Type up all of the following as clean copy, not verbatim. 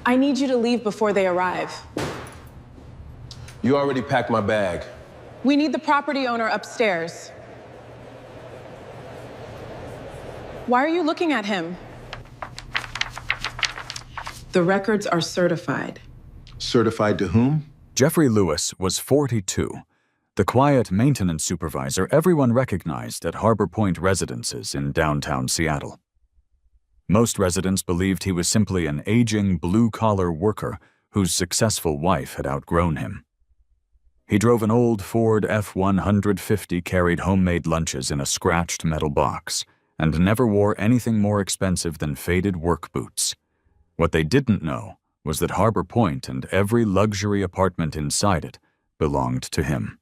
I need you to leave before they arrive. You already packed my bag. We need the property owner upstairs. Why are you looking at him? The records are certified. Certified to whom? Jeffrey Lewis was 42, the quiet maintenance supervisor everyone recognized at Harbor Point residences in downtown Seattle. Most residents believed he was simply an aging blue-collar worker whose successful wife had outgrown him. He drove an old Ford F-150, carried homemade lunches in a scratched metal box, and never wore anything more expensive than faded work boots. What they didn't know was that Harbor Point and every luxury apartment inside it belonged to him.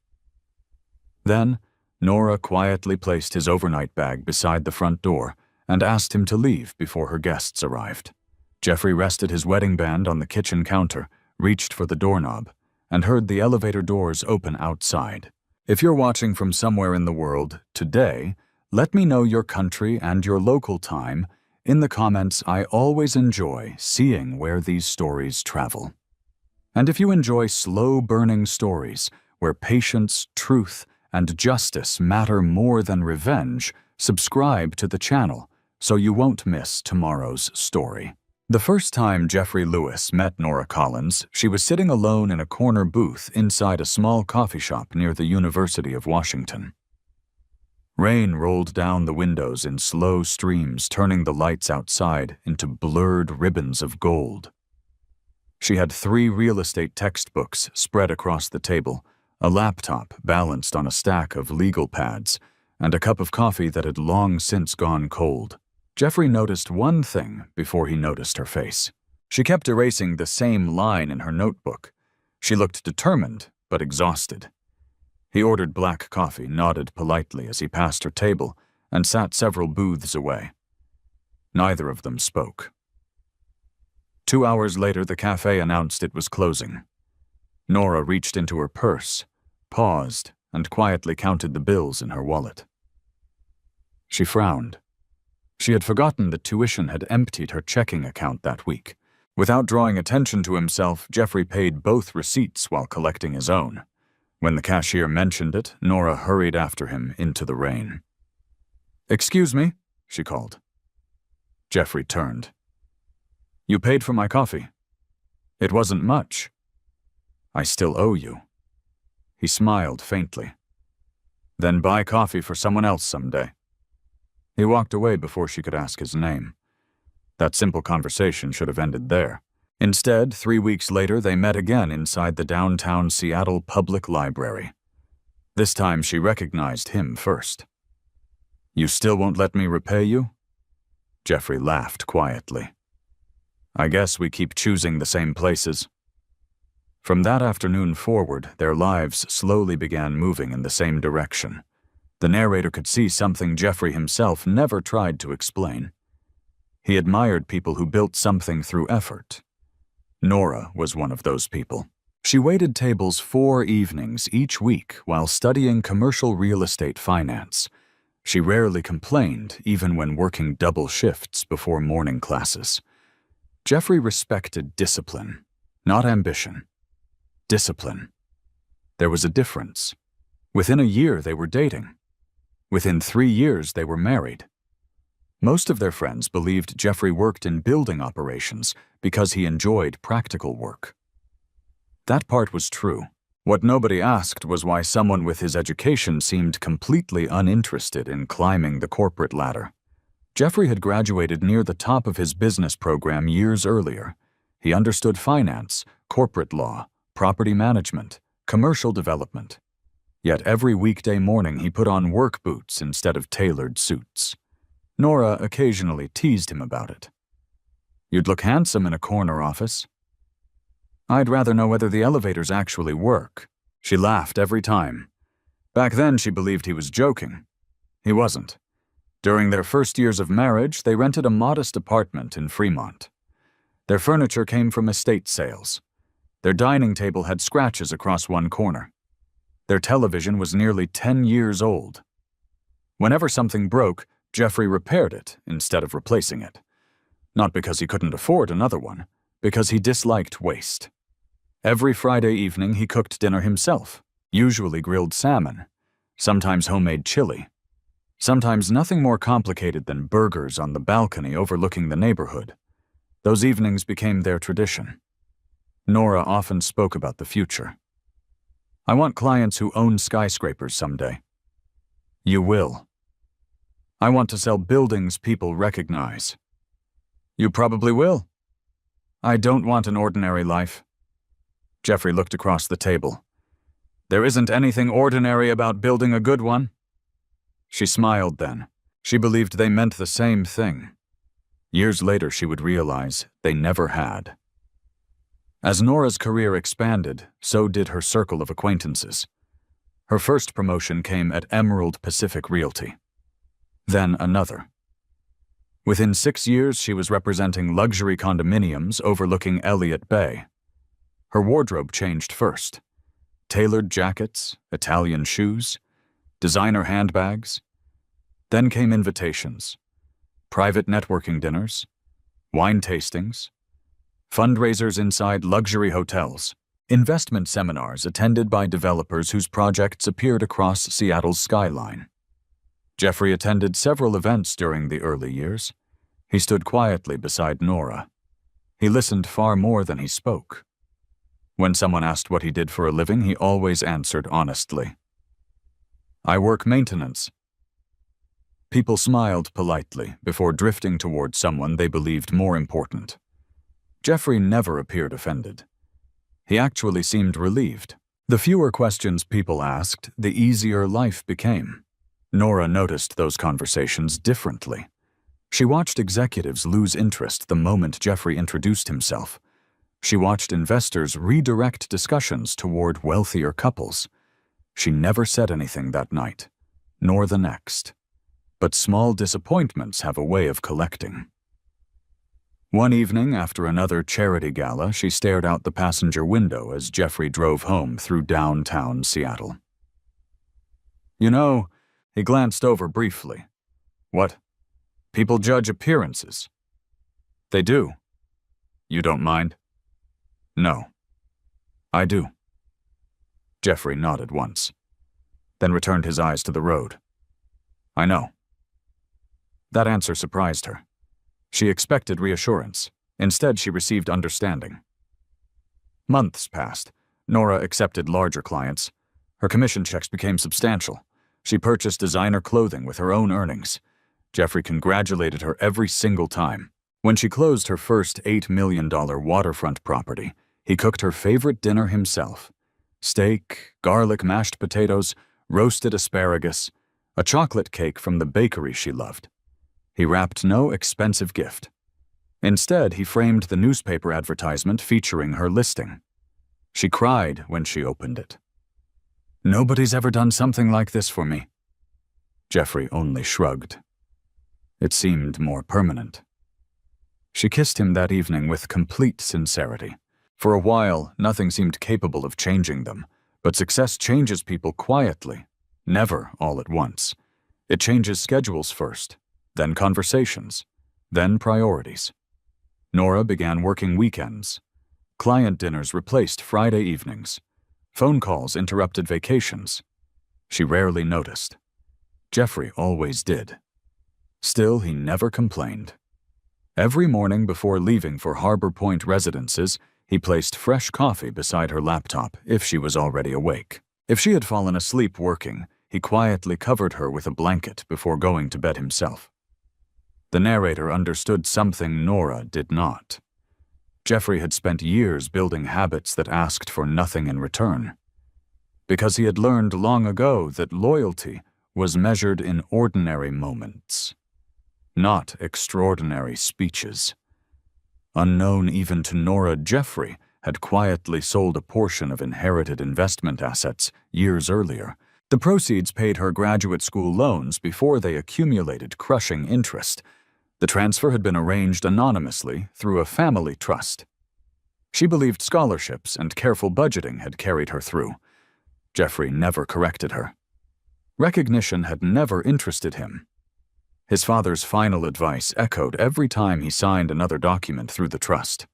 Then, Nora quietly placed his overnight bag beside the front door and asked him to leave before her guests arrived. Jeffrey rested his wedding band on the kitchen counter, reached for the doorknob, and heard the elevator doors open outside. If you're watching from somewhere in the world today, let me know your country and your local time in the comments. I always enjoy seeing where these stories travel. And if you enjoy slow-burning stories where patience, truth, and justice matter more than revenge, subscribe to the channel so you won't miss tomorrow's story. The first time Jeffrey Lewis met Nora Collins, she was sitting alone in a corner booth inside a small coffee shop near the University of Washington. Rain rolled down the windows in slow streams, turning the lights outside into blurred ribbons of gold. She had 3 real estate textbooks spread across the table, a laptop balanced on a stack of legal pads, and a cup of coffee that had long since gone cold. Jeffrey noticed one thing before he noticed her face. She kept erasing the same line in her notebook. She looked determined, but exhausted. He ordered black coffee, nodded politely as he passed her table, and sat several booths away. Neither of them spoke. 2 hours later, the cafe announced it was closing. Nora reached into her purse, paused, and quietly counted the bills in her wallet. She frowned. She had forgotten that tuition had emptied her checking account that week. Without drawing attention to himself, Jeffrey paid both receipts while collecting his own. When the cashier mentioned it, Nora hurried after him into the rain. "Excuse me," she called. Jeffrey turned. "You paid for my coffee. It wasn't much. I still owe you." He smiled faintly. "Then buy coffee for someone else someday." He walked away before she could ask his name. That simple conversation should have ended there. Instead, 3 weeks later, they met again inside the downtown Seattle Public Library. This time, she recognized him first. "You still won't let me repay you?" Jeffrey laughed quietly. "I guess we keep choosing the same places." From that afternoon forward, their lives slowly began moving in the same direction. The narrator could see something Jeffrey himself never tried to explain. He admired people who built something through effort. Nora was one of those people. She waited tables 4 evenings each week while studying commercial real estate finance. She rarely complained, even when working double shifts before morning classes. Jeffrey respected discipline, not ambition. Discipline. There was a difference. Within a year, they were dating. Within 3 years, they were married. Most of their friends believed Jeffrey worked in building operations because he enjoyed practical work. That part was true. What nobody asked was why someone with his education seemed completely uninterested in climbing the corporate ladder. Jeffrey had graduated near the top of his business program years earlier. He understood finance, corporate law, property management, commercial development. Yet every weekday morning he put on work boots instead of tailored suits. Nora occasionally teased him about it. "You'd look handsome in a corner office." "I'd rather know whether the elevators actually work." She laughed every time. Back then she believed he was joking. He wasn't. During their first years of marriage, they rented a modest apartment in Fremont. Their furniture came from estate sales. Their dining table had scratches across one corner. Their television was nearly 10 years old. Whenever something broke, Jeffrey repaired it instead of replacing it. Not because he couldn't afford another one, because he disliked waste. Every Friday evening he cooked dinner himself, usually grilled salmon, sometimes homemade chili, sometimes nothing more complicated than burgers on the balcony overlooking the neighborhood. Those evenings became their tradition. Nora often spoke about the future. "I want clients who own skyscrapers someday." "You will." "I want to sell buildings people recognize." "You probably will." "I don't want an ordinary life." Jeffrey looked across the table. "There isn't anything ordinary about building a good one." She smiled then. She believed they meant the same thing. Years later she would realize they never had. As Nora's career expanded, so did her circle of acquaintances. Her first promotion came at Emerald Pacific Realty. Then another. Within 6 years, she was representing luxury condominiums overlooking Elliott Bay. Her wardrobe changed first. Tailored jackets, Italian shoes, designer handbags. Then came invitations, private networking dinners, wine tastings, fundraisers inside luxury hotels, investment seminars attended by developers whose projects appeared across Seattle's skyline. Jeffrey attended several events during the early years. He stood quietly beside Nora. He listened far more than he spoke. When someone asked what he did for a living, he always answered honestly. "I work maintenance." People smiled politely before drifting toward someone they believed more important. Jeffrey never appeared offended. He actually seemed relieved. The fewer questions people asked, the easier life became. Nora noticed those conversations differently. She watched executives lose interest the moment Jeffrey introduced himself. She watched investors redirect discussions toward wealthier couples. She never said anything that night, nor the next. But small disappointments have a way of collecting. One evening, after another charity gala, she stared out the passenger window as Jeffrey drove home through downtown Seattle. "You know," he glanced over briefly. "What? People judge appearances." "They do. You don't mind?" "No. I do." Jeffrey nodded once, then returned his eyes to the road. "I know." That answer surprised her. She expected reassurance. Instead, she received understanding. Months passed. Nora accepted larger clients. Her commission checks became substantial. She purchased designer clothing with her own earnings. Jeffrey congratulated her every single time. When she closed her first $8 million waterfront property, he cooked her favorite dinner himself. Steak, garlic mashed potatoes, roasted asparagus, a chocolate cake from the bakery she loved. He wrapped no expensive gift. Instead, he framed the newspaper advertisement featuring her listing. She cried when she opened it. "Nobody's ever done something like this for me." Jeffrey only shrugged. It seemed more permanent. She kissed him that evening with complete sincerity. For a while, nothing seemed capable of changing them, but success changes people quietly, never all at once. It changes schedules first, then conversations, then priorities. Nora began working weekends. Client dinners replaced Friday evenings. Phone calls interrupted vacations. She rarely noticed. Jeffrey always did. Still, he never complained. Every morning before leaving for Harbor Point Residences, he placed fresh coffee beside her laptop if she was already awake. If she had fallen asleep working, he quietly covered her with a blanket before going to bed himself. The narrator understood something Nora did not. Jeffrey had spent years building habits that asked for nothing in return. Because he had learned long ago that loyalty was measured in ordinary moments, not extraordinary speeches. Unknown even to Nora, Jeffrey had quietly sold a portion of inherited investment assets years earlier. The proceeds paid her graduate school loans before they accumulated crushing interest. The transfer had been arranged anonymously through a family trust. She believed scholarships and careful budgeting had carried her through. Jeffrey never corrected her. Recognition had never interested him. His father's final advice echoed every time he signed another document through the trust.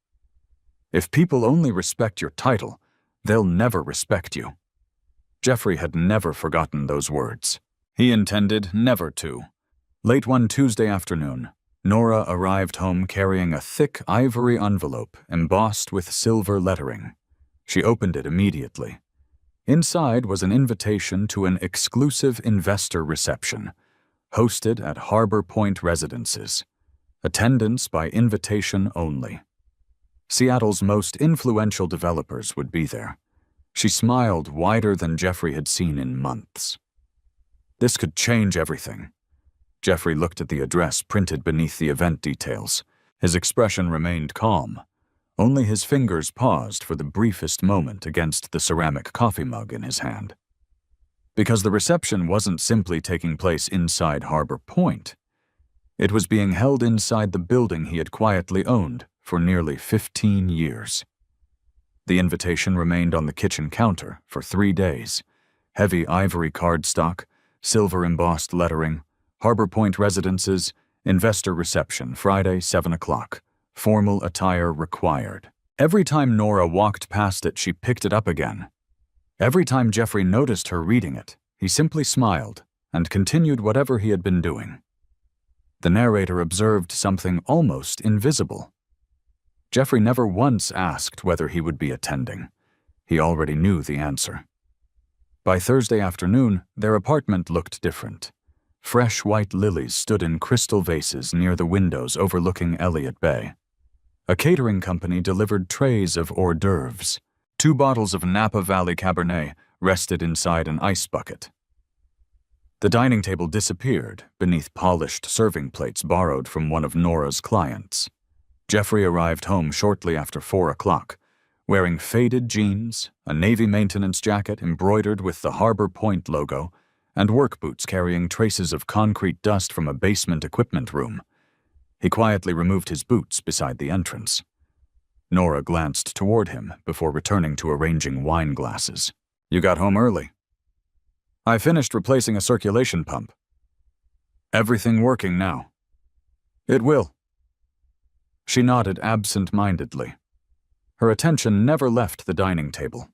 If people only respect your title, they'll never respect you. Jeffrey had never forgotten those words. He intended never to. Late one Tuesday afternoon, Nora arrived home carrying a thick ivory envelope embossed with silver lettering. She opened it immediately. Inside was an invitation to an exclusive investor reception, hosted at Harbor Point Residences. Attendance by invitation only. Seattle's most influential developers would be there. She smiled wider than Jeffrey had seen in months. This could change everything. Jeffrey looked at the address printed beneath the event details. His expression remained calm. Only his fingers paused for the briefest moment against the ceramic coffee mug in his hand. Because the reception wasn't simply taking place inside Harbor Point. It was being held inside the building he had quietly owned for nearly 15 years. The invitation remained on the kitchen counter for 3 days. Heavy ivory cardstock, silver embossed lettering, Harbor Point Residences, investor reception Friday, 7 o'clock. Formal attire required. Every time Nora walked past it, she picked it up again. Every time Jeffrey noticed her reading it, he simply smiled and continued whatever he had been doing. The narrator observed something almost invisible. Jeffrey never once asked whether he would be attending. He already knew the answer. By Thursday afternoon, their apartment looked different. Fresh white lilies stood in crystal vases near the windows overlooking Elliott Bay. A catering company delivered trays of hors d'oeuvres. 2 bottles of Napa Valley Cabernet rested inside an ice bucket. The dining table disappeared beneath polished serving plates borrowed from one of Nora's clients. Jeffrey arrived home shortly after 4 o'clock, wearing faded jeans, a Navy maintenance jacket embroidered with the Harbor Point logo, and work boots carrying traces of concrete dust from a basement equipment room. He quietly removed his boots beside the entrance. Nora glanced toward him before returning to arranging wine glasses. "You got home early." "I finished replacing a circulation pump." "Everything working now?" "It will." She nodded absent-mindedly. Her attention never left the dining table.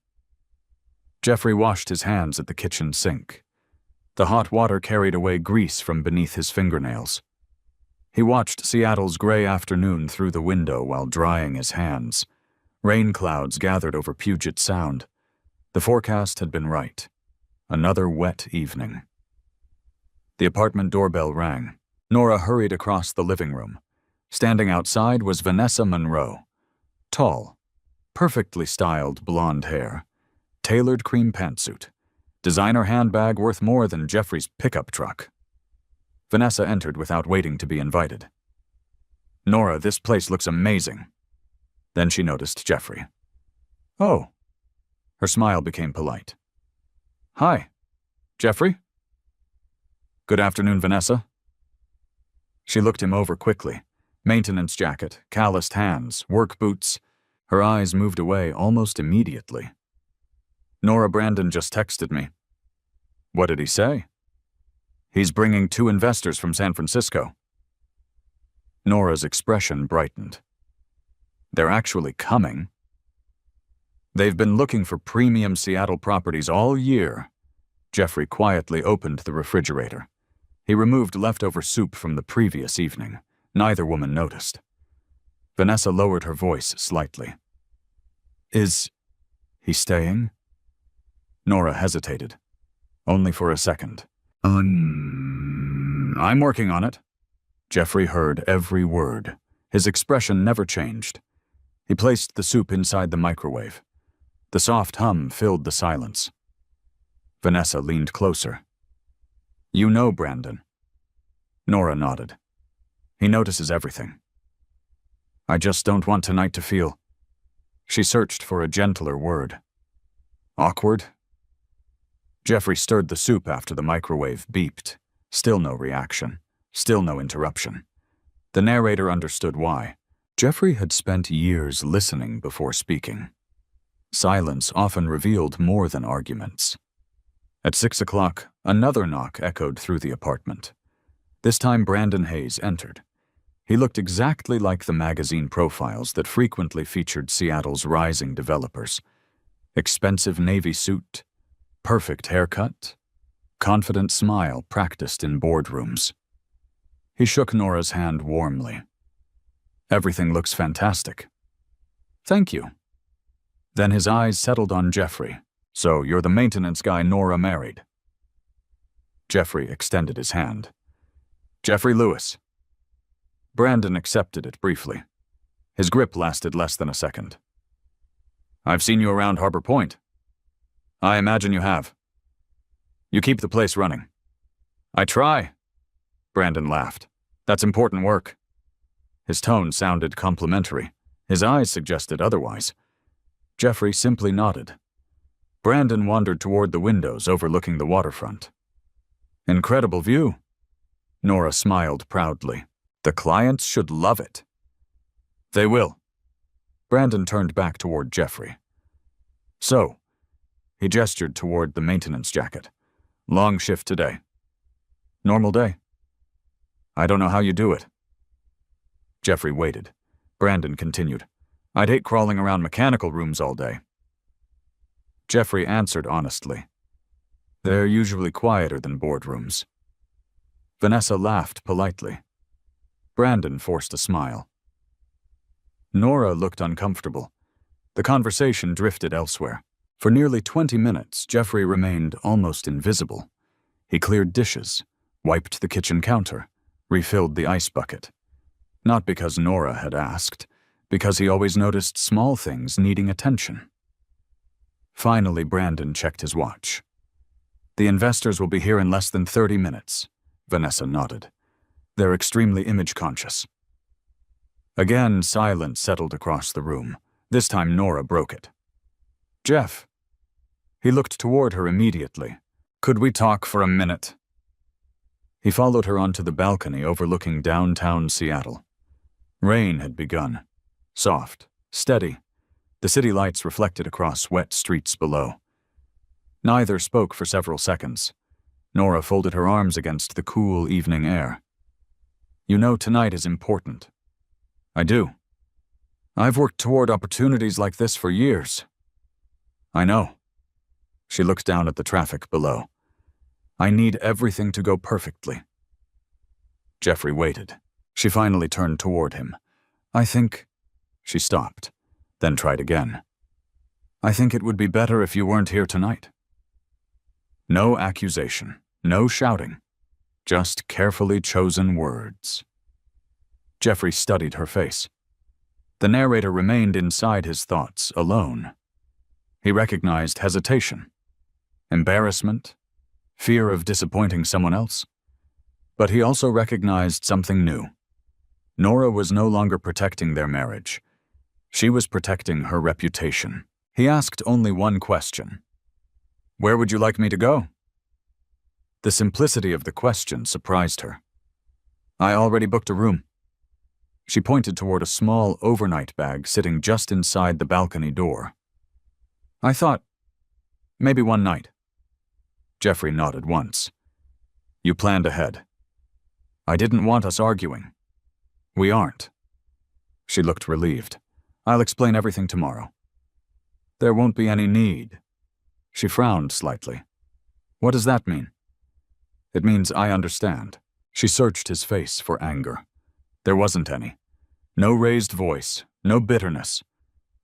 Jeffrey washed his hands at the kitchen sink. The hot water carried away grease from beneath his fingernails. He watched Seattle's gray afternoon through the window while drying his hands. Rain clouds gathered over Puget Sound. The forecast had been right. Another wet evening. The apartment doorbell rang. Nora hurried across the living room. Standing outside was Vanessa Monroe. Tall, perfectly styled blonde hair, tailored cream pantsuit, designer handbag worth more than Jeffrey's pickup truck. Vanessa entered without waiting to be invited. "Nora, this place looks amazing." Then she noticed Jeffrey. "Oh." Her smile became polite. "Hi, Jeffrey?" "Good afternoon, Vanessa." She looked him over quickly. Maintenance jacket, calloused hands, work boots. Her eyes moved away almost immediately. "Nora Brandon just texted me." "What did he say?" "He's bringing 2 investors from San Francisco." Nora's expression brightened. "They're actually coming?" "They've been looking for premium Seattle properties all year." Jeffrey quietly opened the refrigerator. He removed leftover soup from the previous evening. Neither woman noticed. Vanessa lowered her voice slightly. "Is he staying?" Nora hesitated. Only for a second. I'm working on it." Jeffrey heard every word. His expression never changed. He placed the soup inside the microwave. The soft hum filled the silence. Vanessa leaned closer. "You know Brandon?" Nora nodded. "He notices everything." "I just don't want tonight to feel..." She searched for a gentler word. "Awkward?" Jeffrey stirred the soup after the microwave beeped. Still no reaction. Still no interruption. The narrator understood why. Jeffrey had spent years listening before speaking. Silence often revealed more than arguments. At 6 o'clock, another knock echoed through the apartment. This time Brandon Hayes entered. He looked exactly like the magazine profiles that frequently featured Seattle's rising developers. Expensive navy suit, perfect haircut, confident smile practiced in boardrooms. He shook Nora's hand warmly. "Everything looks fantastic." "Thank you." Then his eyes settled on Jeffrey. "So you're the maintenance guy Nora married?" Jeffrey extended his hand. "Jeffrey Lewis." Brandon accepted it briefly. His grip lasted less than a second. "I've seen you around Harbor Point." "I imagine you have." "You keep the place running." "I try." Brandon laughed. "That's important work." His tone sounded complimentary. His eyes suggested otherwise. Jeffrey simply nodded. Brandon wandered toward the windows overlooking the waterfront. "Incredible view." Nora smiled proudly. "The clients should love it." "They will." Brandon turned back toward Jeffrey. "So," he gestured toward the maintenance jacket. "Long shift today." "Normal day." "I don't know how you do it." Jeffrey waited. Brandon continued. "I'd hate crawling around mechanical rooms all day." Jeffrey answered honestly. "They're usually quieter than boardrooms." Vanessa laughed politely. Brandon forced a smile. Nora looked uncomfortable. The conversation drifted elsewhere. For nearly 20 minutes, Jeffrey remained almost invisible. He cleared dishes, wiped the kitchen counter, refilled the ice bucket. Not because Nora had asked, because he always noticed small things needing attention. Finally, Brandon checked his watch. "The investors will be here in less than 30 minutes, Vanessa nodded. "They're extremely image-conscious." Again, silence settled across the room. This time, Nora broke it. "Jeff." He looked toward her immediately. "Could we talk for a minute?" He followed her onto the balcony overlooking downtown Seattle. Rain had begun. Soft, steady. The city lights reflected across wet streets below. Neither spoke for several seconds. Nora folded her arms against the cool evening air. "You know tonight is important." "I do. I've worked toward opportunities like this for years." "I know." She looked down at the traffic below. "I need everything to go perfectly." Jeffrey waited. She finally turned toward him. "I think—" She stopped, then tried again. "I think it would be better if you weren't here tonight." No accusation, no shouting, just carefully chosen words. Jeffrey studied her face. The narrator remained inside his thoughts, alone. He recognized hesitation, embarrassment, fear of disappointing someone else. But he also recognized something new. Nora was no longer protecting their marriage. She was protecting her reputation. He asked only one question. "Where would you like me to go?" The simplicity of the question surprised her. "I already booked a room." She pointed toward a small overnight bag sitting just inside the balcony door. "I thought, maybe one night." Jeffrey nodded once. "You planned ahead." "I didn't want us arguing." "We aren't." She looked relieved. "I'll explain everything tomorrow." "There won't be any need." She frowned slightly. "What does that mean?" "It means I understand." She searched his face for anger. There wasn't any. No raised voice, no bitterness,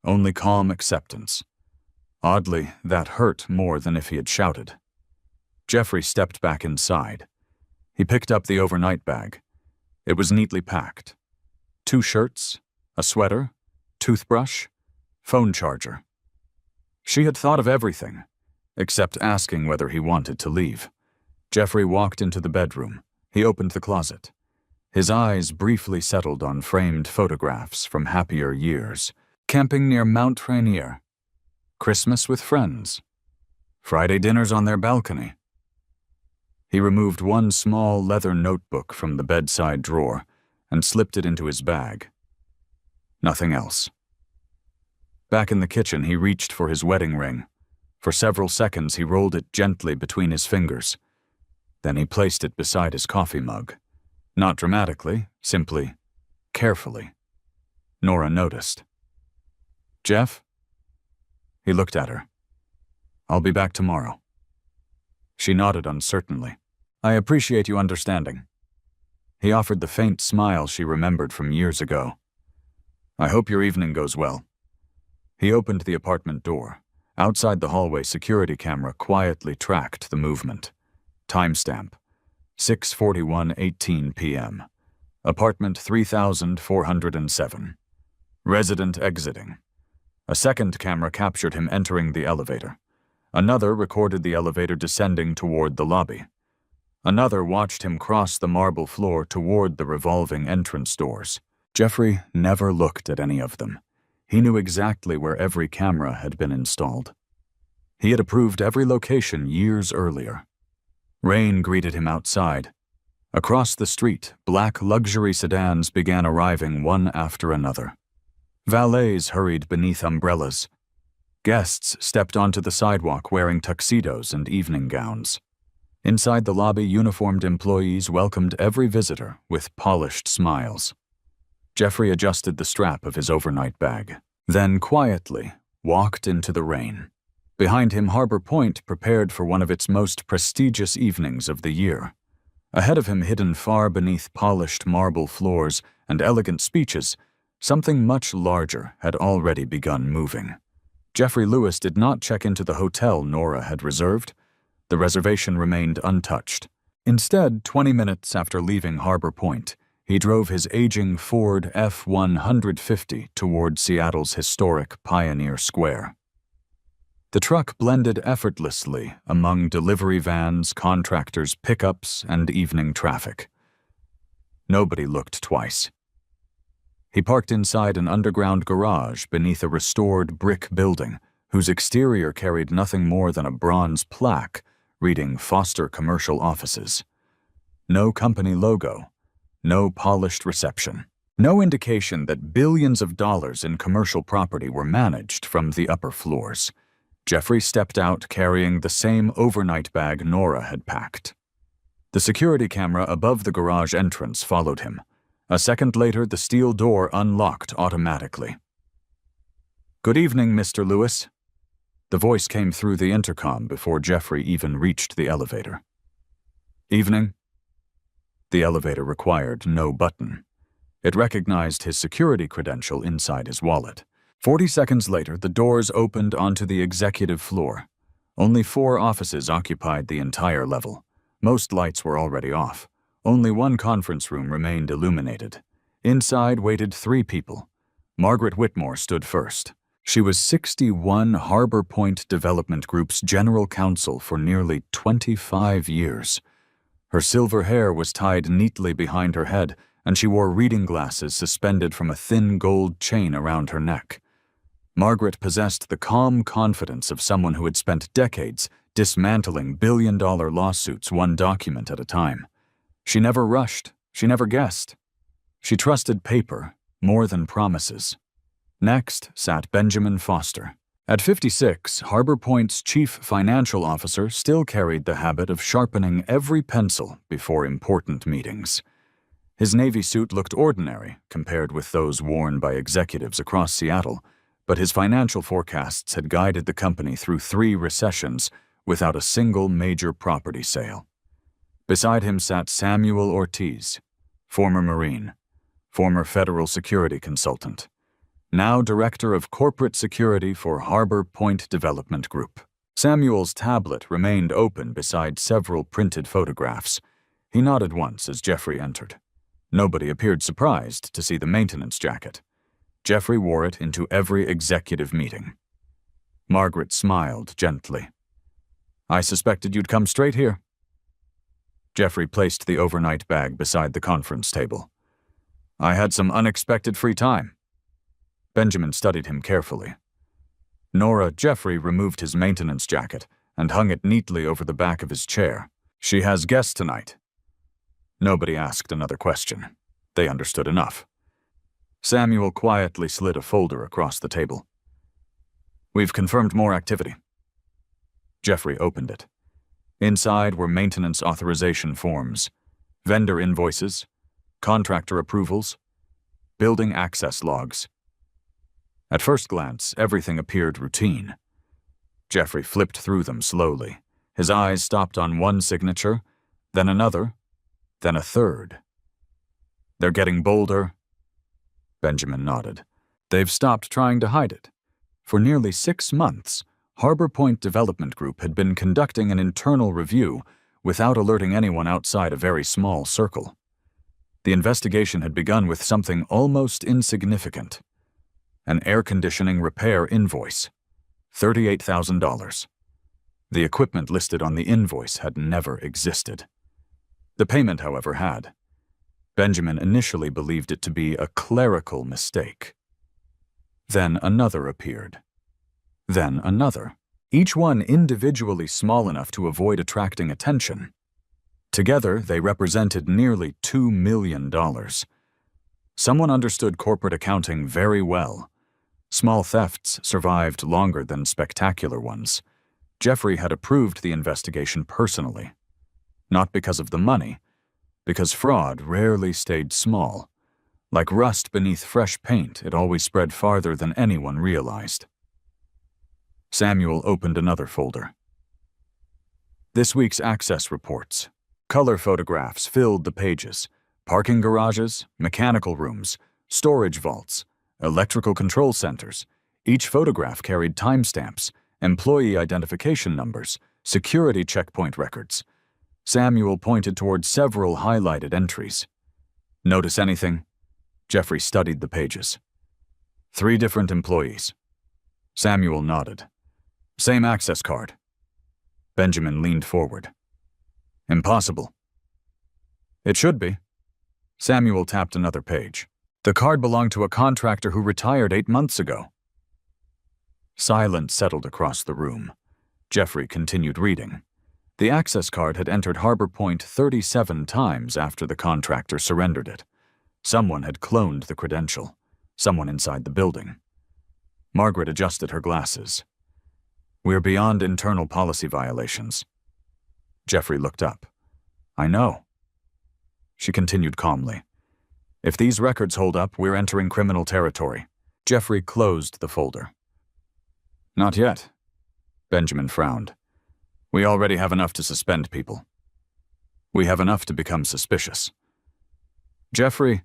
only calm acceptance. Oddly, that hurt more than if he had shouted. Jeffrey stepped back inside. He picked up the overnight bag. It was neatly packed. 2 shirts, a sweater, toothbrush, phone charger. She had thought of everything, except asking whether he wanted to leave. Jeffrey walked into the bedroom. He opened the closet. His eyes briefly settled on framed photographs from happier years. Camping near Mount Rainier. Christmas with friends. Friday dinners on their balcony. He removed one small leather notebook from the bedside drawer and slipped it into his bag. Nothing else. Back in the kitchen, he reached for his wedding ring. For several seconds, he rolled it gently between his fingers. Then he placed it beside his coffee mug. Not dramatically, simply carefully. Nora noticed. "Jeff?" He looked at her. "I'll be back tomorrow." She nodded uncertainly. "I appreciate you understanding." He offered the faint smile she remembered from years ago. "I hope your evening goes well." He opened the apartment door. Outside the hallway, security camera quietly tracked the movement. Timestamp: 6:41:18 p.m. Apartment 3407. Resident exiting. A second camera captured him entering the elevator. Another recorded the elevator descending toward the lobby. Another watched him cross the marble floor toward the revolving entrance doors. Jeffrey never looked at any of them. He knew exactly where every camera had been installed. He had approved every location years earlier. Rain greeted him outside. Across the street, black luxury sedans began arriving one after another. Valets hurried beneath umbrellas. Guests stepped onto the sidewalk wearing tuxedos and evening gowns. Inside the lobby, uniformed employees welcomed every visitor with polished smiles. Jeffrey adjusted the strap of his overnight bag, then quietly walked into the rain. Behind him, Harbor Point prepared for one of its most prestigious evenings of the year. Ahead of him, hidden far beneath polished marble floors and elegant speeches, something much larger had already begun moving. Jeffrey Lewis did not check into the hotel Nora had reserved. The reservation remained untouched. Instead, 20 minutes after leaving Harbor Point, he drove his aging Ford F-150 toward Seattle's historic Pioneer Square. The truck blended effortlessly among delivery vans, contractors, pickups, and evening traffic. Nobody looked twice. He parked inside an underground garage beneath a restored brick building whose exterior carried nothing more than a bronze plaque reading Foster Commercial Offices. No company logo, no polished reception, no indication that billions of dollars in commercial property were managed from the upper floors. Jeffrey stepped out carrying the same overnight bag Nora had packed. The security camera above the garage entrance followed him. A second later, the steel door unlocked automatically. "Good evening, Mr. Lewis." The voice came through the intercom before Jeffrey even reached the elevator. "Evening." The elevator required no button. It recognized his security credential inside his wallet. 40 seconds later, the doors opened onto the executive floor. Only 4 offices occupied the entire level. Most lights were already off. Only one conference room remained illuminated. Inside waited 3 people. Margaret Whitmore stood first. She was 61 Harbor Point Development Group's general counsel for nearly 25 years. Her silver hair was tied neatly behind her head, and she wore reading glasses suspended from a thin gold chain around her neck. Margaret possessed the calm confidence of someone who had spent decades dismantling billion-dollar lawsuits one document at a time. She never rushed. She never guessed. She trusted paper more than promises. Next sat Benjamin Foster. At 56, Harbor Point's chief financial officer still carried the habit of sharpening every pencil before important meetings. His Navy suit looked ordinary compared with those worn by executives across Seattle, but his financial forecasts had guided the company through 3 recessions without a single major property sale. Beside him sat Samuel Ortiz, former Marine, former federal security consultant, now Director of Corporate Security for Harbor Point Development Group. Samuel's tablet remained open beside several printed photographs. He nodded once as Jeffrey entered. Nobody appeared surprised to see the maintenance jacket. Jeffrey wore it into every executive meeting. Margaret smiled gently. "I suspected you'd come straight here." Jeffrey placed the overnight bag beside the conference table. "I had some unexpected free time." Benjamin studied him carefully. Jeffrey removed his maintenance jacket and hung it neatly over the back of his chair. "She has guests tonight." Nobody asked another question. They understood enough. Samuel quietly slid a folder across the table. "We've confirmed more activity." Jeffrey opened it. Inside were maintenance authorization forms, vendor invoices, contractor approvals, building access logs. At first glance, everything appeared routine. Jeffrey flipped through them slowly. His eyes stopped on one signature, then another, then a third. They're getting bolder. Benjamin nodded. They've stopped trying to hide it. For nearly 6 months, Harbor Point Development Group had been conducting an internal review without alerting anyone outside a very small circle. The investigation had begun with something almost insignificant. An air conditioning repair invoice. $38,000. The equipment listed on the invoice had never existed. The payment, however, had. Benjamin initially believed it to be a clerical mistake. Then another appeared. Then another, each one individually small enough to avoid attracting attention. Together, they represented nearly $2 million. Someone understood corporate accounting very well. Small thefts survived longer than spectacular ones. Jeffrey had approved the investigation personally. Not because of the money, because fraud rarely stayed small. Like rust beneath fresh paint, it always spread farther than anyone realized. Samuel opened another folder. This week's access reports. Color photographs filled the pages. Parking garages, mechanical rooms, storage vaults, electrical control centers. Each photograph carried timestamps, employee identification numbers, security checkpoint records. Samuel pointed toward several highlighted entries. Notice anything? Jeffrey studied the pages. 3 different employees. Samuel nodded. Same access card. Benjamin leaned forward. Impossible. It should be. Samuel tapped another page. The card belonged to a contractor who retired 8 months ago. Silence settled across the room. Jeffrey continued reading. The access card had entered Harbor Point 37 times after the contractor surrendered it. Someone had cloned the credential. Someone inside the building. Margaret adjusted her glasses. We're beyond internal policy violations. Jeffrey looked up. I know. She continued calmly. If these records hold up, we're entering criminal territory. Jeffrey closed the folder. Not yet. Benjamin frowned. We already have enough to suspend people. We have enough to become suspicious. Jeffrey,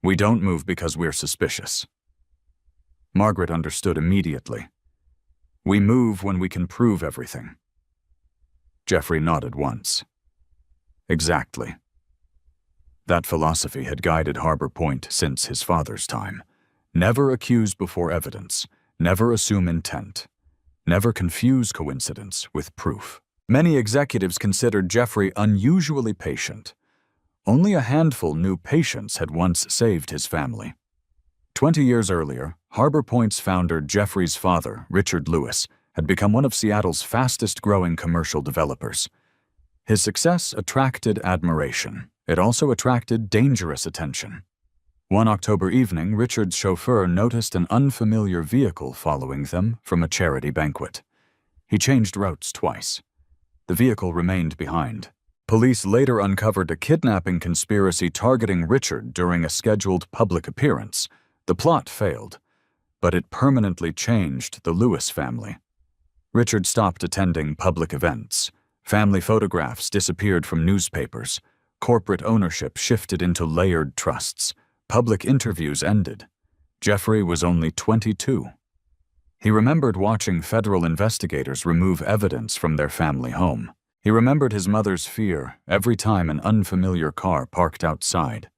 we don't move because we're suspicious. Margaret understood immediately. We move when we can prove everything. Jeffrey nodded once. Exactly. That philosophy had guided Harbor Point since his father's time. Never accuse before evidence. Never assume intent. Never confuse coincidence with proof. Many executives considered Jeffrey unusually patient. Only a handful knew patience had once saved his family. 20 years earlier, Harbor Point's founder Jeffrey's father, Richard Lewis, had become one of Seattle's fastest-growing commercial developers. His success attracted admiration. It also attracted dangerous attention. One October evening, Richard's chauffeur noticed an unfamiliar vehicle following them from a charity banquet. He changed routes twice. The vehicle remained behind. Police later uncovered a kidnapping conspiracy targeting Richard during a scheduled public appearance. The plot failed, but it permanently changed the Lewis family. Richard stopped attending public events. Family photographs disappeared from newspapers. Corporate ownership shifted into layered trusts. Public interviews ended. Jeffrey was only 22. He remembered watching federal investigators remove evidence from their family home. He remembered his mother's fear every time an unfamiliar car parked outside.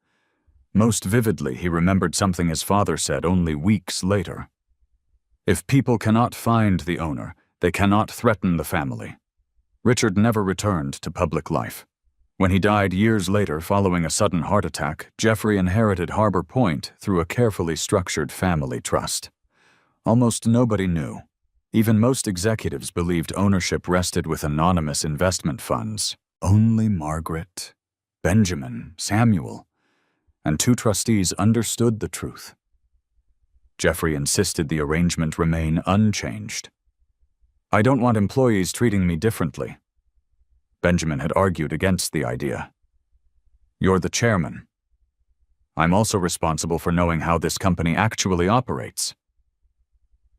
Most vividly, he remembered something his father said only weeks later. If people cannot find the owner, they cannot threaten the family. Richard never returned to public life. When he died years later following a sudden heart attack, Jeffrey inherited Harbor Point through a carefully structured family trust. Almost nobody knew. Even most executives believed ownership rested with anonymous investment funds. Only Margaret, Benjamin, Samuel, and 2 trustees understood the truth. Jeffrey insisted the arrangement remain unchanged. I don't want employees treating me differently. Benjamin had argued against the idea. You're the chairman. I'm also responsible for knowing how this company actually operates.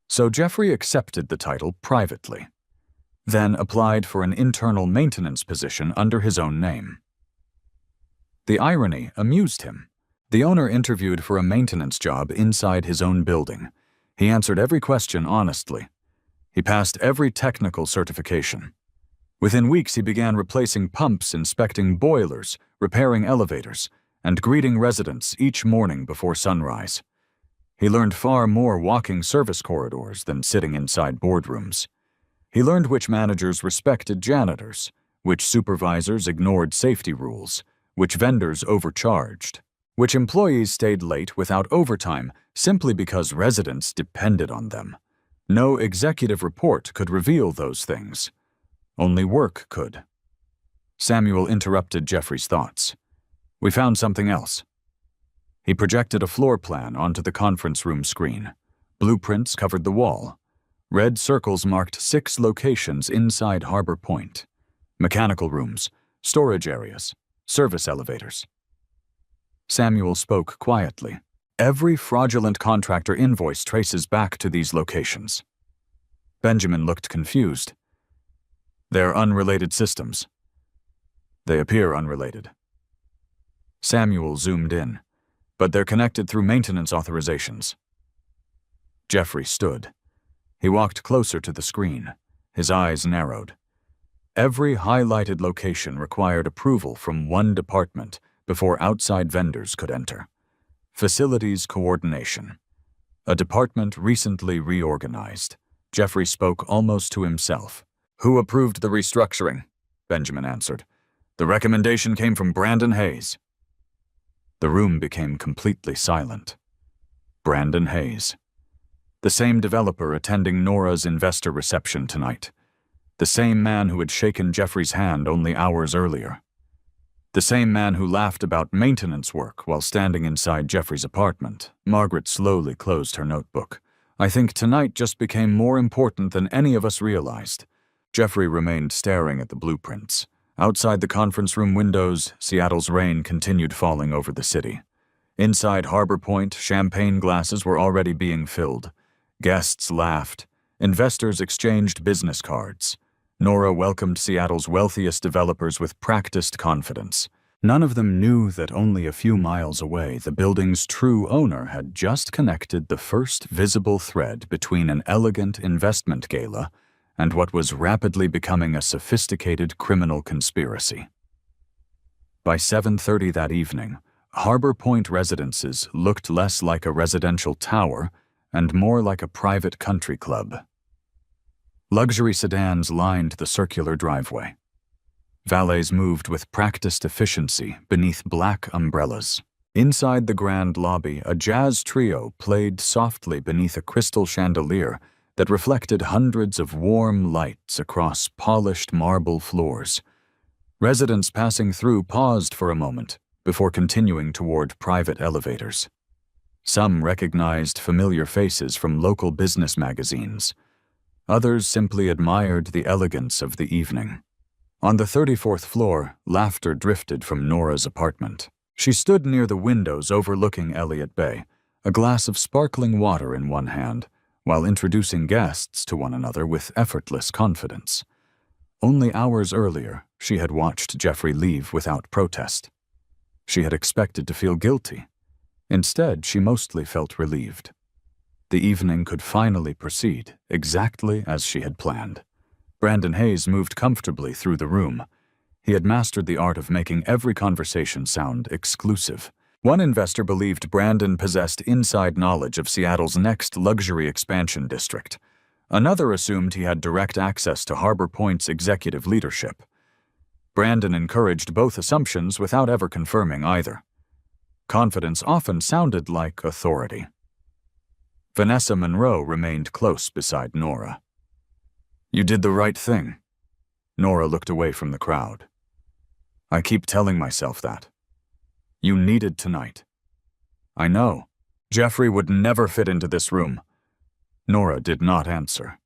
So Jeffrey accepted the title privately, then applied for an internal maintenance position under his own name. The irony amused him. The owner interviewed for a maintenance job inside his own building. He answered every question honestly. He passed every technical certification. Within weeks, he began replacing pumps, inspecting boilers, repairing elevators, and greeting residents each morning before sunrise. He learned far more walking service corridors than sitting inside boardrooms. He learned which managers respected janitors, which supervisors ignored safety rules, which vendors overcharged, which employees stayed late without overtime simply because residents depended on them. No executive report could reveal those things. Only work could. Samuel interrupted Jeffrey's thoughts. We found something else. He projected a floor plan onto the conference room screen. Blueprints covered the wall. Red circles marked 6 locations inside Harbor Point. Mechanical rooms, storage areas, service elevators. Samuel spoke quietly. Every fraudulent contractor invoice traces back to these locations. Benjamin looked confused. They're unrelated systems. They appear unrelated. Samuel zoomed in, but they're connected through maintenance authorizations. Jeffrey stood. He walked closer to the screen. His eyes narrowed. Every highlighted location required approval from one department before outside vendors could enter. Facilities coordination. A department recently reorganized. Jeffrey spoke almost to himself. Who approved the restructuring? Benjamin answered. The recommendation came from Brandon Hayes. The room became completely silent. Brandon Hayes. The same developer attending Nora's investor reception tonight. The same man who had shaken Jeffrey's hand only hours earlier. The same man who laughed about maintenance work while standing inside Jeffrey's apartment. Margaret slowly closed her notebook. I think tonight just became more important than any of us realized. Jeffrey remained staring at the blueprints. Outside the conference room windows, Seattle's rain continued falling over the city. Inside Harbor Point, champagne glasses were already being filled. Guests laughed. Investors exchanged business cards. Nora welcomed Seattle's wealthiest developers with practiced confidence. None of them knew that only a few miles away, the building's true owner had just connected the first visible thread between an elegant investment gala and what was rapidly becoming a sophisticated criminal conspiracy. By 7:30 that evening, Harbor Point residences looked less like a residential tower and more like a private country club. Luxury sedans lined the circular driveway. Valets moved with practiced efficiency beneath black umbrellas. Inside the grand lobby, a jazz trio played softly beneath a crystal chandelier that reflected hundreds of warm lights across polished marble floors. Residents passing through paused for a moment before continuing toward private elevators. Some recognized familiar faces from local business magazines. Others simply admired the elegance of the evening. On the 34th floor, laughter drifted from Nora's apartment. She stood near the windows overlooking Elliott Bay, a glass of sparkling water in one hand, while introducing guests to one another with effortless confidence. Only hours earlier, she had watched Jeffrey leave without protest. She had expected to feel guilty. Instead, she mostly felt relieved. The evening could finally proceed exactly as she had planned. Brandon Hayes moved comfortably through the room. He had mastered the art of making every conversation sound exclusive. One investor believed Brandon possessed inside knowledge of Seattle's next luxury expansion district. Another assumed he had direct access to Harbor Point's executive leadership. Brandon encouraged both assumptions without ever confirming either. Confidence often sounded like authority. Vanessa Monroe remained close beside Nora. You did the right thing. Nora looked away from the crowd. I keep telling myself that. You needed tonight. I know. Jeffrey would never fit into this room. Nora did not answer.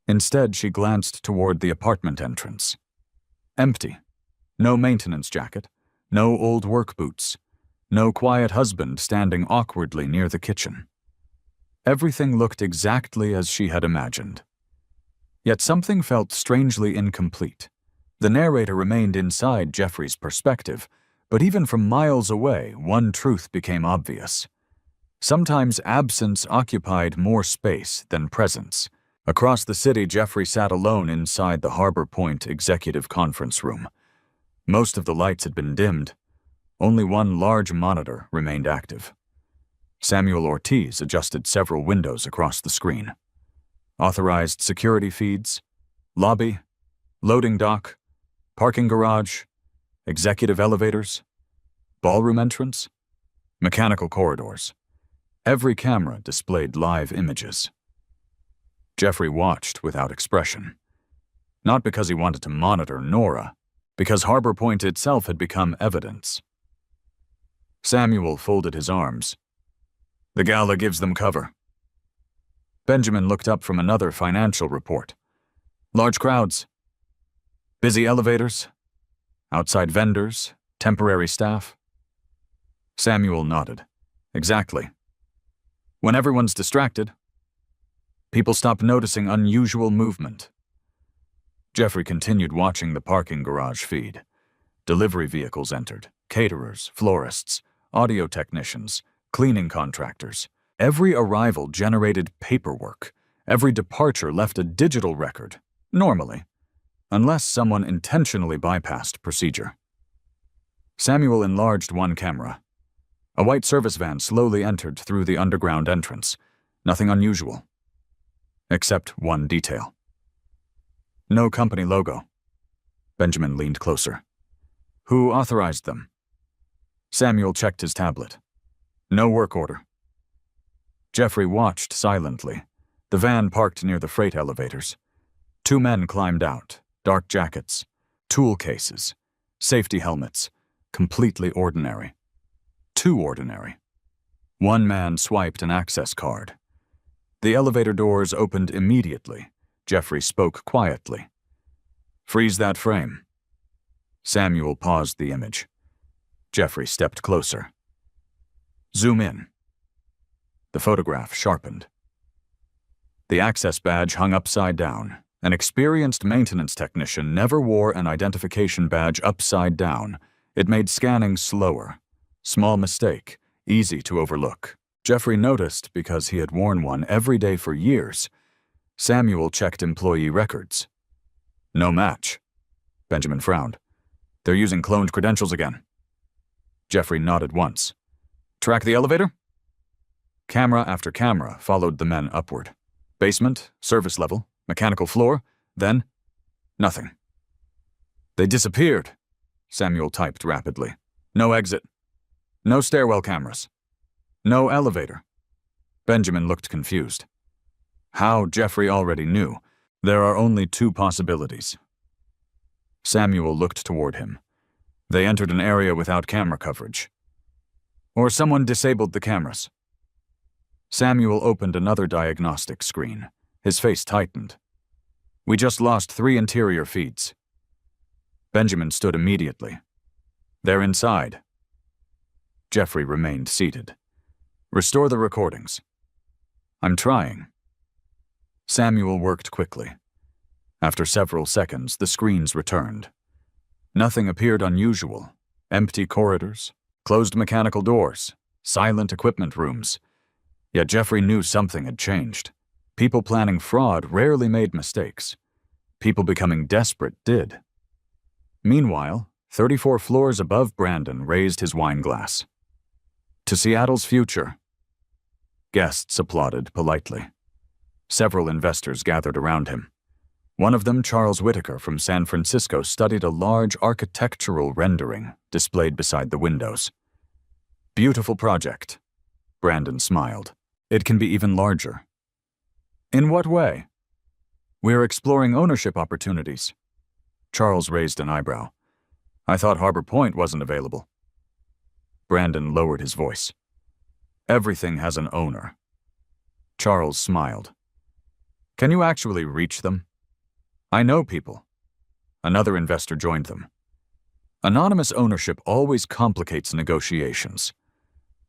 Instead, she glanced toward the apartment entrance. Empty. No maintenance jacket. No old work boots. No quiet husband standing awkwardly near the kitchen. Everything looked exactly as she had imagined. Yet something felt strangely incomplete. The narrator remained inside Jeffrey's perspective, but even from miles away, one truth became obvious. Sometimes absence occupied more space than presence. Across the city, Jeffrey sat alone inside the Harbor Point executive conference room. Most of the lights had been dimmed. Only one large monitor remained active. Samuel Ortiz adjusted several windows across the screen. Authorized security feeds, lobby, loading dock, parking garage, executive elevators, ballroom entrance, mechanical corridors. Every camera displayed live images. Jeffrey watched without expression. Not because he wanted to monitor Nora, because Harbor Point itself had become evidence. Samuel folded his arms. The gala gives them cover. Benjamin looked up from another financial report. Large crowds. Busy elevators. Outside vendors. Temporary staff. Samuel nodded. Exactly. When everyone's distracted, people stop noticing unusual movement. Jeffrey continued watching the parking garage feed. Delivery vehicles entered. Caterers, florists, audio technicians, cleaning contractors. Every arrival generated paperwork. Every departure left a digital record, normally, unless someone intentionally bypassed procedure. Samuel enlarged one camera. A white service van slowly entered through the underground entrance. Nothing unusual. Except one detail. No company logo. Benjamin leaned closer. Who authorized them? Samuel checked his tablet. No work order. Jeffrey watched silently. The van parked near the freight elevators. Two men climbed out, dark jackets, tool cases, safety helmets, completely ordinary. Too ordinary. One man swiped an access card. The elevator doors opened immediately. Jeffrey spoke quietly. Freeze that frame. Samuel paused the image. Jeffrey stepped closer. Zoom in. The photograph sharpened. The access badge hung upside down. An experienced maintenance technician never wore an identification badge upside down. It made scanning slower. Small mistake, easy to overlook. Jeffrey noticed because he had worn one every day for years. Samuel checked employee records. No match. Benjamin frowned. They're using cloned credentials again. Jeffrey nodded once. Track the elevator? Camera after camera followed the men upward. Basement, service level, mechanical floor, then nothing. They disappeared, Samuel typed rapidly. No exit. No stairwell cameras. No elevator. Benjamin looked confused. How Jeffrey already knew. There are only two possibilities. Samuel looked toward him. They entered an area without camera coverage. Or someone disabled the cameras. Samuel opened another diagnostic screen. His face tightened. We just lost 3 interior feeds. Benjamin stood immediately. They're inside. Jeffrey remained seated. Restore the recordings. I'm trying. Samuel worked quickly. After several seconds, the screens returned. Nothing appeared unusual. Empty corridors, closed mechanical doors, silent equipment rooms. Yet Jeffrey knew something had changed. People planning fraud rarely made mistakes. People becoming desperate did. Meanwhile, 34 floors above Brandon raised his wine glass. To Seattle's future. Guests applauded politely. Several investors gathered around him. One of them, Charles Whitaker from San Francisco, studied a large architectural rendering displayed beside the windows. Beautiful project. Brandon smiled. It can be even larger. In what way? We're exploring ownership opportunities. Charles raised an eyebrow. I thought Harbor Point wasn't available. Brandon lowered his voice. Everything has an owner. Charles smiled. Can you actually reach them? I know people. Another investor joined them. Anonymous ownership always complicates negotiations.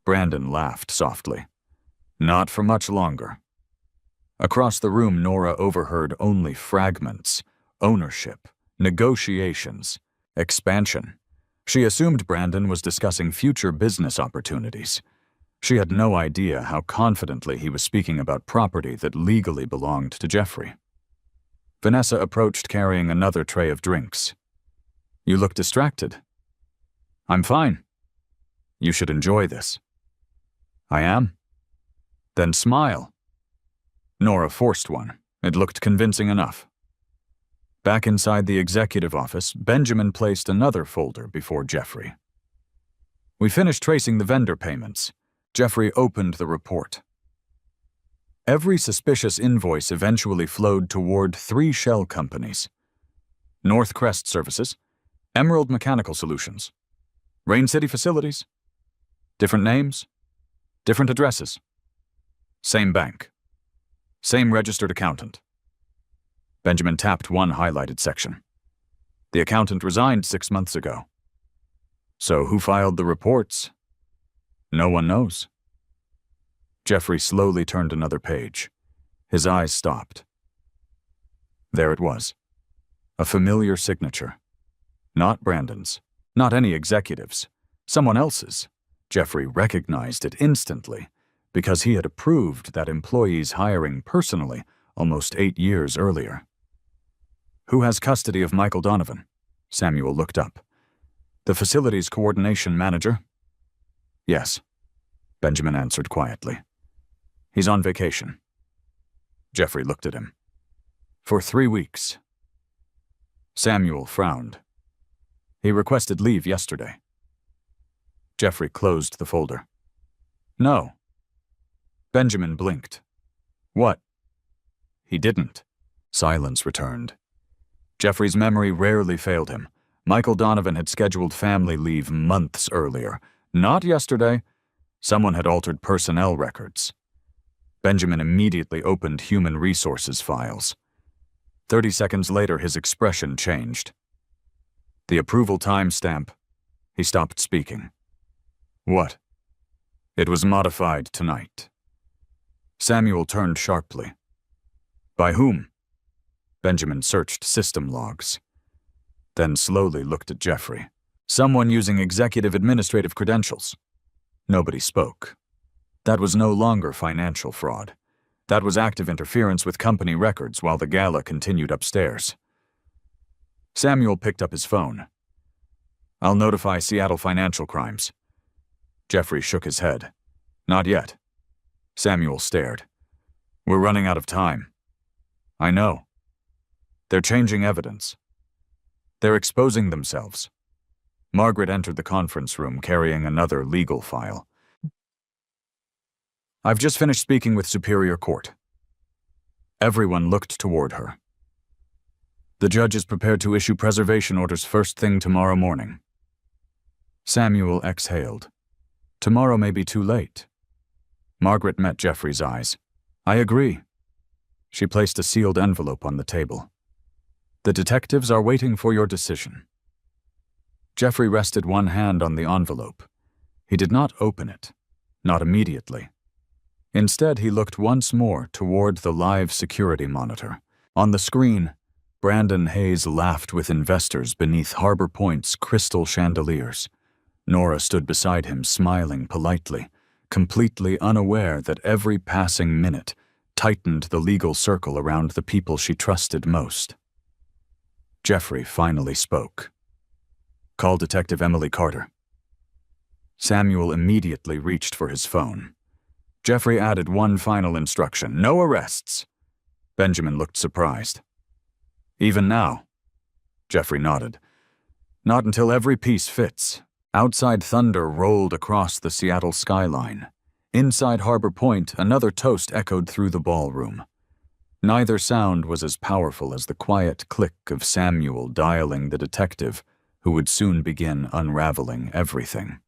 Brandon laughed softly. Not for much longer. Across the room, Nora overheard only fragments, ownership, negotiations, expansion. She assumed Brandon was discussing future business opportunities. She had no idea how confidently he was speaking about property that legally belonged to Jeffrey. Vanessa approached carrying another tray of drinks. You look distracted. I'm fine. You should enjoy this. I am? Then smile. Nora forced one. It looked convincing enough. Back inside the executive office, Benjamin placed another folder before Jeffrey. We finished tracing the vendor payments. Jeffrey opened the report. Every suspicious invoice eventually flowed toward 3 shell companies: North Crest Services, Emerald Mechanical Solutions, Rain City Facilities. Different names, different addresses. Same bank. Same registered accountant. Benjamin tapped one highlighted section. The accountant resigned 6 months ago. So who filed the reports? No one knows. Jeffrey slowly turned another page. His eyes stopped. There it was. A familiar signature. Not Brandon's. Not any executive's. Someone else's. Jeffrey recognized it instantly because he had approved that employee's hiring personally almost 8 years earlier. Who has custody of Michael Donovan? Samuel looked up. The facilities coordination manager? Yes, Benjamin answered quietly. He's on vacation. Jeffrey looked at him. For 3 weeks. Samuel frowned. He requested leave yesterday. Jeffrey closed the folder. No. Benjamin blinked. What? He didn't. Silence returned. Jeffrey's memory rarely failed him. Michael Donovan had scheduled family leave months earlier. Not yesterday. Someone had altered personnel records. Benjamin immediately opened human resources files. 30 seconds later, his expression changed. The approval timestamp. He stopped speaking. What? It was modified tonight. Samuel turned sharply. By whom? Benjamin searched system logs, then slowly looked at Jeffrey. Someone using executive administrative credentials. Nobody spoke. That was no longer financial fraud. That was active interference with company records while the gala continued upstairs. Samuel picked up his phone. I'll notify Seattle Financial Crimes. Jeffrey shook his head. Not yet. Samuel stared. We're running out of time. I know. They're changing evidence. They're exposing themselves. Margaret entered the conference room carrying another legal file. I've just finished speaking with Superior Court. Everyone looked toward her. The judge is prepared to issue preservation orders first thing tomorrow morning. Samuel exhaled. Tomorrow may be too late. Margaret met Jeffrey's eyes. I agree. She placed a sealed envelope on the table. The detectives are waiting for your decision. Jeffrey rested one hand on the envelope. He did not open it, not immediately. Instead, he looked once more toward the live security monitor. On the screen, Brandon Hayes laughed with investors beneath Harbor Point's crystal chandeliers. Nora stood beside him, smiling politely, completely unaware that every passing minute tightened the legal circle around the people she trusted most. Jeffrey finally spoke. Call Detective Emily Carter. Samuel immediately reached for his phone. Jeffrey added one final instruction: no arrests. Benjamin looked surprised. Even now? Jeffrey nodded. Not until every piece fits. Outside thunder rolled across the Seattle skyline. Inside Harbor Point, another toast echoed through the ballroom. Neither sound was as powerful as the quiet click of Samuel dialing the detective who would soon begin unraveling everything.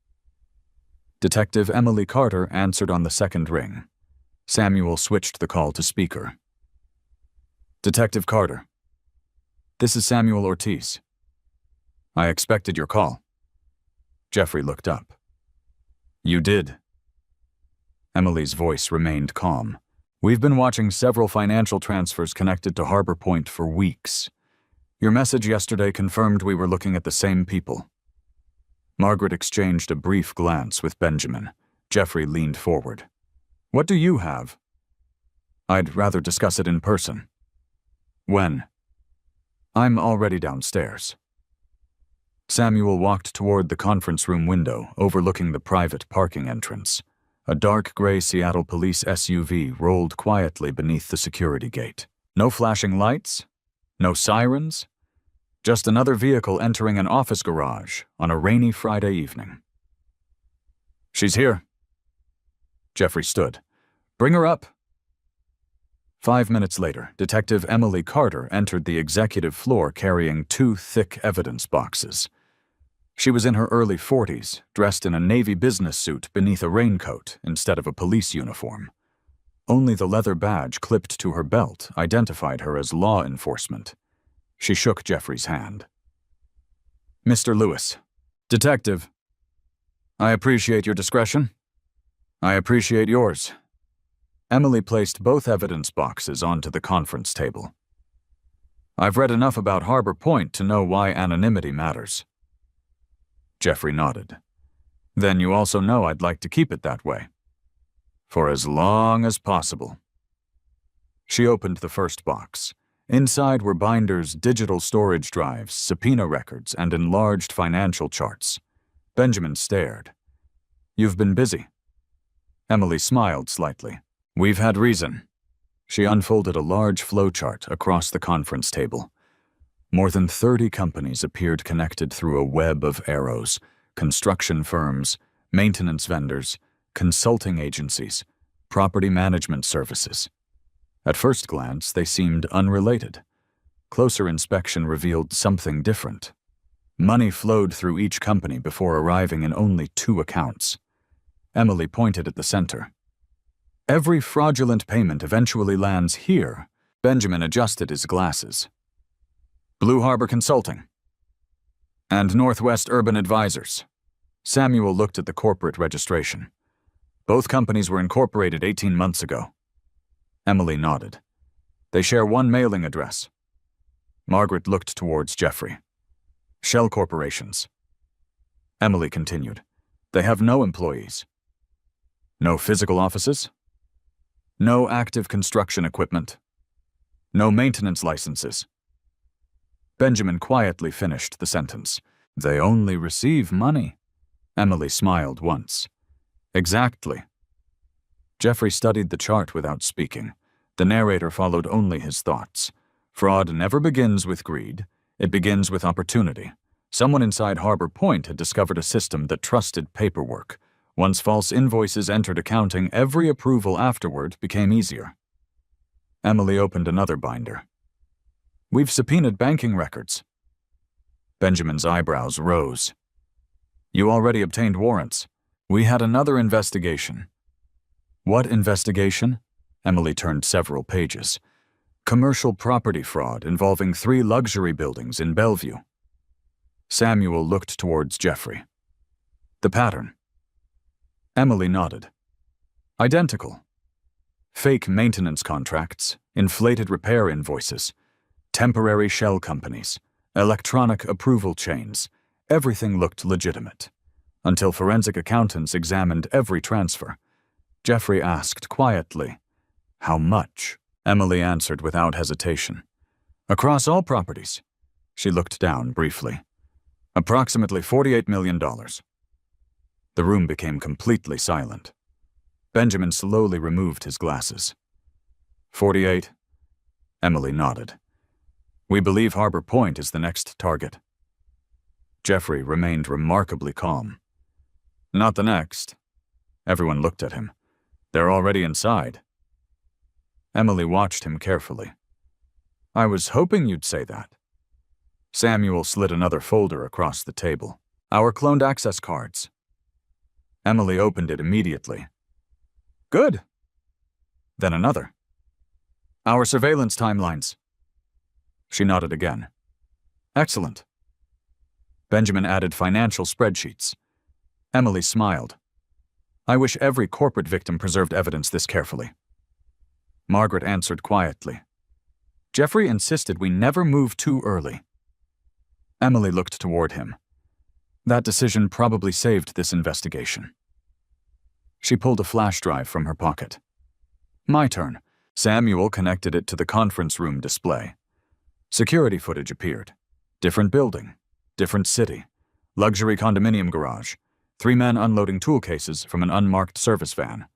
Detective Emily Carter answered on the second ring. Samuel switched the call to speaker. Detective Carter. This is Samuel Ortiz. I expected your call. Jeffrey looked up. You did, Emily's voice remained calm. We've been watching several financial transfers connected to Harbor Point for weeks. Your message yesterday confirmed we were looking at the same people. Margaret exchanged a brief glance with Benjamin. Jeffrey leaned forward. What do you have? I'd rather discuss it in person. When? I'm already downstairs. Samuel walked toward the conference room window overlooking the private parking entrance. A dark gray Seattle police SUV rolled quietly beneath the security gate. No flashing lights, no sirens, just another vehicle entering an office garage on a rainy Friday evening. She's here. Jeffrey stood. Bring her up. 5 minutes later, Detective Emily Carter entered the executive floor carrying 2 thick evidence boxes. She was in her early 40s, dressed in a navy business suit beneath a raincoat instead of a police uniform. Only the leather badge clipped to her belt identified her as law enforcement. She shook Jeffrey's hand. Mr. Lewis. Detective. I appreciate your discretion. I appreciate yours. Emily placed both evidence boxes onto the conference table. I've read enough about Harbor Point to know why anonymity matters. Jeffrey nodded. Then you also know I'd like to keep it that way. For as long as possible. She opened the first box. Inside were binders, digital storage drives, subpoena records, and enlarged financial charts. Benjamin stared. You've been busy. Emily smiled slightly. We've had reason. She unfolded a large flowchart across the conference table. More than 30 companies appeared connected through a web of arrows: construction firms, maintenance vendors, consulting agencies, property management services. At first glance, they seemed unrelated. Closer inspection revealed something different. Money flowed through each company before arriving in only 2 accounts. Emily pointed at the center. Every fraudulent payment eventually lands here. Benjamin adjusted his glasses. Blue Harbor Consulting. And Northwest Urban Advisors. Samuel looked at the corporate registration. Both companies were incorporated 18 months ago. Emily nodded. They share one mailing address. Margaret looked towards Jeffrey. Shell corporations. Emily continued. They have no employees. No physical offices. No active construction equipment. No maintenance licenses. Benjamin quietly finished the sentence. They only receive money. Emily smiled once. Exactly. Jeffrey studied the chart without speaking. The narrator followed only his thoughts. Fraud never begins with greed. It begins with opportunity. Someone inside Harbor Point had discovered a system that trusted paperwork. Once false invoices entered accounting, every approval afterward became easier. Emily opened another binder. We've subpoenaed banking records. Benjamin's eyebrows rose. You already obtained warrants. We had another investigation. What investigation? Emily turned several pages. Commercial property fraud involving 3 luxury buildings in Bellevue. Samuel looked towards Jeffrey. The pattern. Emily nodded. Identical. Fake maintenance contracts, inflated repair invoices, temporary shell companies, electronic approval chains. Everything looked legitimate. Until forensic accountants examined every transfer. Jeffrey asked quietly, How much? Emily answered without hesitation. Across all properties. She looked down briefly. Approximately $48 million. The room became completely silent. Benjamin slowly removed his glasses. 48. Emily nodded. We believe Harbor Point is the next target. Jeffrey remained remarkably calm. Not the next. Everyone looked at him. They're already inside. Emily watched him carefully. I was hoping you'd say that. Samuel slid another folder across the table. Our cloned access cards. Emily opened it immediately. Good. Then another. Our surveillance timelines. She nodded again. Excellent. Benjamin added financial spreadsheets. Emily smiled. I wish every corporate victim preserved evidence this carefully. Margaret answered quietly. Jeffrey insisted we never move too early. Emily looked toward him. That decision probably saved this investigation. She pulled a flash drive from her pocket. My turn. Samuel connected it to the conference room display. Security footage appeared. Different building, different city, luxury condominium garage, 3 men unloading tool cases from an unmarked service van.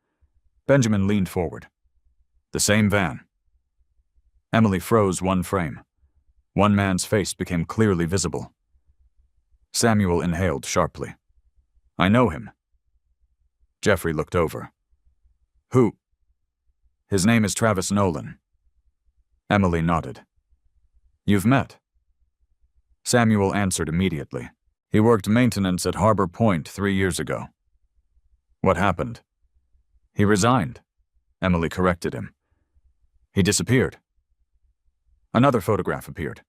Benjamin leaned forward. The same van. Emily froze one frame. One man's face became clearly visible. Samuel inhaled sharply. I know him. Jeffrey looked over. Who? His name is Travis Nolan. Emily nodded. You've met? Samuel answered immediately. He worked maintenance at Harbor Point 3 years ago. What happened? He resigned. Emily corrected him. He disappeared. Another photograph appeared.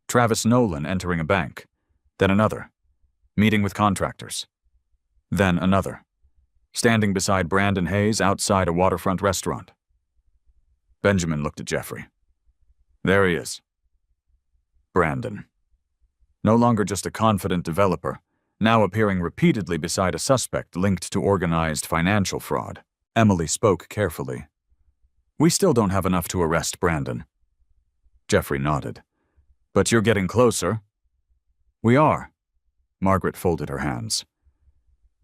Travis Nolan entering a bank. Then another. Meeting with contractors. Then another. Standing beside Brandon Hayes outside a waterfront restaurant. Benjamin looked at Jeffrey. There he is. Brandon. No longer just a confident developer, now appearing repeatedly beside a suspect linked to organized financial fraud. Emily spoke carefully. We still don't have enough to arrest Brandon. Jeffrey nodded. But you're getting closer. We are. Margaret folded her hands.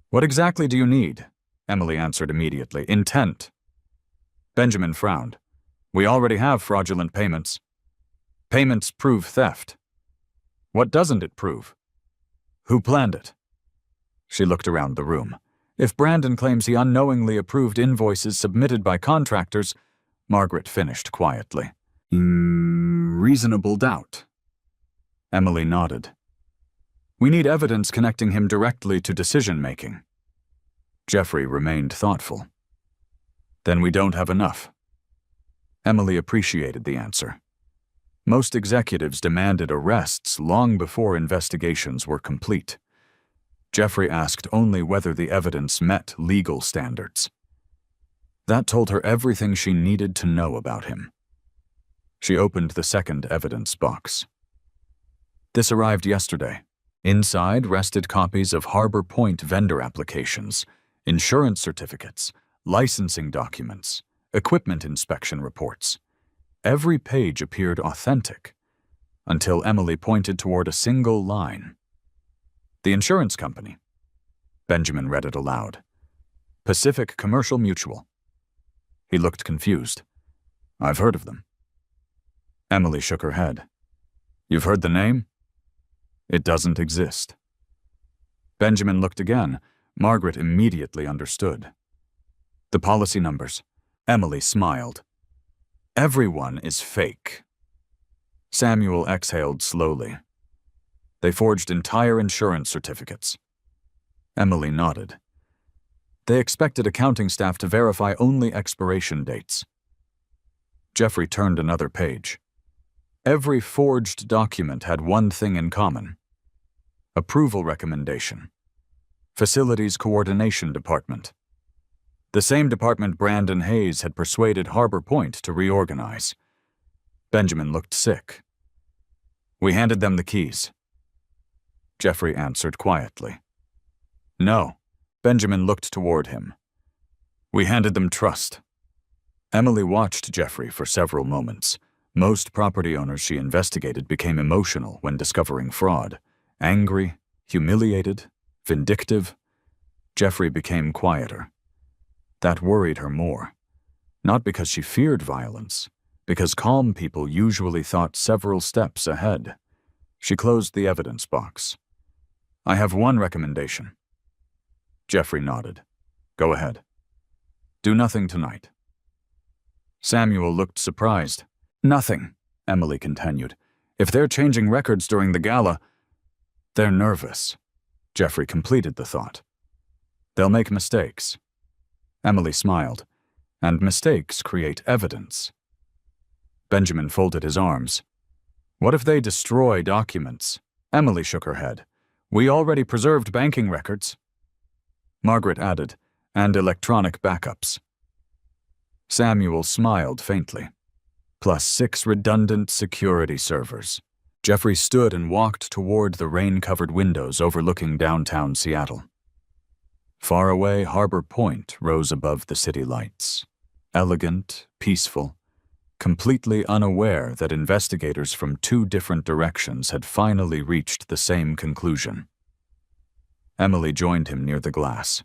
What exactly do you need? Emily answered immediately. Intent. Benjamin frowned. We already have fraudulent payments. Payments prove theft. What doesn't it prove? Who planned it? She looked around the room. If Brandon claims he unknowingly approved invoices submitted by contractors, Margaret finished quietly. Reasonable doubt. Emily nodded. We need evidence connecting him directly to decision-making. Jeffrey remained thoughtful. Then we don't have enough. Emily appreciated the answer. Most executives demanded arrests long before investigations were complete. Jeffrey asked only whether the evidence met legal standards. That told her everything she needed to know about him. She opened the second evidence box. This arrived yesterday. Inside rested copies of Harbor Point vendor applications, insurance certificates, licensing documents, equipment inspection reports. Every page appeared authentic, until Emily pointed toward a single line. The insurance company. Benjamin read it aloud. Pacific Commercial Mutual. He looked confused. I've heard of them. Emily shook her head. You've heard the name? It doesn't exist. Benjamin looked again. Margaret immediately understood. The policy numbers. Emily smiled. Everyone is fake. Samuel exhaled slowly. They forged entire insurance certificates. Emily nodded. They expected accounting staff to verify only expiration dates. Jeffrey turned another page. Every forged document had one thing in common. Approval recommendation. Facilities Coordination Department. The same department Brandon Hayes had persuaded Harbor Point to reorganize. Benjamin looked sick. We handed them the keys. Jeffrey answered quietly. No. Benjamin looked toward him. We handed them trust. Emily watched Jeffrey for several moments. Most property owners she investigated became emotional when discovering fraud. Angry, humiliated, vindictive. Jeffrey became quieter. That worried her more. Not because she feared violence, because calm people usually thought several steps ahead. She closed the evidence box. I have one recommendation. Jeffrey nodded. Go ahead. Do nothing tonight. Samuel looked surprised. Nothing, Emily continued. If they're changing records during the gala, they're nervous. Jeffrey completed the thought. They'll make mistakes. Emily smiled. And mistakes create evidence. Benjamin folded his arms. What if they destroy documents? Emily shook her head. We already preserved banking records. Margaret added, and electronic backups. Samuel smiled faintly. Plus 6 redundant security servers. Jeffrey stood and walked toward the rain-covered windows overlooking downtown Seattle. Far away, Harbor Point rose above the city lights. Elegant, peaceful, completely unaware that investigators from 2 different directions had finally reached the same conclusion. Emily joined him near the glass.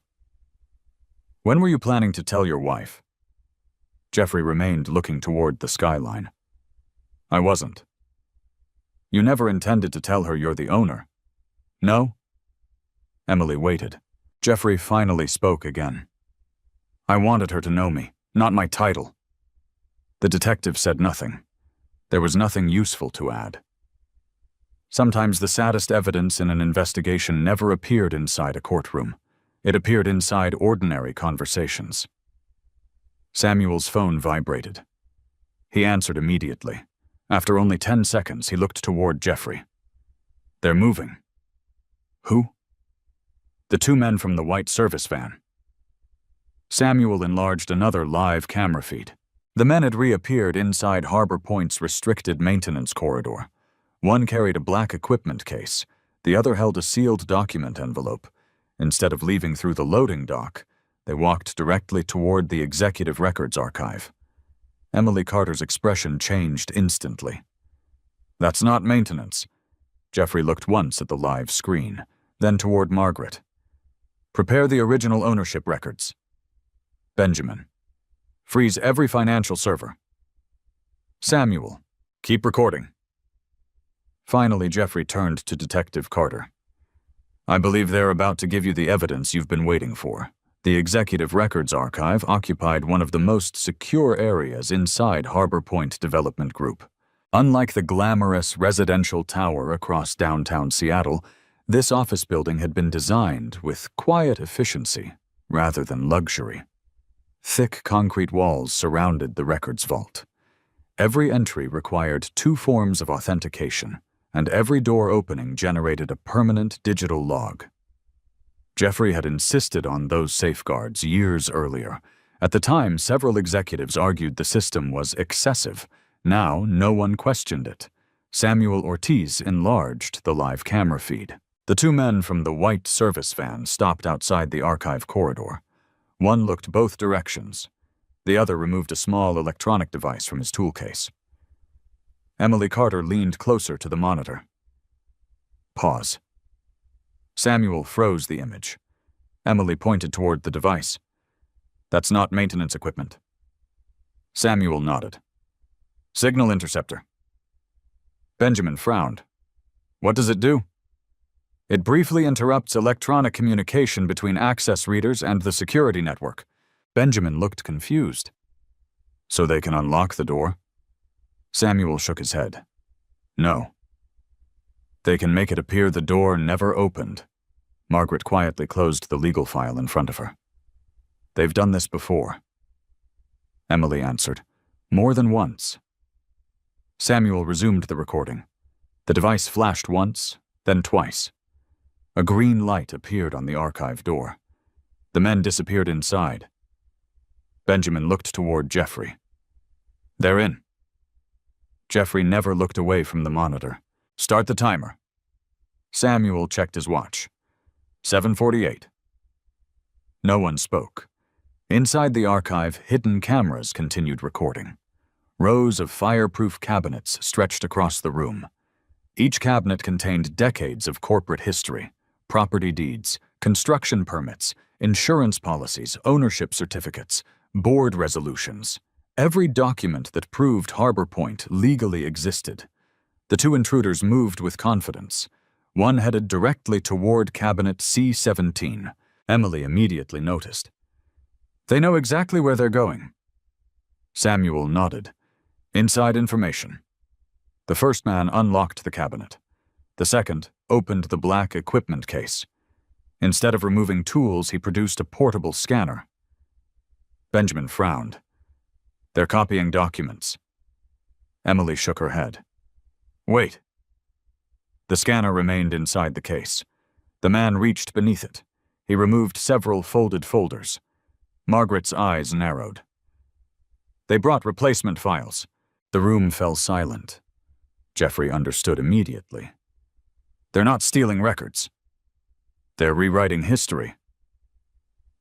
"When were you planning to tell your wife?" Jeffrey remained looking toward the skyline. "I wasn't." "You never intended to tell her you're the owner?" "No?" Emily waited. Jeffrey finally spoke again. "I wanted her to know me, not my title." The detective said nothing. There was nothing useful to add. Sometimes the saddest evidence in an investigation never appeared inside a courtroom. It appeared inside ordinary conversations. Samuel's phone vibrated. He answered immediately. After only 10 seconds, he looked toward Jeffrey. "They're moving." "Who?" "The 2 men from the white service van." Samuel enlarged another live camera feed. The men had reappeared inside Harbor Point's restricted maintenance corridor. One carried a black equipment case. The other held a sealed document envelope. Instead of leaving through the loading dock, they walked directly toward the Executive Records Archive. Emily Carter's expression changed instantly. "That's not maintenance." Jeffrey looked once at the live screen, then toward Margaret. "Prepare the original ownership records." Benjamin. "Freeze every financial server." Samuel. "Keep recording." Finally, Jeffrey turned to Detective Carter. "I believe they're about to give you the evidence you've been waiting for." The Executive Records Archive occupied one of the most secure areas inside Harbor Point Development Group. Unlike the glamorous residential tower across downtown Seattle, this office building had been designed with quiet efficiency rather than luxury. Thick concrete walls surrounded the records vault. Every entry required 2 forms of authentication, and every door opening generated a permanent digital log. Jeffrey had insisted on those safeguards years earlier. At the time, several executives argued the system was excessive. Now, no one questioned it. Samuel Ortiz enlarged the live camera feed. The 2 men from the white service van stopped outside the archive corridor. One looked both directions. The other removed a small electronic device from his tool case. Emily Carter leaned closer to the monitor. Pause. Samuel froze the image. Emily pointed toward the device. "That's not maintenance equipment." Samuel nodded. "Signal interceptor." Benjamin frowned. "What does it do?" "It briefly interrupts electronic communication between access readers and the security network." Benjamin looked confused. "So they can unlock the door?" Samuel shook his head. "No. They can make it appear the door never opened." Margaret quietly closed the legal file in front of her. "They've done this before." Emily answered. "More than once." Samuel resumed the recording. The device flashed once, then twice. A green light appeared on the archive door. The men disappeared inside. Benjamin looked toward Jeffrey. "They're in." Jeffrey never looked away from the monitor. "Start the timer." Samuel checked his watch. 7:48. No one spoke. Inside the archive, hidden cameras continued recording. Rows of fireproof cabinets stretched across the room. Each cabinet contained decades of corporate history, property deeds, construction permits, insurance policies, ownership certificates, board resolutions. Every document that proved Harbor Point legally existed. The 2 intruders moved with confidence. One headed directly toward cabinet C-17. Emily immediately noticed. "They know exactly where they're going." Samuel nodded. "Inside information." The first man unlocked the cabinet. The second opened the black equipment case. Instead of removing tools, he produced a portable scanner. Benjamin frowned. "They're copying documents." Emily shook her head. "Wait." The scanner remained inside the case. The man reached beneath it. He removed several folded folders. Margaret's eyes narrowed. They brought replacement files. The room fell silent. Jeffrey understood immediately. They're not stealing records. They're rewriting history.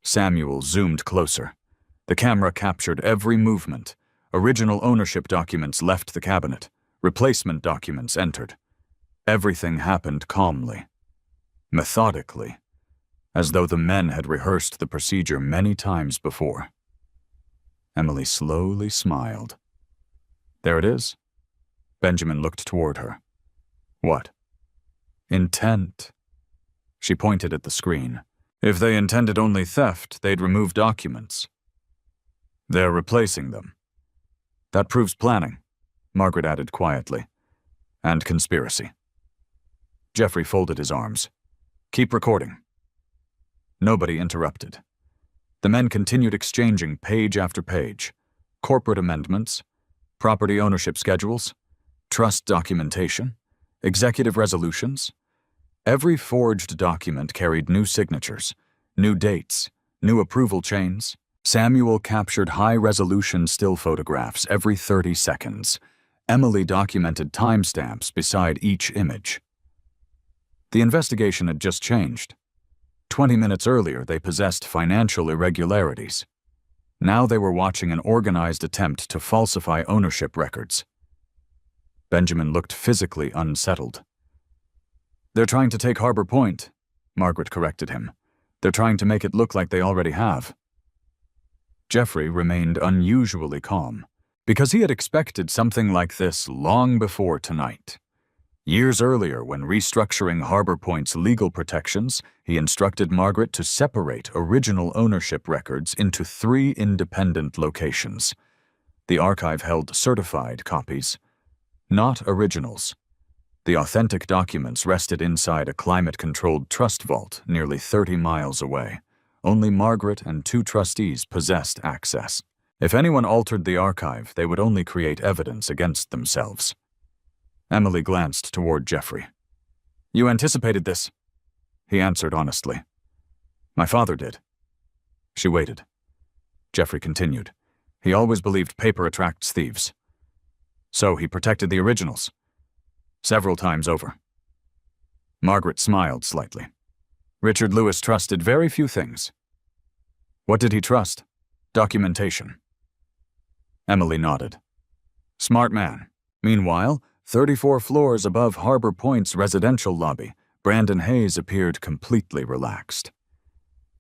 Samuel zoomed closer. The camera captured every movement. Original ownership documents left the cabinet. Replacement documents entered. Everything happened calmly, methodically, as though the men had rehearsed the procedure many times before. Emily slowly smiled. There it is. Benjamin looked toward her. What? Intent. She pointed at the screen. If they intended only theft, they'd remove documents. They're replacing them. That proves planning, Margaret added quietly. And conspiracy. Jeffrey folded his arms. Keep recording. Nobody interrupted. The men continued exchanging page after page. Corporate amendments, property ownership schedules, trust documentation, executive resolutions. Every forged document carried new signatures, new dates, new approval chains. Samuel captured high-resolution still photographs every 30 seconds. Emily documented timestamps beside each image. The investigation had just changed. 20 minutes earlier, they possessed financial irregularities. Now they were watching an organized attempt to falsify ownership records. Benjamin looked physically unsettled. They're trying to take Harbor Point, Margaret corrected him. They're trying to make it look like they already have. Jeffrey remained unusually calm, because he had expected something like this long before tonight. Years earlier, when restructuring Harbor Point's legal protections, he instructed Margaret to separate original ownership records into 3 independent locations. The archive held certified copies, not originals. The authentic documents rested inside a climate-controlled trust vault nearly 30 miles away. Only Margaret and 2 trustees possessed access. If anyone altered the archive, they would only create evidence against themselves. Emily glanced toward Jeffrey. You anticipated this? He answered honestly. My father did. She waited. Jeffrey continued. He always believed paper attracts thieves. So he protected the originals. Several times over. Margaret smiled slightly. Richard Lewis trusted very few things. What did he trust? Documentation. Emily nodded. Smart man. Meanwhile, 34 floors above Harbor Point's residential lobby, Brandon Hayes appeared completely relaxed.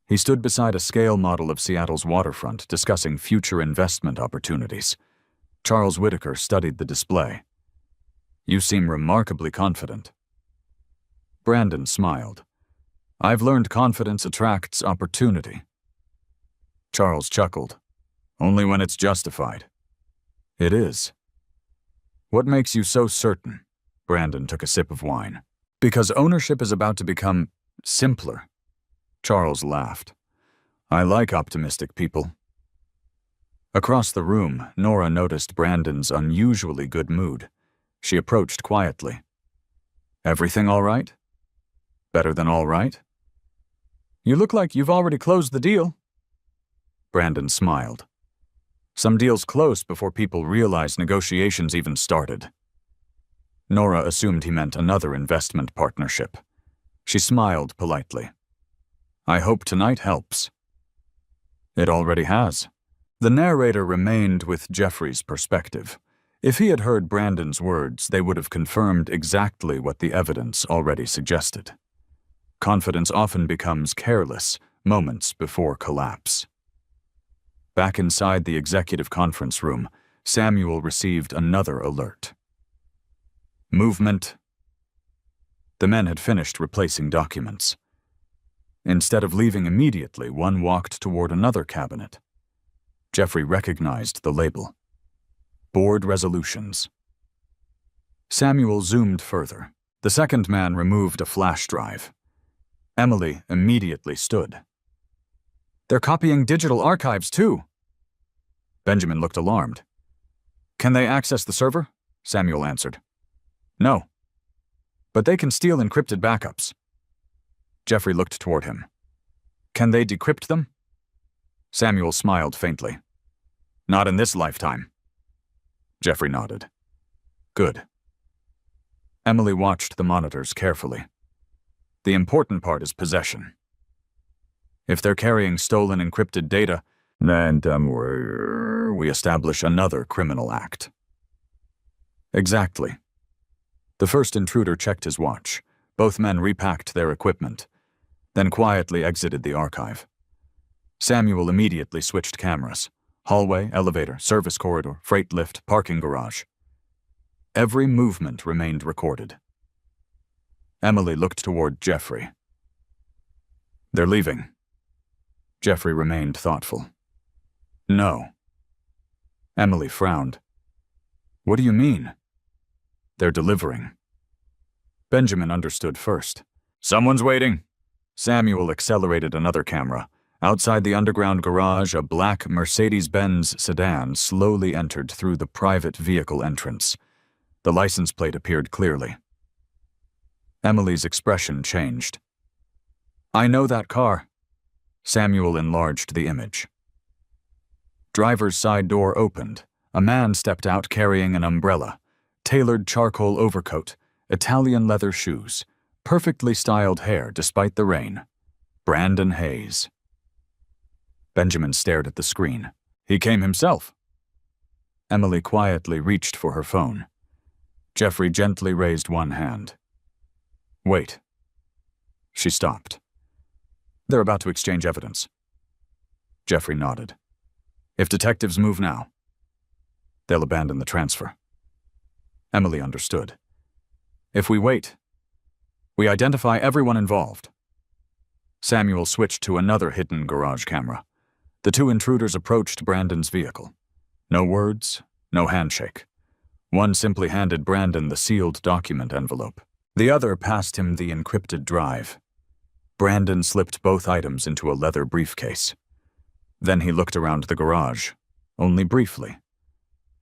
He stood beside a scale model of Seattle's waterfront, discussing future investment opportunities. Charles Whitaker studied the display. You seem remarkably confident. Brandon smiled. I've learned confidence attracts opportunity. Charles chuckled. Only when it's justified. It is. What makes you so certain? Brandon took a sip of wine. Because ownership is about to become simpler. Charles laughed. I like optimistic people. Across the room, Nora noticed Brandon's unusually good mood. She approached quietly. Everything all right? Better than all right? You look like you've already closed the deal. Brandon smiled. Some deals close before people realize negotiations even started. Nora assumed he meant another investment partnership. She smiled politely. I hope tonight helps. It already has. The narrator remained with Jeffrey's perspective. If he had heard Brandon's words, they would have confirmed exactly what the evidence already suggested. Confidence often becomes careless moments before collapse. Back inside the executive conference room, Samuel received another alert. Movement. The men had finished replacing documents. Instead of leaving immediately, one walked toward another cabinet. Jeffrey recognized the label. Board resolutions. Samuel zoomed further. The second man removed a flash drive. Emily immediately stood. They're copying digital archives, too. Benjamin looked alarmed. Can they access the server? Samuel answered. No. But they can steal encrypted backups. Jeffrey looked toward him. Can they decrypt them? Samuel smiled faintly. Not in this lifetime. Jeffrey nodded. Good. Emily watched the monitors carefully. The important part is possession. If they're carrying stolen encrypted data, then we establish another criminal act. Exactly. The first intruder checked his watch. Both men repacked their equipment, then quietly exited the archive. Samuel immediately switched cameras. Hallway, elevator, service corridor, freight lift, parking garage. Every movement remained recorded. Emily looked toward Jeffrey. They're leaving. Jeffrey remained thoughtful. No. Emily frowned. What do you mean? They're delivering. Benjamin understood first. Someone's waiting. Samuel accelerated another camera. Outside the underground garage, a black Mercedes-Benz sedan slowly entered through the private vehicle entrance. The license plate appeared clearly. Emily's expression changed. I know that car. Samuel enlarged the image. Driver's side door opened. A man stepped out carrying an umbrella, tailored charcoal overcoat, Italian leather shoes, perfectly styled hair despite the rain. Brandon Hayes. Benjamin stared at the screen. He came himself. Emily quietly reached for her phone. Jeffrey gently raised one hand. Wait. She stopped. They're about to exchange evidence. Jeffrey nodded. If detectives move now, they'll abandon the transfer. Emily understood. If we wait, we identify everyone involved. Samuel switched to another hidden garage camera. The two intruders approached Brandon's vehicle. No words, no handshake. One simply handed Brandon the sealed document envelope. The other passed him the encrypted drive. Brandon slipped both items into a leather briefcase. Then he looked around the garage, only briefly.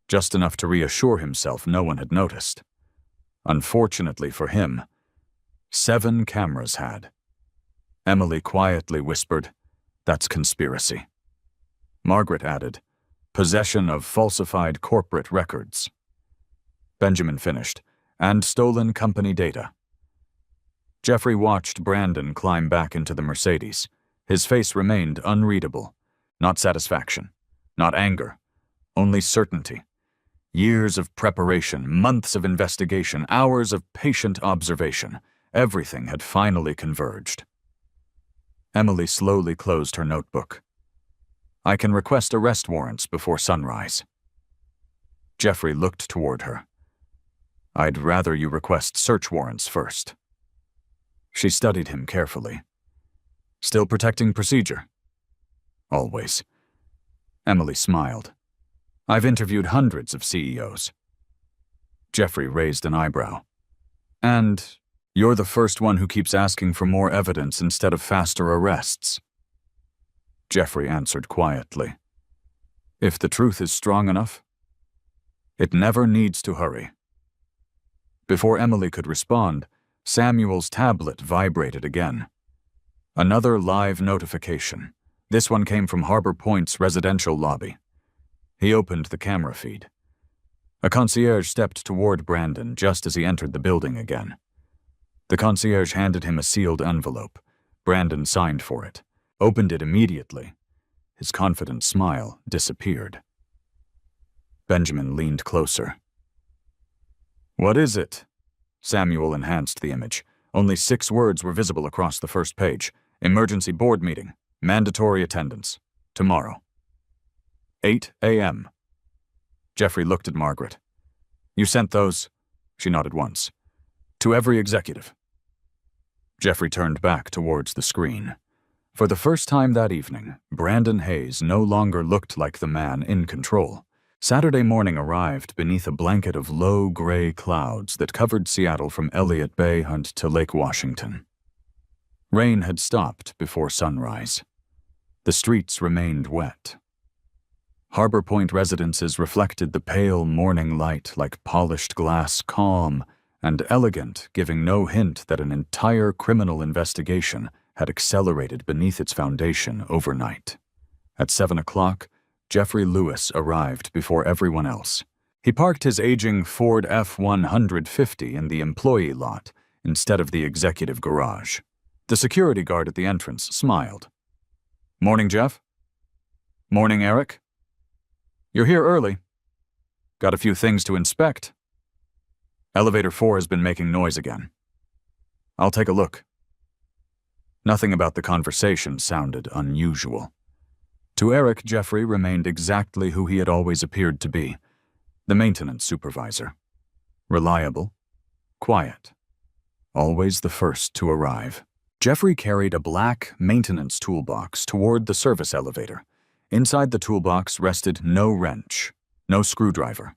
Just enough to reassure himself no one had noticed. Unfortunately for him, 7 cameras had. Emily quietly whispered, "That's conspiracy." Margaret added, "Possession of falsified corporate records." Benjamin finished, "And stolen company data." Jeffrey watched Brandon climb back into the Mercedes. His face remained unreadable. Not satisfaction, not anger, only certainty. Years of preparation, months of investigation, hours of patient observation. Everything had finally converged. Emily slowly closed her notebook. I can request arrest warrants before sunrise. Jeffrey looked toward her. I'd rather you request search warrants first. She studied him carefully. Still protecting procedure? Always. Emily smiled. I've interviewed hundreds of CEOs. Jeffrey raised an eyebrow. And you're the first one who keeps asking for more evidence instead of faster arrests. Jeffrey answered quietly. If the truth is strong enough, it never needs to hurry. Before Emily could respond, Samuel's tablet vibrated again. Another live notification. This one came from Harbor Point's residential lobby. He opened the camera feed. A concierge stepped toward Brandon just as he entered the building again. The concierge handed him a sealed envelope. Brandon signed for it, opened it immediately. His confident smile disappeared. Benjamin leaned closer. What is it? Samuel enhanced the image. Only 6 words were visible across the first page. Emergency board meeting. Mandatory attendance. Tomorrow. 8 a.m. Jeffrey looked at Margaret. You sent those? She nodded once. To every executive. Jeffrey turned back towards the screen. For the first time that evening, Brandon Hayes no longer looked like the man in control. Saturday morning arrived beneath a blanket of low gray clouds that covered Seattle from Elliott Bay Hunt to Lake Washington. Rain had stopped before sunrise. The streets remained wet. Harbor Point residences reflected the pale morning light like polished glass, calm and elegant, giving no hint that an entire criminal investigation had accelerated beneath its foundation overnight. At 7 o'clock, Jeffrey Lewis arrived before everyone else. He parked his aging Ford F-150 in the employee lot instead of the executive garage. The security guard at the entrance smiled. "Morning, Jeff." "Morning, Eric." "You're here early. Got a few things to inspect." "Elevator 4 has been making noise again." "I'll take a look." Nothing about the conversation sounded unusual. To Eric, Jeffrey remained exactly who he had always appeared to be, the maintenance supervisor. Reliable, quiet, always the first to arrive. Jeffrey carried a black maintenance toolbox toward the service elevator. Inside the toolbox rested no wrench, no screwdriver.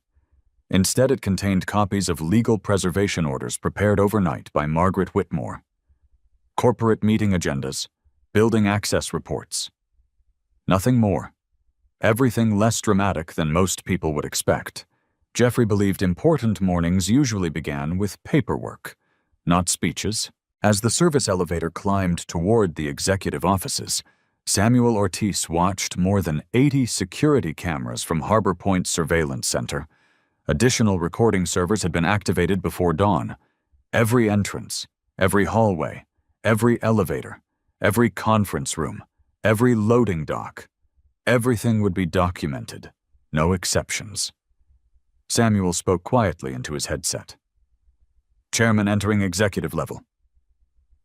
Instead, it contained copies of legal preservation orders prepared overnight by Margaret Whitmore. Corporate meeting agendas, building access reports. Nothing more. Everything less dramatic than most people would expect. Jeffrey believed important mornings usually began with paperwork, not speeches. As the service elevator climbed toward the executive offices, Samuel Ortiz watched more than 80 security cameras from Harbor Point Surveillance Center. Additional recording servers had been activated before dawn. Every entrance, every hallway, every elevator, every conference room, every loading dock. Everything would be documented, no exceptions. Samuel spoke quietly into his headset. "Chairman entering executive level."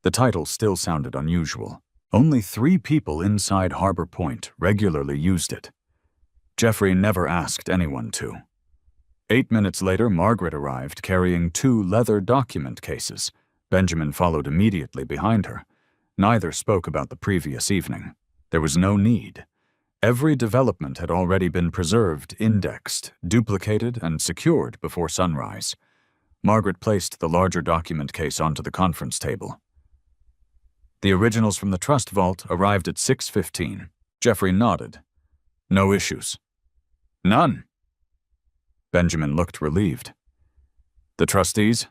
The title still sounded unusual. Only 3 people inside Harbor Point regularly used it. Jeffrey never asked anyone to. 8 minutes later, Margaret arrived carrying 2 leather document cases. Benjamin followed immediately behind her. Neither spoke about the previous evening. There was no need. Every development had already been preserved, indexed, duplicated, and secured before sunrise. Margaret placed the larger document case onto the conference table. The originals from the trust vault arrived at 6:15. Jeffrey nodded. "No issues." "None." Benjamin looked relieved. "The trustees?"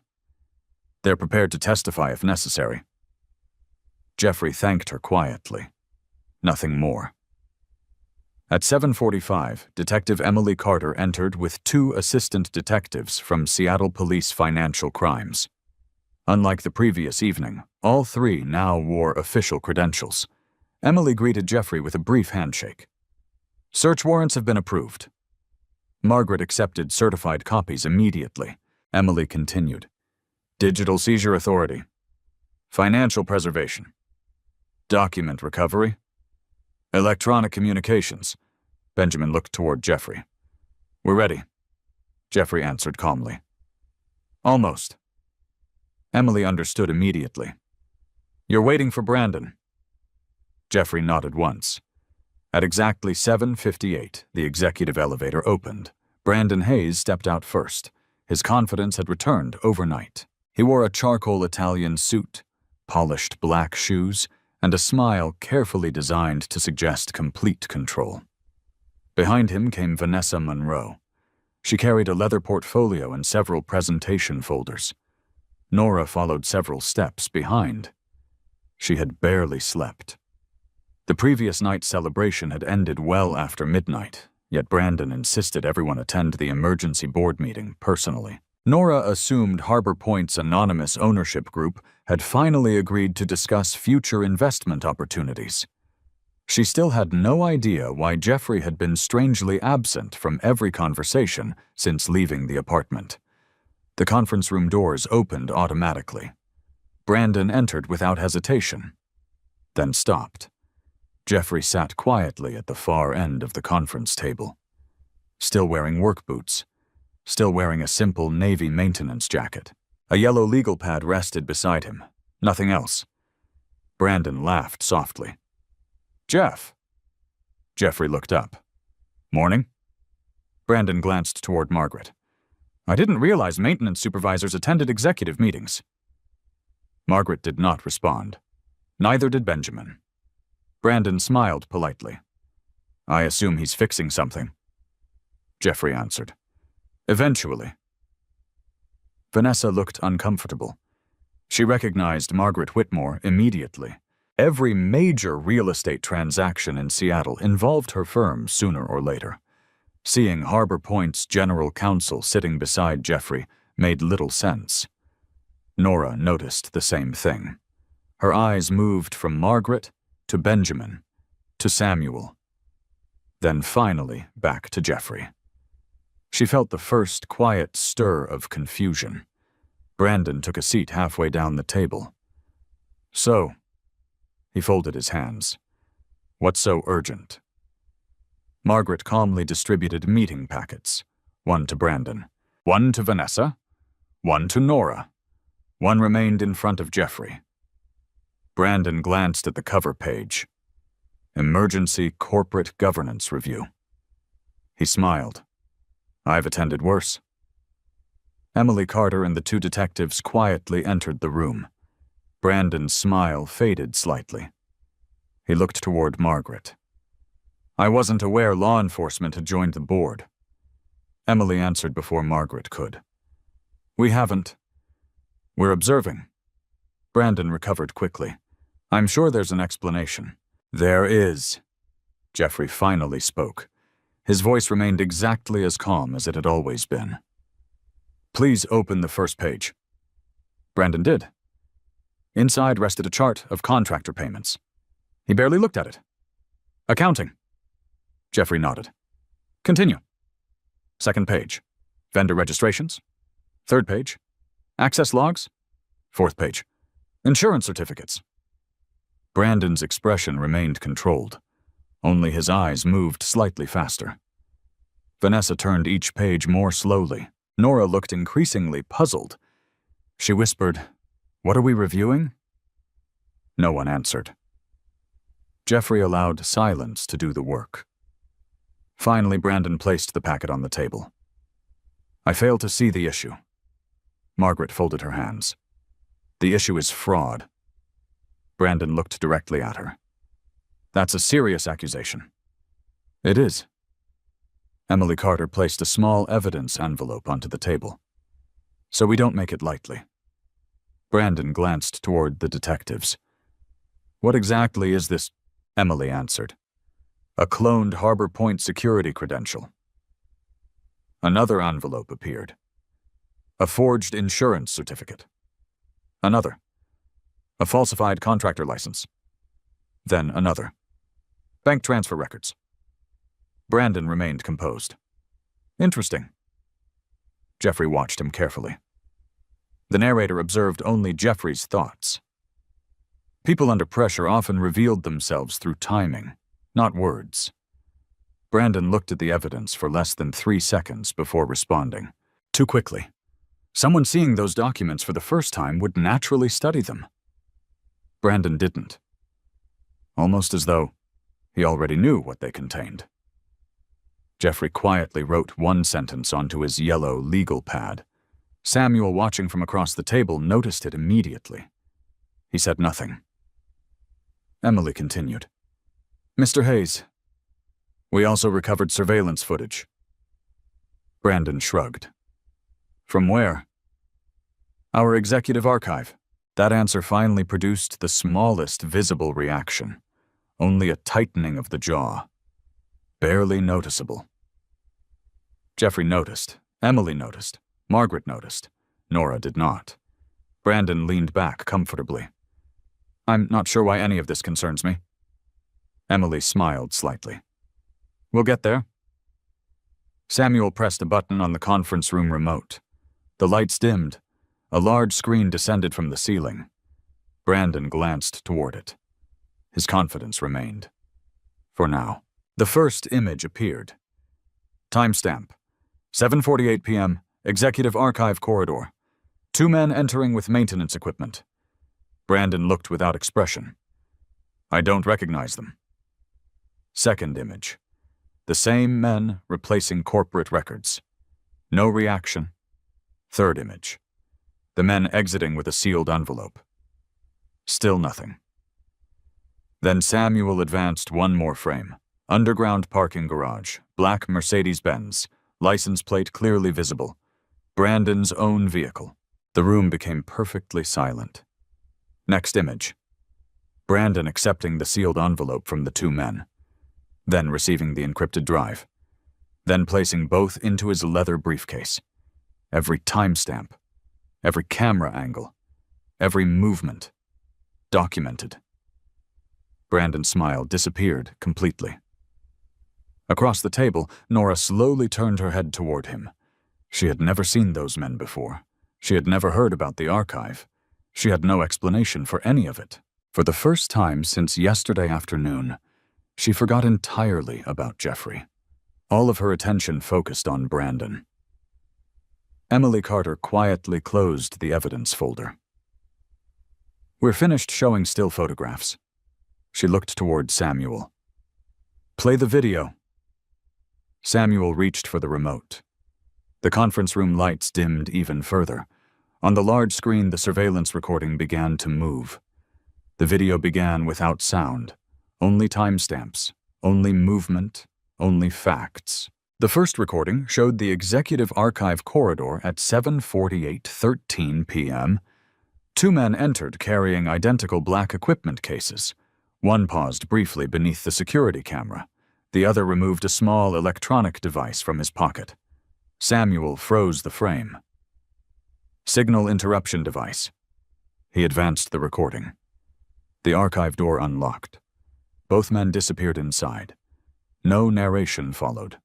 "They're prepared to testify if necessary." Jeffrey thanked her quietly. Nothing more. At 7:45, Detective Emily Carter entered with 2 assistant detectives from Seattle Police Financial Crimes. Unlike the previous evening, all 3 now wore official credentials. Emily greeted Jeffrey with a brief handshake. "Search warrants have been approved." Margaret accepted certified copies immediately. Emily continued. "Digital seizure authority. Financial preservation. Document recovery. Electronic communications." Benjamin looked toward Jeffrey. "We're ready," Jeffrey answered calmly. "Almost." Emily understood immediately. "You're waiting for Brandon." Jeffrey nodded once. At exactly 7:58, the executive elevator opened. Brandon Hayes stepped out first. His confidence had returned overnight. He wore a charcoal Italian suit, polished black shoes, and a smile carefully designed to suggest complete control. Behind him came Vanessa Monroe. She carried a leather portfolio and several presentation folders. Nora followed several steps behind. She had barely slept. The previous night's celebration had ended well after midnight, yet Brandon insisted everyone attend the emergency board meeting personally. Nora assumed Harbor Point's anonymous ownership group had finally agreed to discuss future investment opportunities. She still had no idea why Jeffrey had been strangely absent from every conversation since leaving the apartment. The conference room doors opened automatically. Brandon entered without hesitation, then stopped. Jeffrey sat quietly at the far end of the conference table, still wearing work boots, still wearing a simple Navy maintenance jacket. A yellow legal pad rested beside him, nothing else. Brandon laughed softly. "Jeff." Jeffrey looked up. "Morning." Brandon glanced toward Margaret. "I didn't realize maintenance supervisors attended executive meetings." Margaret did not respond. Neither did Benjamin. Brandon smiled politely. "I assume he's fixing something." Jeffrey answered. "Eventually." Vanessa looked uncomfortable. She recognized Margaret Whitmore immediately. Every major real estate transaction in Seattle involved her firm sooner or later. Seeing Harbor Point's general counsel sitting beside Jeffrey made little sense. Nora noticed the same thing. Her eyes moved from Margaret to Benjamin to Samuel, then finally back to Jeffrey. She felt the first quiet stir of confusion. Brandon took a seat halfway down the table. "So," he folded his hands, "what's so urgent?" Margaret calmly distributed meeting packets, one to Brandon, one to Vanessa, one to Nora. One remained in front of Jeffrey. Brandon glanced at the cover page. Emergency Corporate Governance Review. He smiled. "I've attended worse." Emily Carter and the two detectives quietly entered the room. Brandon's smile faded slightly. He looked toward Margaret. "I wasn't aware law enforcement had joined the board." Emily answered before Margaret could. "We haven't. We're observing." Brandon recovered quickly. "I'm sure there's an explanation." "There is." Jeffrey finally spoke. His voice remained exactly as calm as it had always been. "Please open the first page." Brandon did. Inside rested a chart of contractor payments. He barely looked at it. "Accounting." Jeffrey nodded. "Continue." Second page. Vendor registrations. Third page. Access logs. Fourth page. Insurance certificates. Brandon's expression remained controlled. Only his eyes moved slightly faster. Vanessa turned each page more slowly. Nora looked increasingly puzzled. She whispered, "What are we reviewing?" No one answered. Jeffrey allowed silence to do the work. Finally, Brandon placed the packet on the table. "I fail to see the issue." Margaret folded her hands. "The issue is fraud." Brandon looked directly at her. "That's a serious accusation." "It is." Emily Carter placed a small evidence envelope onto the table. "So we don't make it lightly." Brandon glanced toward the detectives. "What exactly is this?" Emily answered. "A cloned Harbor Point security credential." Another envelope appeared. "A forged insurance certificate." Another. "A falsified contractor license." Then another. "Bank transfer records." Brandon remained composed. "Interesting." Jeffrey watched him carefully. The narrator observed only Jeffrey's thoughts. People under pressure often revealed themselves through timing, not words. Brandon looked at the evidence for less than 3 seconds before responding. Too quickly. Someone seeing those documents for the first time would naturally study them. Brandon didn't. Almost as though he already knew what they contained. Jeffrey quietly wrote one sentence onto his yellow legal pad. Samuel, watching from across the table, noticed it immediately. He said nothing. Emily continued. "Mr. Hayes, we also recovered surveillance footage." Brandon shrugged. "From where?" "Our executive archive." That answer finally produced the smallest visible reaction, only a tightening of the jaw. Barely noticeable. Jeffrey noticed, Emily noticed, Margaret noticed, Nora did not. Brandon leaned back comfortably. "I'm not sure why any of this concerns me." Emily smiled slightly. "We'll get there." Samuel pressed a button on the conference room remote. The lights dimmed. A large screen descended from the ceiling. Brandon glanced toward it. His confidence remained. For now. The first image appeared. Timestamp. 7:48 p.m., Executive Archive Corridor. 2 men entering with maintenance equipment. Brandon looked without expression. "I don't recognize them." Second image. The same men replacing corporate records. No reaction. Third image. The men exiting with a sealed envelope. Still nothing. Then Samuel advanced one more frame. Underground parking garage, black Mercedes-Benz, license plate clearly visible. Brandon's own vehicle. The room became perfectly silent. Next image. Brandon accepting the sealed envelope from the two men, then receiving the encrypted drive, then placing both into his leather briefcase. Every timestamp, every camera angle, every movement, documented. Brandon's smile disappeared completely. Across the table, Nora slowly turned her head toward him. She had never seen those men before. She had never heard about the archive. She had no explanation for any of it. For the first time since yesterday afternoon, she forgot entirely about Jeffrey. All of her attention focused on Brandon. Emily Carter quietly closed the evidence folder. "We're finished showing still photographs." She looked toward Samuel. "Play the video." Samuel reached for the remote. The conference room lights dimmed even further. On the large screen, the surveillance recording began to move. The video began without sound, only timestamps, only movement, only facts. The first recording showed the Executive Archive corridor at 7:48:13 p.m. Two men entered carrying identical black equipment cases. One paused briefly beneath the security camera. The other removed a small electronic device from his pocket. Samuel froze the frame. Signal interruption device. He advanced the recording. The archive door unlocked. Both men disappeared inside. No narration followed.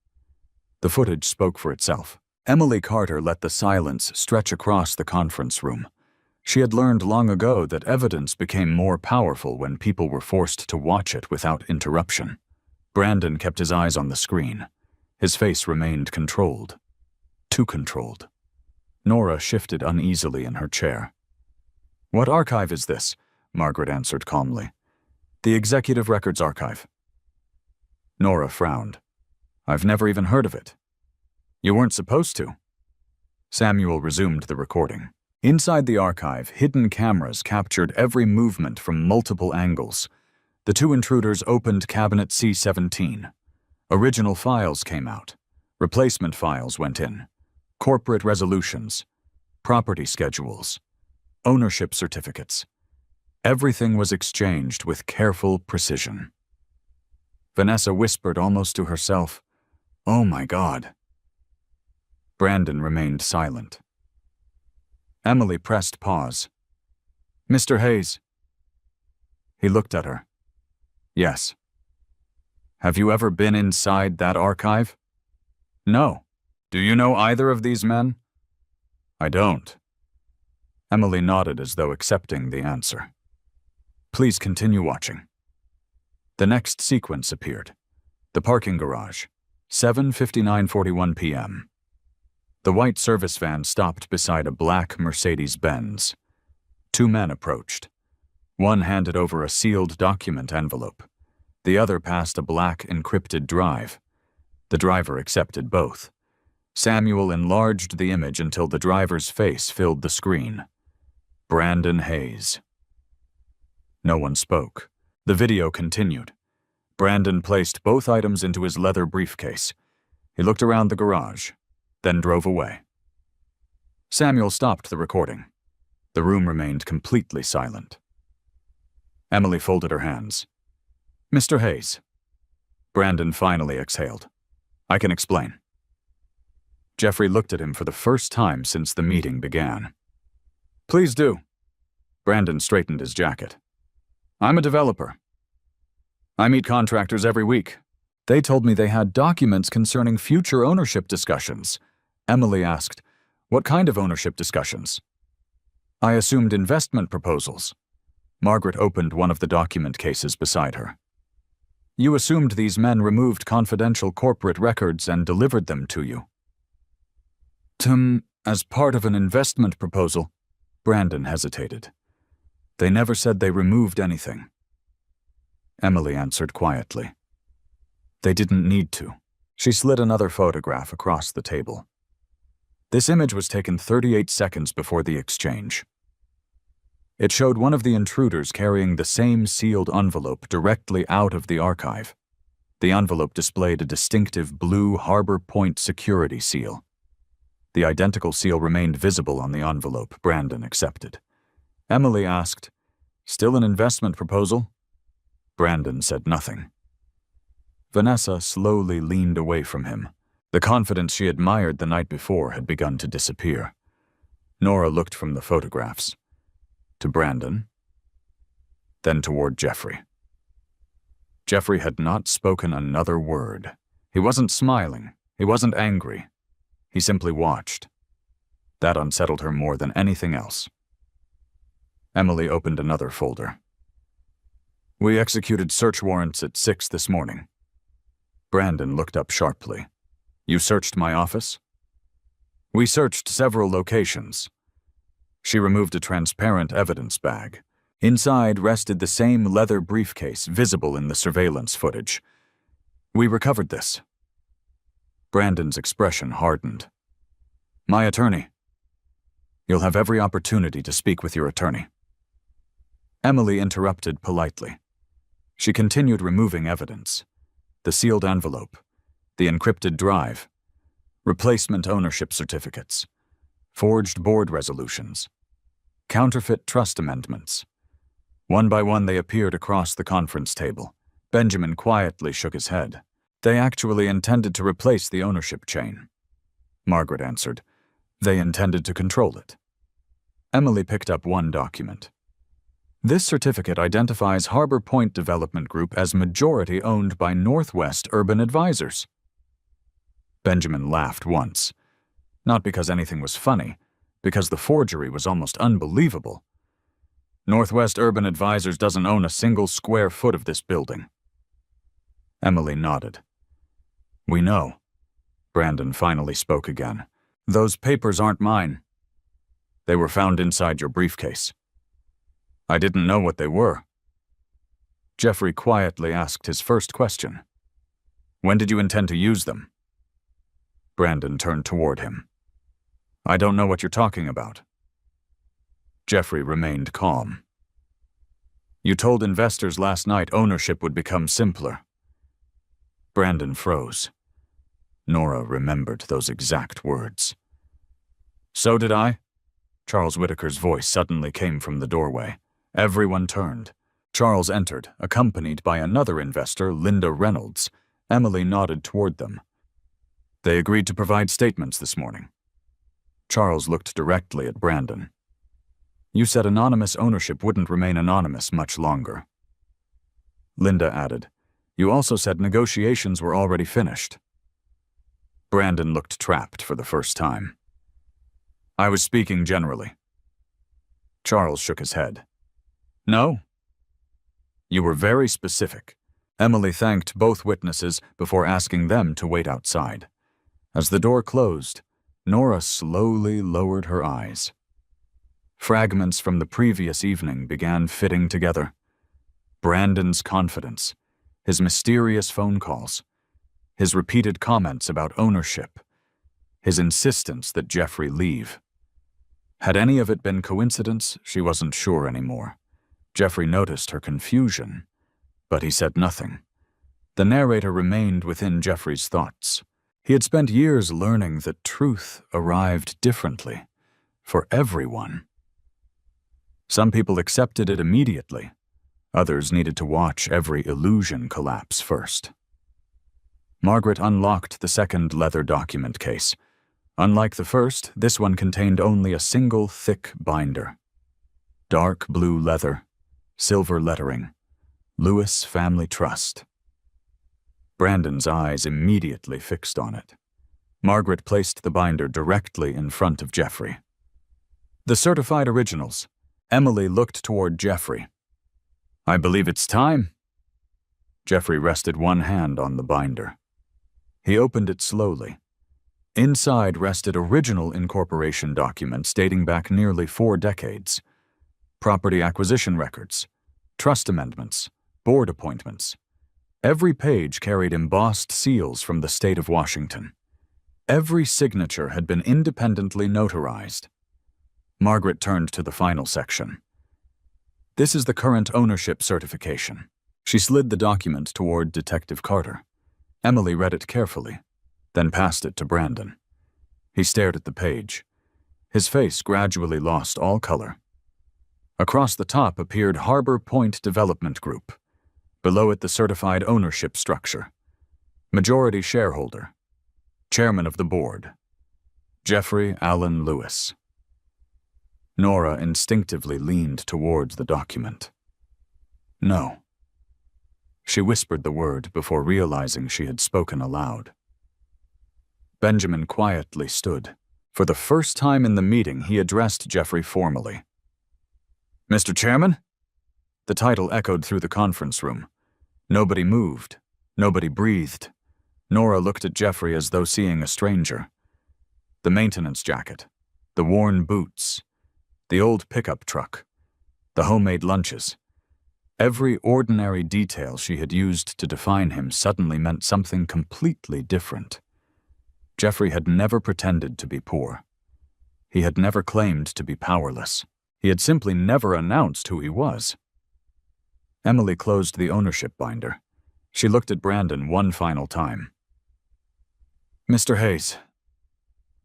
The footage spoke for itself. Emily Carter let the silence stretch across the conference room. She had learned long ago that evidence became more powerful when people were forced to watch it without interruption. Brandon kept his eyes on the screen. His face remained controlled. Too controlled. Nora shifted uneasily in her chair. "What archive is this?" Margaret answered calmly. "The Executive Records Archive." Nora frowned. "I've never even heard of it." "You weren't supposed to." Samuel resumed the recording. Inside the archive, hidden cameras captured every movement from multiple angles. The two intruders opened cabinet C-17. Original files came out. Replacement files went in. Corporate resolutions. Property schedules. Ownership certificates. Everything was exchanged with careful precision. Vanessa whispered almost to herself, "Oh my God." Brandon remained silent. Emily pressed pause. "Mr. Hayes." He looked at her. "Yes." "Have you ever been inside that archive?" "No." "Do you know either of these men?" "I don't." Emily nodded as though accepting the answer. "Please continue watching." The next sequence appeared. The parking garage, 7:59:41 p.m. The white service van stopped beside a black Mercedes-Benz. Two men approached. One handed over a sealed document envelope. The other passed a black encrypted drive. The driver accepted both. Samuel enlarged the image until the driver's face filled the screen. Brandon Hayes. No one spoke. The video continued. Brandon placed both items into his leather briefcase. He looked around the garage, then drove away. Samuel stopped the recording. The room remained completely silent. Emily folded her hands. "Mr. Hayes." Brandon finally exhaled. "I can explain." Jeffrey looked at him for the first time since the meeting began. "Please do." Brandon straightened his jacket. "I'm a developer. I meet contractors every week. They told me they had documents concerning future ownership discussions." Emily asked, "What kind of ownership discussions?" "I assumed investment proposals." Margaret opened one of the document cases beside her. "You assumed these men removed confidential corporate records and delivered them to you." As part of an investment proposal." Brandon hesitated. "They never said they removed anything." Emily answered quietly. "They didn't need to." She slid another photograph across the table. This image was taken 38 seconds before the exchange. It showed one of the intruders carrying the same sealed envelope directly out of the archive. The envelope displayed a distinctive blue Harbor Point security seal. The identical seal remained visible on the envelope Brandon accepted. Emily asked, "Still an investment proposal?" Brandon said nothing. Vanessa slowly leaned away from him. The confidence she admired the night before had begun to disappear. Nora looked from the photographs to Brandon, then toward Jeffrey. Jeffrey had not spoken another word. He wasn't smiling. He wasn't angry. He simply watched. That unsettled her more than anything else. Emily opened another folder. We executed search warrants at 6 this morning. Brandon looked up sharply. You searched my office? We searched several locations. She removed a transparent evidence bag. Inside rested the same leather briefcase visible in the surveillance footage. We recovered this. Brandon's expression hardened. My attorney. You'll have every opportunity to speak with your attorney. Emily interrupted politely. She continued removing evidence. The sealed envelope, the encrypted drive, replacement ownership certificates, forged board resolutions, counterfeit trust amendments. One by one they appeared across the conference table. Benjamin quietly shook his head. They actually intended to replace the ownership chain. Margaret answered. They intended to control it. Emily picked up one document. This certificate identifies Harbor Point Development Group as majority owned by Northwest Urban Advisors. Benjamin laughed once. Not because anything was funny, because the forgery was almost unbelievable. Northwest Urban Advisors doesn't own a single square foot of this building. Emily nodded. We know. Brandon finally spoke again. Those papers aren't mine. They were found inside your briefcase. I didn't know what they were. Jeffrey quietly asked his first question. When did you intend to use them? Brandon turned toward him. I don't know what you're talking about. Jeffrey remained calm. You told investors last night ownership would become simpler. Brandon froze. Nora remembered those exact words. So did I. Charles Whitaker's voice suddenly came from the doorway. Everyone turned. Charles entered, accompanied by another investor, Linda Reynolds. Emily nodded toward them. They agreed to provide statements this morning. Charles looked directly at Brandon. You said anonymous ownership wouldn't remain anonymous much longer. Linda added, You also said negotiations were already finished. Brandon looked trapped for the first time. I was speaking generally. Charles shook his head. No? You were very specific. Emily thanked both witnesses before asking them to wait outside. As the door closed, Nora slowly lowered her eyes. Fragments from the previous evening began fitting together. Brandon's confidence, his mysterious phone calls, his repeated comments about ownership, his insistence that Jeffrey leave. Had any of it been coincidence, she wasn't sure anymore. Jeffrey noticed her confusion, but he said nothing. The narrator remained within Jeffrey's thoughts. He had spent years learning that truth arrived differently, for everyone. Some people accepted it immediately. Others needed to watch every illusion collapse first. Margaret unlocked the second leather document case. Unlike the first, this one contained only a single thick binder. Dark blue leather, silver lettering, Lewis Family Trust. Brandon's eyes immediately fixed on it. Margaret placed the binder directly in front of Jeffrey. The certified originals. Emily looked toward Jeffrey. I believe it's time. Jeffrey rested one hand on the binder. He opened it slowly. Inside rested original incorporation documents dating back nearly 4 decades. Property acquisition records, trust amendments, board appointments. Every page carried embossed seals from the state of Washington. Every signature had been independently notarized. Margaret turned to the final section. This is the current ownership certification. She slid the document toward Detective Carter. Emily read it carefully, then passed it to Brandon. He stared at the page. His face gradually lost all color. Across the top appeared Harbor Point Development Group. Below it, the certified ownership structure. Majority shareholder. Chairman of the board. Jeffrey Allen Lewis. Nora instinctively leaned towards the document. No. She whispered the word before realizing she had spoken aloud. Benjamin quietly stood. For the first time in the meeting, he addressed Jeffrey formally. Mr. Chairman? The title echoed through the conference room. Nobody moved. Nobody breathed. Nora looked at Jeffrey as though seeing a stranger. The maintenance jacket, the worn boots, the old pickup truck, the homemade lunches. Every ordinary detail she had used to define him suddenly meant something completely different. Jeffrey had never pretended to be poor. He had never claimed to be powerless. He had simply never announced who he was. Emily closed the ownership binder. She looked at Brandon one final time. Mr. Hayes.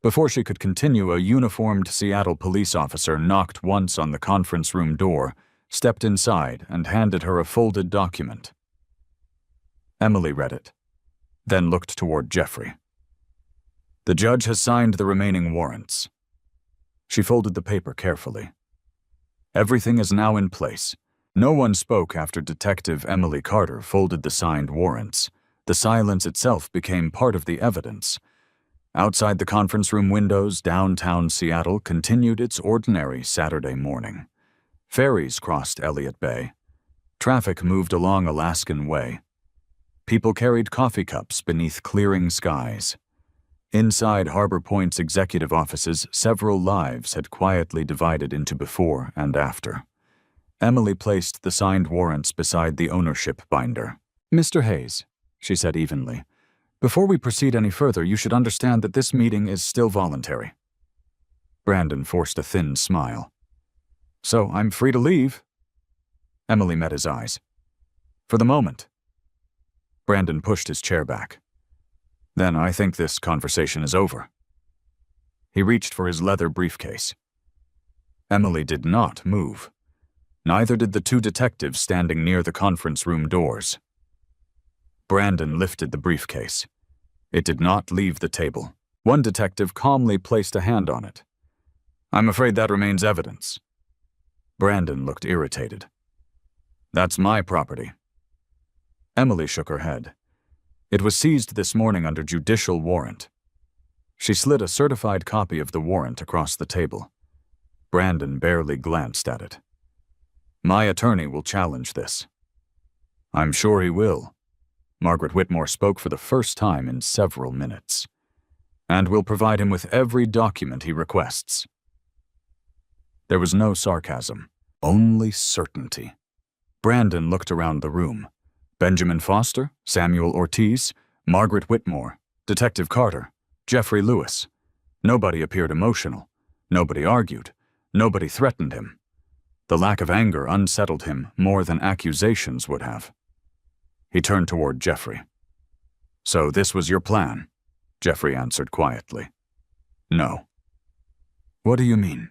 Before she could continue, a uniformed Seattle police officer knocked once on the conference room door, stepped inside, and handed her a folded document. Emily read it, then looked toward Jeffrey. The judge has signed the remaining warrants. She folded the paper carefully. Everything is now in place. No one spoke after Detective Emily Carter folded the signed warrants. The silence itself became part of the evidence. Outside the conference room windows, downtown Seattle continued its ordinary Saturday morning. Ferries crossed Elliott Bay. Traffic moved along Alaskan Way. People carried coffee cups beneath clearing skies. Inside Harbor Point's executive offices, several lives had quietly divided into before and after. Emily placed the signed warrants beside the ownership binder. Mr. Hayes, she said evenly, before we proceed any further, you should understand that this meeting is still voluntary. Brandon forced a thin smile. So I'm free to leave? Emily met his eyes. For the moment. Brandon pushed his chair back. Then I think this conversation is over. He reached for his leather briefcase. Emily did not move. Neither did the two detectives standing near the conference room doors. Brandon lifted the briefcase. It did not leave the table. One detective calmly placed a hand on it. I'm afraid that remains evidence. Brandon looked irritated. That's my property. Emily shook her head. It was seized this morning under judicial warrant. She slid a certified copy of the warrant across the table. Brandon barely glanced at it. My attorney will challenge this. I'm sure he will. Margaret Whitmore spoke for the first time in several minutes. And will provide him with every document he requests. There was no sarcasm, only certainty. Brandon looked around the room. Benjamin Foster, Samuel Ortiz, Margaret Whitmore, Detective Carter, Jeffrey Lewis. Nobody appeared emotional. Nobody argued. Nobody threatened him. The lack of anger unsettled him more than accusations would have. He turned toward Jeffrey. So this was your plan? Jeffrey answered quietly. No. What do you mean?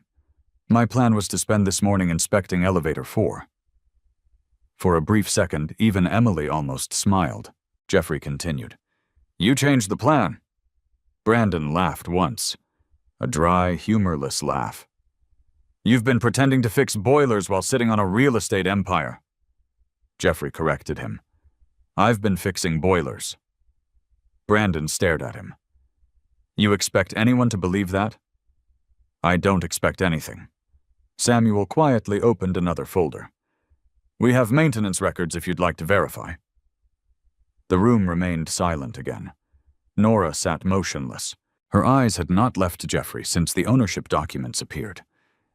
My plan was to spend this morning inspecting Elevator 4. For a brief second, even Emily almost smiled. Jeffrey continued. You changed the plan. Brandon laughed once. A dry, humorless laugh. You've been pretending to fix boilers while sitting on a real estate empire. Jeffrey corrected him. I've been fixing boilers. Brandon stared at him. You expect anyone to believe that? I don't expect anything. Samuel quietly opened another folder. We have maintenance records if you'd like to verify. The room remained silent again. Nora sat motionless. Her eyes had not left Jeffrey since the ownership documents appeared.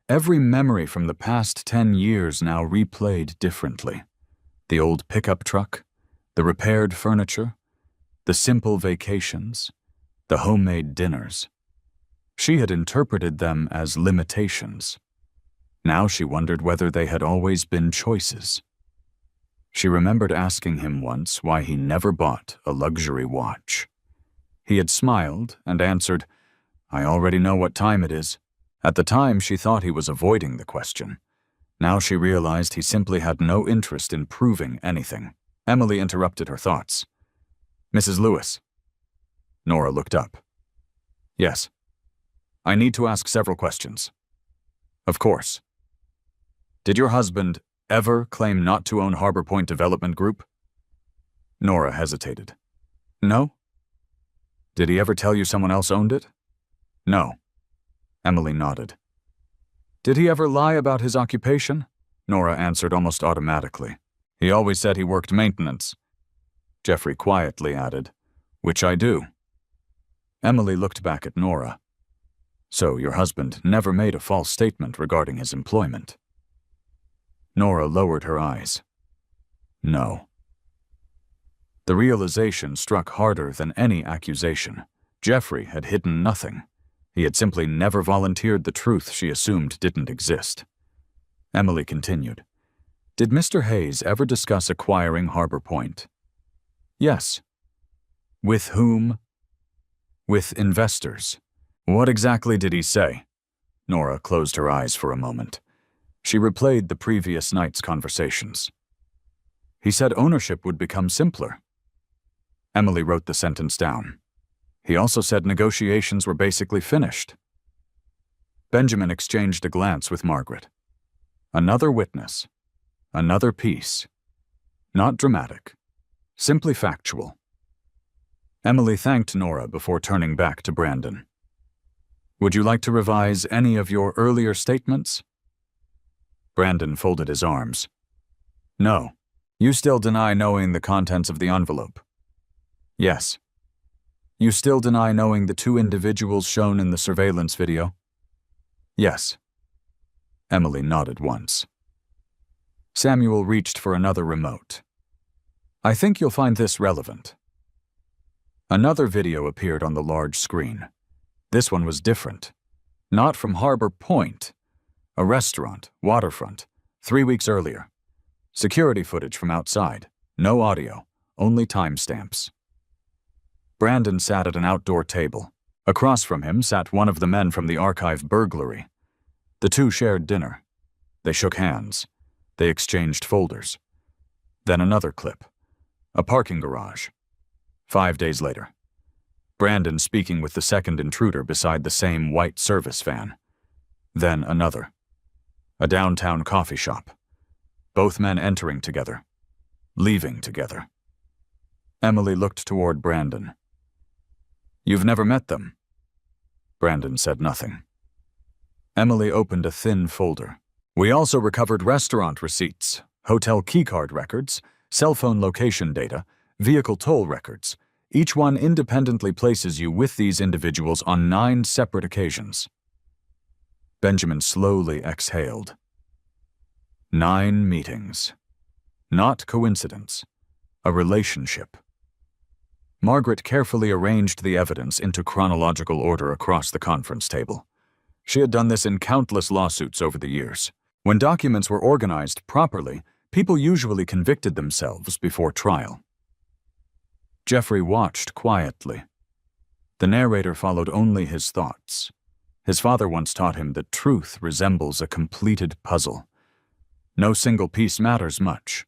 Every memory from the past 10 years now replayed differently. The old pickup truck, the repaired furniture, the simple vacations, the homemade dinners. She had interpreted them as limitations. Now she wondered whether they had always been choices. She remembered asking him once why he never bought a luxury watch. He had smiled and answered, I already know what time it is. At the time, she thought he was avoiding the question. Now she realized he simply had no interest in proving anything. Emily interrupted her thoughts. Mrs. Lewis. Nora looked up. Yes. I need to ask several questions. Of course. Did your husband ever claim not to own Harbor Point Development Group? Nora hesitated. No? Did he ever tell you someone else owned it? No. Emily nodded. Did he ever lie about his occupation? Nora answered almost automatically. He always said he worked maintenance. Jeffrey quietly added, which I do. Emily looked back at Nora. So your husband never made a false statement regarding his employment? Nora lowered her eyes. No. The realization struck harder than any accusation. Jeffrey had hidden nothing. He had simply never volunteered the truth she assumed didn't exist. Emily continued. Did Mr. Hayes ever discuss acquiring Harbor Point? Yes. With whom? With investors. What exactly did he say? Nora closed her eyes for a moment. She replayed the previous night's conversations. He said ownership would become simpler. Emily wrote the sentence down. He also said negotiations were basically finished. Benjamin exchanged a glance with Margaret. Another witness. Another piece. Not dramatic. Simply factual. Emily thanked Nora before turning back to Brandon. Would you like to revise any of your earlier statements? Brandon folded his arms. No. You still deny knowing the contents of the envelope? Yes. You still deny knowing the two individuals shown in the surveillance video? Yes. Emily nodded once. Samuel reached for another remote. I think you'll find this relevant. Another video appeared on the large screen. This one was different. Not from Harbor Point. A restaurant, waterfront, 3 weeks earlier. Security footage from outside. No audio, only timestamps. Brandon sat at an outdoor table. Across from him sat one of the men from the archive burglary. The two shared dinner. They shook hands. They exchanged folders. Then another clip. A parking garage. 5 days later. Brandon speaking with the second intruder beside the same white service van. Then another. A downtown coffee shop. Both men entering together. Leaving together. Emily looked toward Brandon. You've never met them? Brandon said nothing. Emily opened a thin folder. We also recovered restaurant receipts, hotel keycard records, cell phone location data, vehicle toll records. Each one independently places you with these individuals on 9 separate occasions. Benjamin slowly exhaled. 9 meetings. Not coincidence. A relationship. Margaret carefully arranged the evidence into chronological order across the conference table. She had done this in countless lawsuits over the years. When documents were organized properly, people usually convicted themselves before trial. Jeffrey watched quietly. The narrator followed only his thoughts. His father once taught him that truth resembles a completed puzzle. No single piece matters much.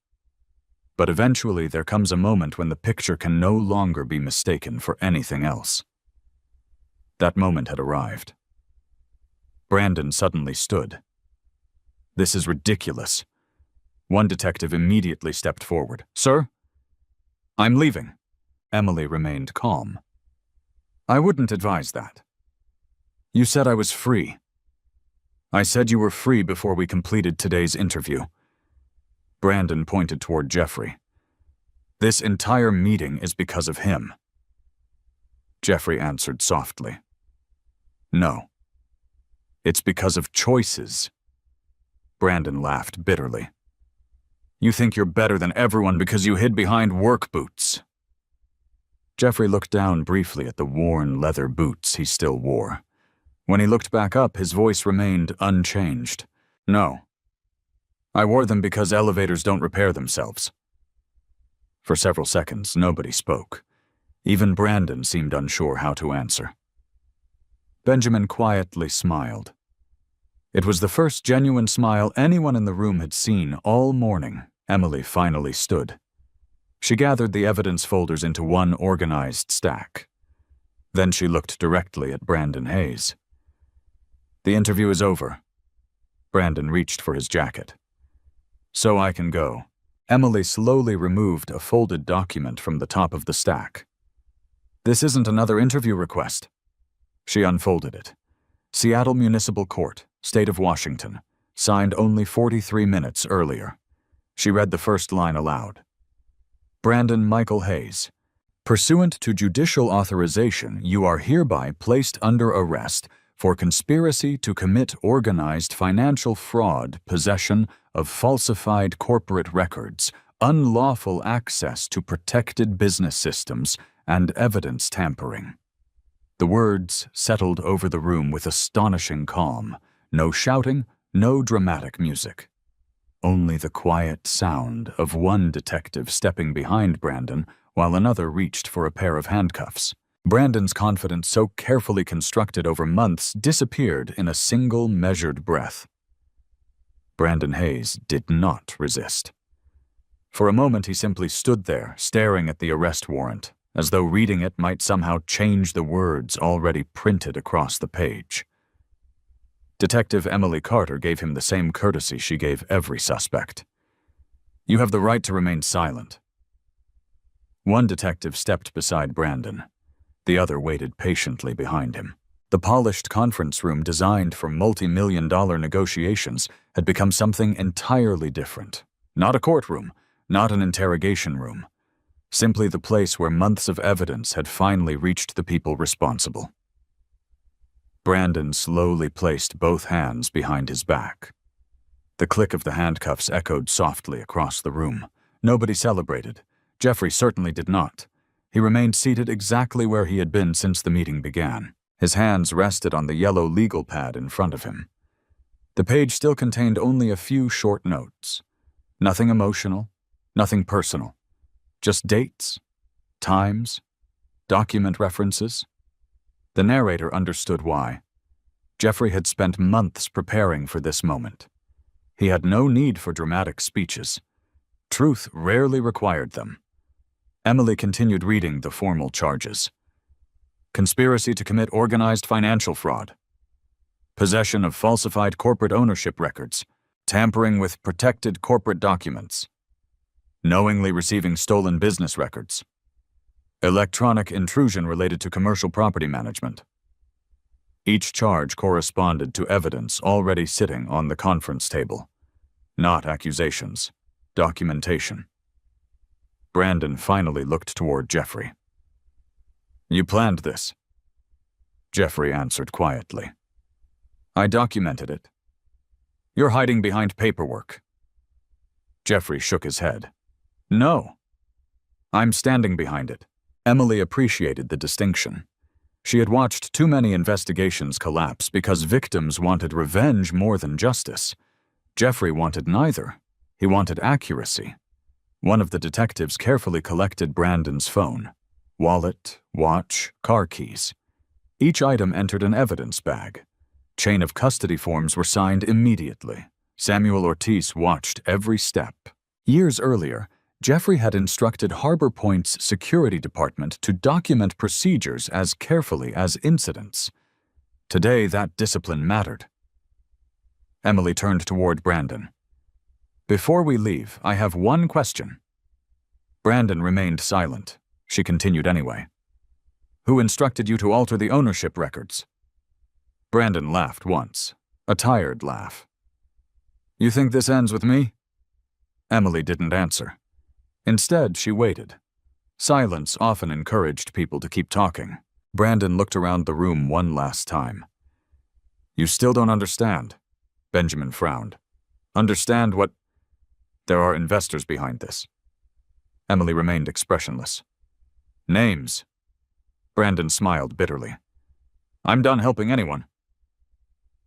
But eventually there comes a moment when the picture can no longer be mistaken for anything else. That moment had arrived. Brandon suddenly stood. This is ridiculous. One detective immediately stepped forward. Sir? I'm leaving. Emily remained calm. I wouldn't advise that. You said I was free. I said you were free before we completed today's interview. Brandon pointed toward Jeffrey. This entire meeting is because of him. Jeffrey answered softly. No. It's because of choices. Brandon laughed bitterly. You think you're better than everyone because you hid behind work boots. Jeffrey looked down briefly at the worn leather boots he still wore. When he looked back up, his voice remained unchanged. No. I wore them because elevators don't repair themselves. For several seconds, nobody spoke. Even Brandon seemed unsure how to answer. Benjamin quietly smiled. It was the first genuine smile anyone in the room had seen all morning. Emily finally stood. She gathered the evidence folders into one organized stack. Then she looked directly at Brandon Hayes. "The interview is over." Brandon reached for his jacket. "So I can go." Emily slowly removed a folded document from the top of the stack. "This isn't another interview request." She unfolded it. "Seattle Municipal Court, State of Washington, signed only 43 minutes earlier." She read the first line aloud. "Brandon Michael Hayes, pursuant to judicial authorization, you are hereby placed under arrest for conspiracy to commit organized financial fraud, possession of falsified corporate records, unlawful access to protected business systems, and evidence tampering." The words settled over the room with astonishing calm. No shouting, no dramatic music. Only the quiet sound of one detective stepping behind Brandon while another reached for a pair of handcuffs. Brandon's confidence, so carefully constructed over months, disappeared in a single measured breath. Brandon Hayes did not resist. For a moment he simply stood there, staring at the arrest warrant, as though reading it might somehow change the words already printed across the page. Detective Emily Carter gave him the same courtesy she gave every suspect. "You have the right to remain silent." One detective stepped beside Brandon. The other waited patiently behind him. The polished conference room designed for multi-million-dollar negotiations had become something entirely different. Not a courtroom, not an interrogation room. Simply the place where months of evidence had finally reached the people responsible. Brandon slowly placed both hands behind his back. The click of the handcuffs echoed softly across the room. Nobody celebrated. Jeffrey certainly did not. He remained seated exactly where he had been since the meeting began. His hands rested on the yellow legal pad in front of him. The page still contained only a few short notes. Nothing emotional, nothing personal. Just dates, times, document references. The narrator understood why. Jeffrey had spent months preparing for this moment. He had no need for dramatic speeches. Truth rarely required them. Emily continued reading the formal charges. Conspiracy to commit organized financial fraud. Possession of falsified corporate ownership records. Tampering with protected corporate documents. Knowingly receiving stolen business records. Electronic intrusion related to commercial property management. Each charge corresponded to evidence already sitting on the conference table. Not accusations. Documentation. Brandon finally looked toward Jeffrey. "You planned this?" Jeffrey answered quietly. "I documented it." "You're hiding behind paperwork." Jeffrey shook his head. "No. I'm standing behind it." Emily appreciated the distinction. She had watched too many investigations collapse because victims wanted revenge more than justice. Jeffrey wanted neither. He wanted accuracy. One of the detectives carefully collected Brandon's phone, wallet, watch, car keys. Each item entered an evidence bag. Chain of custody forms were signed immediately. Samuel Ortiz watched every step. Years earlier, Jeffrey had instructed Harbor Point's security department to document procedures as carefully as incidents. Today, that discipline mattered. Emily turned toward Brandon. "Before we leave, I have one question." Brandon remained silent. She continued anyway. "Who instructed you to alter the ownership records?" Brandon laughed once, a tired laugh. "You think this ends with me?" Emily didn't answer. Instead, she waited. Silence often encouraged people to keep talking. Brandon looked around the room one last time. "You still don't understand." Benjamin frowned. "Understand what?" "There are investors behind this." Emily remained expressionless. "Names?" Brandon smiled bitterly. "I'm done helping anyone."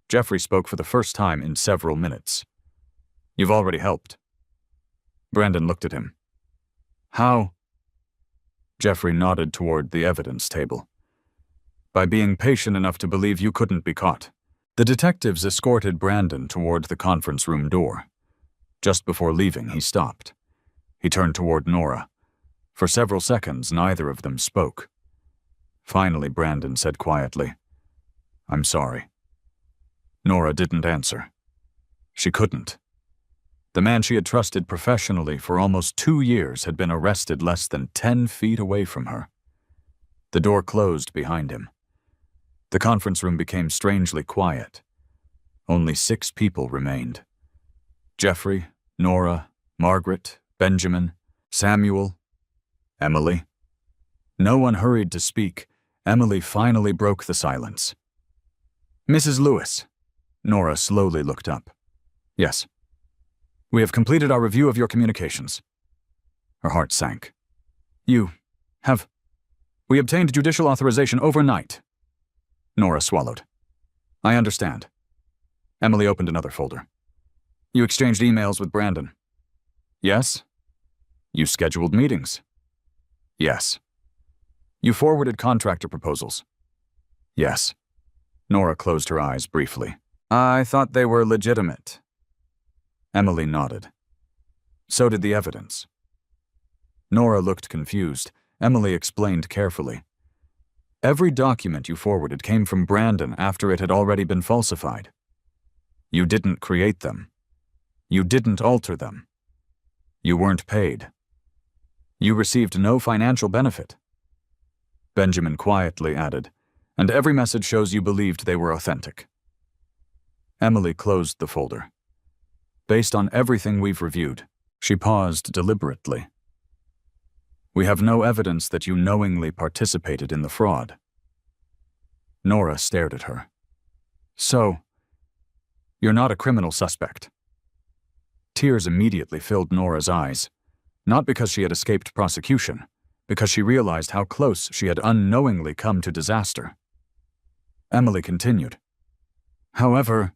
Jeffrey spoke for the first time in several minutes. "You've already helped." Brandon looked at him. "How?" Jeffrey nodded toward the evidence table. "By being patient enough to believe you couldn't be caught." The detectives escorted Brandon toward the conference room door. Just before leaving, he stopped. He turned toward Nora. For several seconds, neither of them spoke. Finally, Brandon said quietly, "I'm sorry." Nora didn't answer. She couldn't. The man she had trusted professionally for almost 2 years had been arrested less than 10 feet away from her. The door closed behind him. The conference room became strangely quiet. Only 6 people remained. Jeffrey, Nora, Margaret, Benjamin, Samuel, Emily. No one hurried to speak. Emily finally broke the silence. "Mrs. Lewis." Nora slowly looked up. "Yes. We have completed our review of your communications." Her heart sank. "You have... We obtained judicial authorization overnight." Nora swallowed. "I understand." Emily opened another folder. "You exchanged emails with Brandon." "Yes." "You scheduled meetings." "Yes." "You forwarded contractor proposals." "Yes." Nora closed her eyes briefly. "I thought they were legitimate." Emily nodded. "So did the evidence." Nora looked confused. Emily explained carefully. "Every document you forwarded came from Brandon after it had already been falsified. You didn't create them. You didn't alter them. You weren't paid. You received no financial benefit." Benjamin quietly added, "And every message shows you believed they were authentic." Emily closed the folder. "Based on everything we've reviewed," she paused deliberately, "we have no evidence that you knowingly participated in the fraud." Nora stared at her. "So, you're not a criminal suspect?" Tears immediately filled Nora's eyes, not because she had escaped prosecution, because she realized how close she had unknowingly come to disaster. Emily continued. "However,"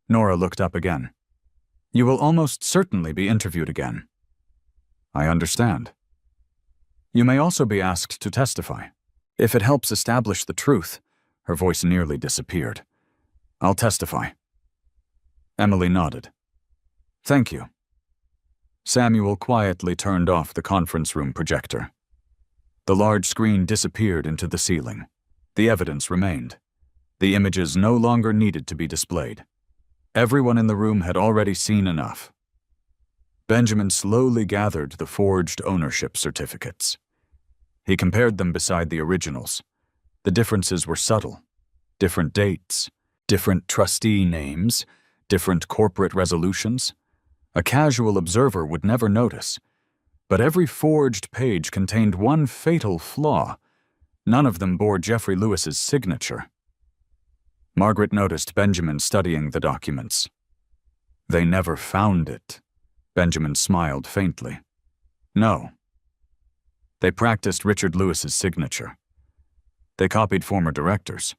Nora looked up again, "you will almost certainly be interviewed again." "I understand." "You may also be asked to testify. If it helps establish the truth," her voice nearly disappeared, "I'll testify." Emily nodded. "Thank you." Samuel quietly turned off the conference room projector. The large screen disappeared into the ceiling. The evidence remained. The images no longer needed to be displayed. Everyone in the room had already seen enough. Benjamin slowly gathered the forged ownership certificates. He compared them beside the originals. The differences were subtle. Different dates, different trustee names, different corporate resolutions. A casual observer would never notice. But every forged page contained one fatal flaw. None of them bore Jeffrey Lewis's signature. Margaret noticed Benjamin studying the documents. "They never found it." Benjamin smiled faintly. "No. They practiced Richard Lewis's signature. They copied former directors.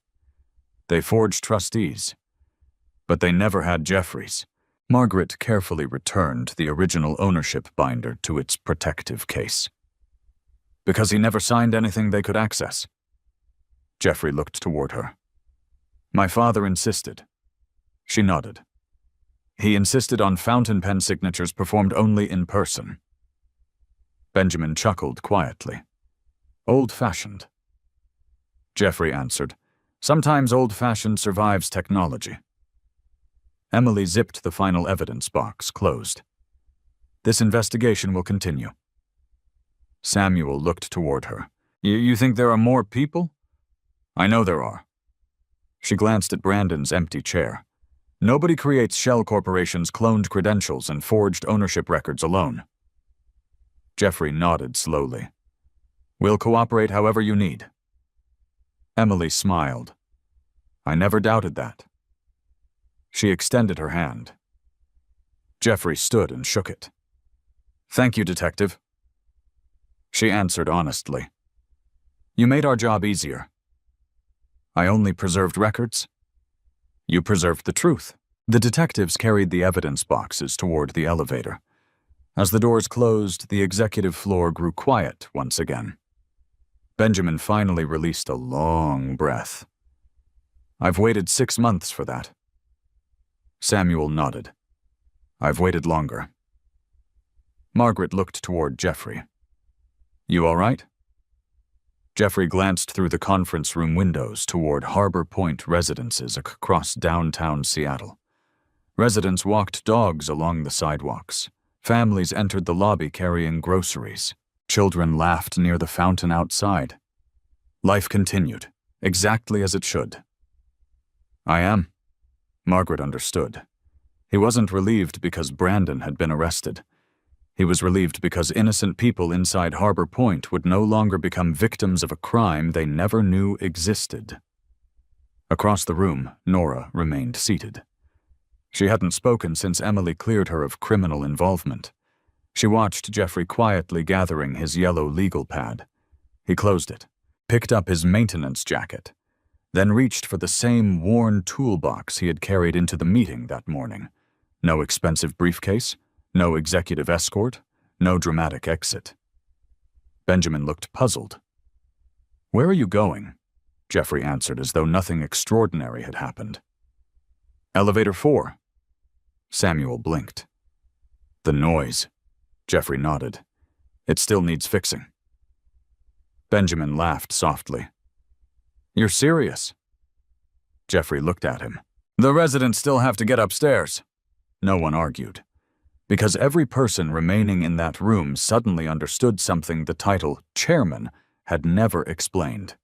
They forged trustees. But they never had Jeffrey's." Margaret carefully returned the original ownership binder to its protective case. "Because he never signed anything they could access." Jeffrey looked toward her. "My father insisted." She nodded. "He insisted on fountain pen signatures performed only in person." Benjamin chuckled quietly. "Old-fashioned." Jeffrey answered, "Sometimes old-fashioned survives technology." Emily zipped the final evidence box closed. "This investigation will continue." Samuel looked toward her. You think there are more people?" "I know there are." She glanced at Brandon's empty chair. "Nobody creates shell corporations' cloned credentials and forged ownership records alone." Jeffrey nodded slowly. "We'll cooperate however you need." Emily smiled. "I never doubted that." She extended her hand. Jeffrey stood and shook it. "Thank you, Detective." She answered honestly. "You made our job easier." "I only preserved records." "You preserved the truth." The detectives carried the evidence boxes toward the elevator. As the doors closed, the executive floor grew quiet once again. Benjamin finally released a long breath. "I've waited 6 months for that." Samuel nodded. "I've waited longer." Margaret looked toward Jeffrey. You all right? Jeffrey glanced through the conference room windows toward Harbor Point residences across downtown Seattle. Residents walked dogs along the sidewalks. Families entered the lobby carrying groceries. Children laughed near the fountain outside. Life continued, exactly as it should. I am. Margaret understood. He wasn't relieved because Brandon had been arrested. He was relieved because innocent people inside Harbor Point would no longer become victims of a crime they never knew existed. Across the room, Nora remained seated. She hadn't spoken since Emily cleared her of criminal involvement. She watched Jeffrey quietly gathering his yellow legal pad. He closed it, picked up his maintenance jacket, then reached for the same worn toolbox he had carried into the meeting that morning. No expensive briefcase, no executive escort, no dramatic exit. Benjamin looked puzzled. "Where are you going?" Jeffrey answered as though nothing extraordinary had happened. "Elevator 4. Samuel blinked. "The noise." Jeffrey nodded. "It still needs fixing." Benjamin laughed softly. "You're serious?" Jeffrey looked at him. "The residents still have to get upstairs." No one argued, because every person remaining in that room suddenly understood something the title chairman had never explained.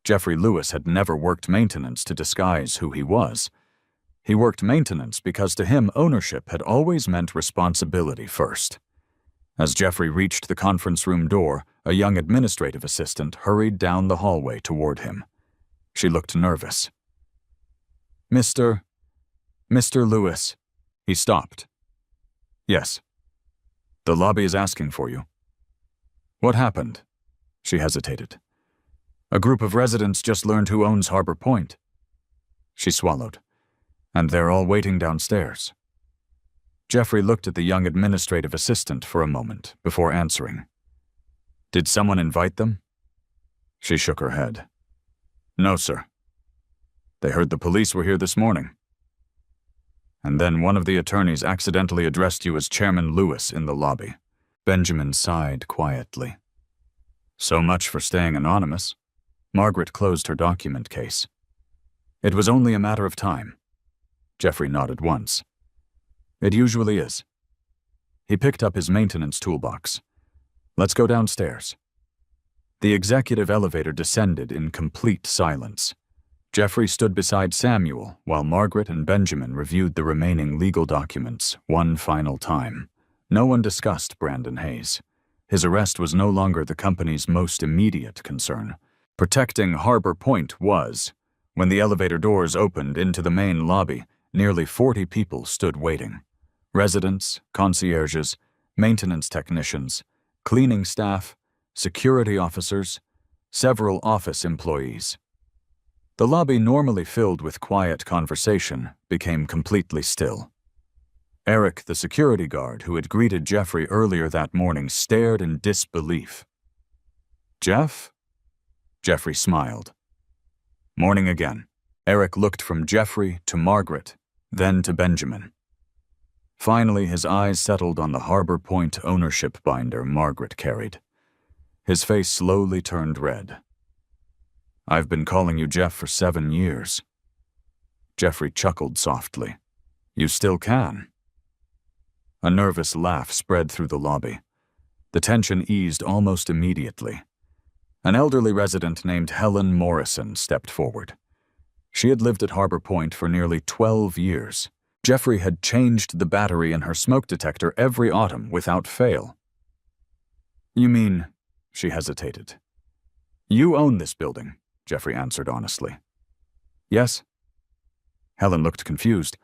Jeffrey Lewis had never worked maintenance to disguise who he was. He worked maintenance because to him ownership had always meant responsibility first. As Jeffrey reached the conference room door, a young administrative assistant hurried down the hallway toward him. She looked nervous. Mr. Lewis." He stopped. "Yes. The lobby is asking for you." "What happened?" She hesitated. "A group of residents just learned who owns Harbor Point." She swallowed. "And they're all waiting downstairs." Jeffrey looked at the young administrative assistant for a moment before answering. "Did someone invite them?" She shook her head. "No, sir. They heard the police were here this morning. And then one of the attorneys accidentally addressed you as Chairman Lewis in the lobby." Benjamin sighed quietly. "So much for staying anonymous." Margaret closed her document case. "It was only a matter of time." Jeffrey nodded once. "It usually is." He picked up his maintenance toolbox. "Let's go downstairs." The executive elevator descended in complete silence. Jeffrey stood beside Samuel while Margaret and Benjamin reviewed the remaining legal documents one final time. No one discussed Brandon Hayes. His arrest was no longer the company's most immediate concern. Protecting Harbor Point was. When the elevator doors opened into the main lobby, nearly 40 people stood waiting. Residents, concierges, maintenance technicians, cleaning staff, security officers, several office employees. The lobby, normally filled with quiet conversation, became completely still. Eric, the security guard who had greeted Jeffrey earlier that morning, stared in disbelief. "Jeff?" Jeffrey smiled. "Morning again." Eric looked from Jeffrey to Margaret, then to Benjamin. Finally, his eyes settled on the Harbor Point ownership binder Margaret carried. His face slowly turned red. "I've been calling you Jeff for 7 years." Jeffrey chuckled softly. "You still can." A nervous laugh spread through the lobby. The tension eased almost immediately. An elderly resident named Helen Morrison stepped forward. She had lived at Harbor Point for nearly 12 years. Jeffrey had changed the battery in her smoke detector every autumn without fail. "You mean," she hesitated. "You own this building," Jeffrey answered honestly. "Yes." Helen looked confused.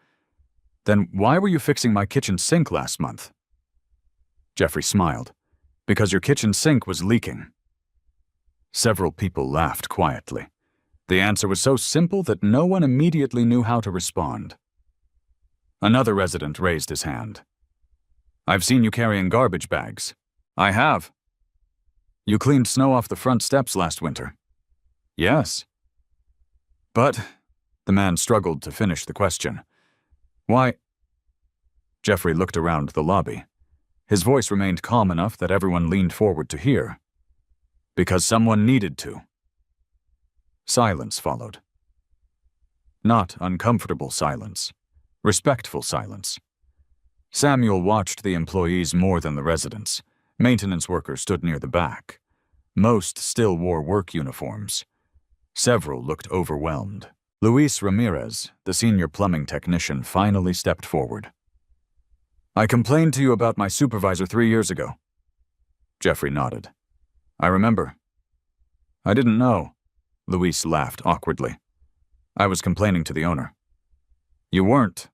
"Then why were you fixing my kitchen sink last month?" Jeffrey smiled. "Because your kitchen sink was leaking." Several people laughed quietly. The answer was so simple that no one immediately knew how to respond. Another resident raised his hand. "I've seen you carrying garbage bags." "I have." "You cleaned snow off the front steps last winter." "Yes." "But," the man struggled to finish the question. "Why?" Jeffrey looked around the lobby. His voice remained calm enough that everyone leaned forward to hear. Because someone needed to. Silence followed. Not uncomfortable silence. Respectful silence. Samuel watched the employees more than the residents. Maintenance workers stood near the back. Most still wore work uniforms. Several looked overwhelmed. Luis Ramirez, the senior plumbing technician, finally stepped forward. "I complained to you about my supervisor 3 years ago." Jeffrey nodded. "I remember." "I didn't know." Luis laughed awkwardly. "I was complaining to the owner." "You weren't."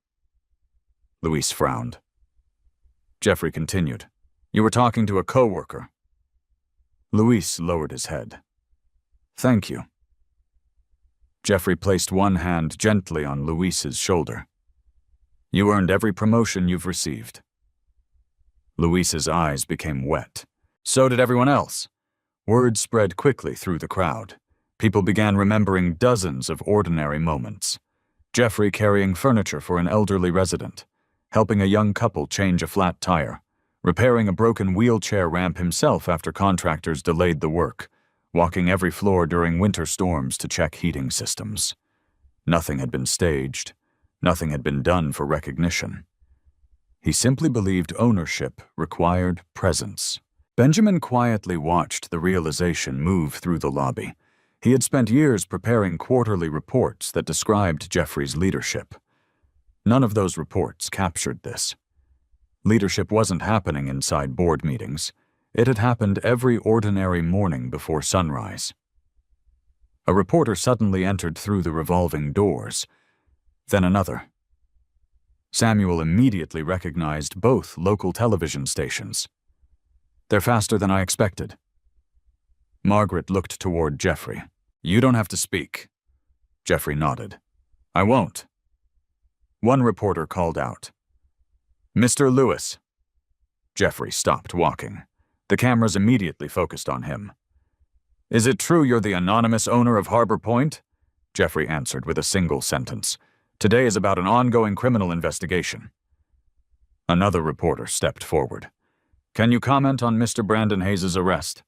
Luis frowned. Jeffrey continued. "You were talking to a coworker." Luis lowered his head. "Thank you." Jeffrey placed one hand gently on Luis's shoulder. "You earned every promotion you've received." Luis's eyes became wet. So did everyone else. Word spread quickly through the crowd. People began remembering dozens of ordinary moments. Jeffrey carrying furniture for an elderly resident, helping a young couple change a flat tire, repairing a broken wheelchair ramp himself after contractors delayed the work, walking every floor during winter storms to check heating systems. Nothing had been staged. Nothing had been done for recognition. He simply believed ownership required presence. Benjamin quietly watched the realization move through the lobby. He had spent years preparing quarterly reports that described Jeffrey's leadership. None of those reports captured this. Leadership wasn't happening inside board meetings. It had happened every ordinary morning before sunrise. A reporter suddenly entered through the revolving doors, then another. Samuel immediately recognized both local television stations. "They're faster than I expected." Margaret looked toward Jeffrey. "You don't have to speak." Jeffrey nodded. "I won't." One reporter called out, "Mr. Lewis." Jeffrey stopped walking. The cameras immediately focused on him. "Is it true you're the anonymous owner of Harbor Point?" Jeffrey answered with a single sentence. "Today is about an ongoing criminal investigation." Another reporter stepped forward. "Can you comment on Mr. Brandon Hayes' arrest?"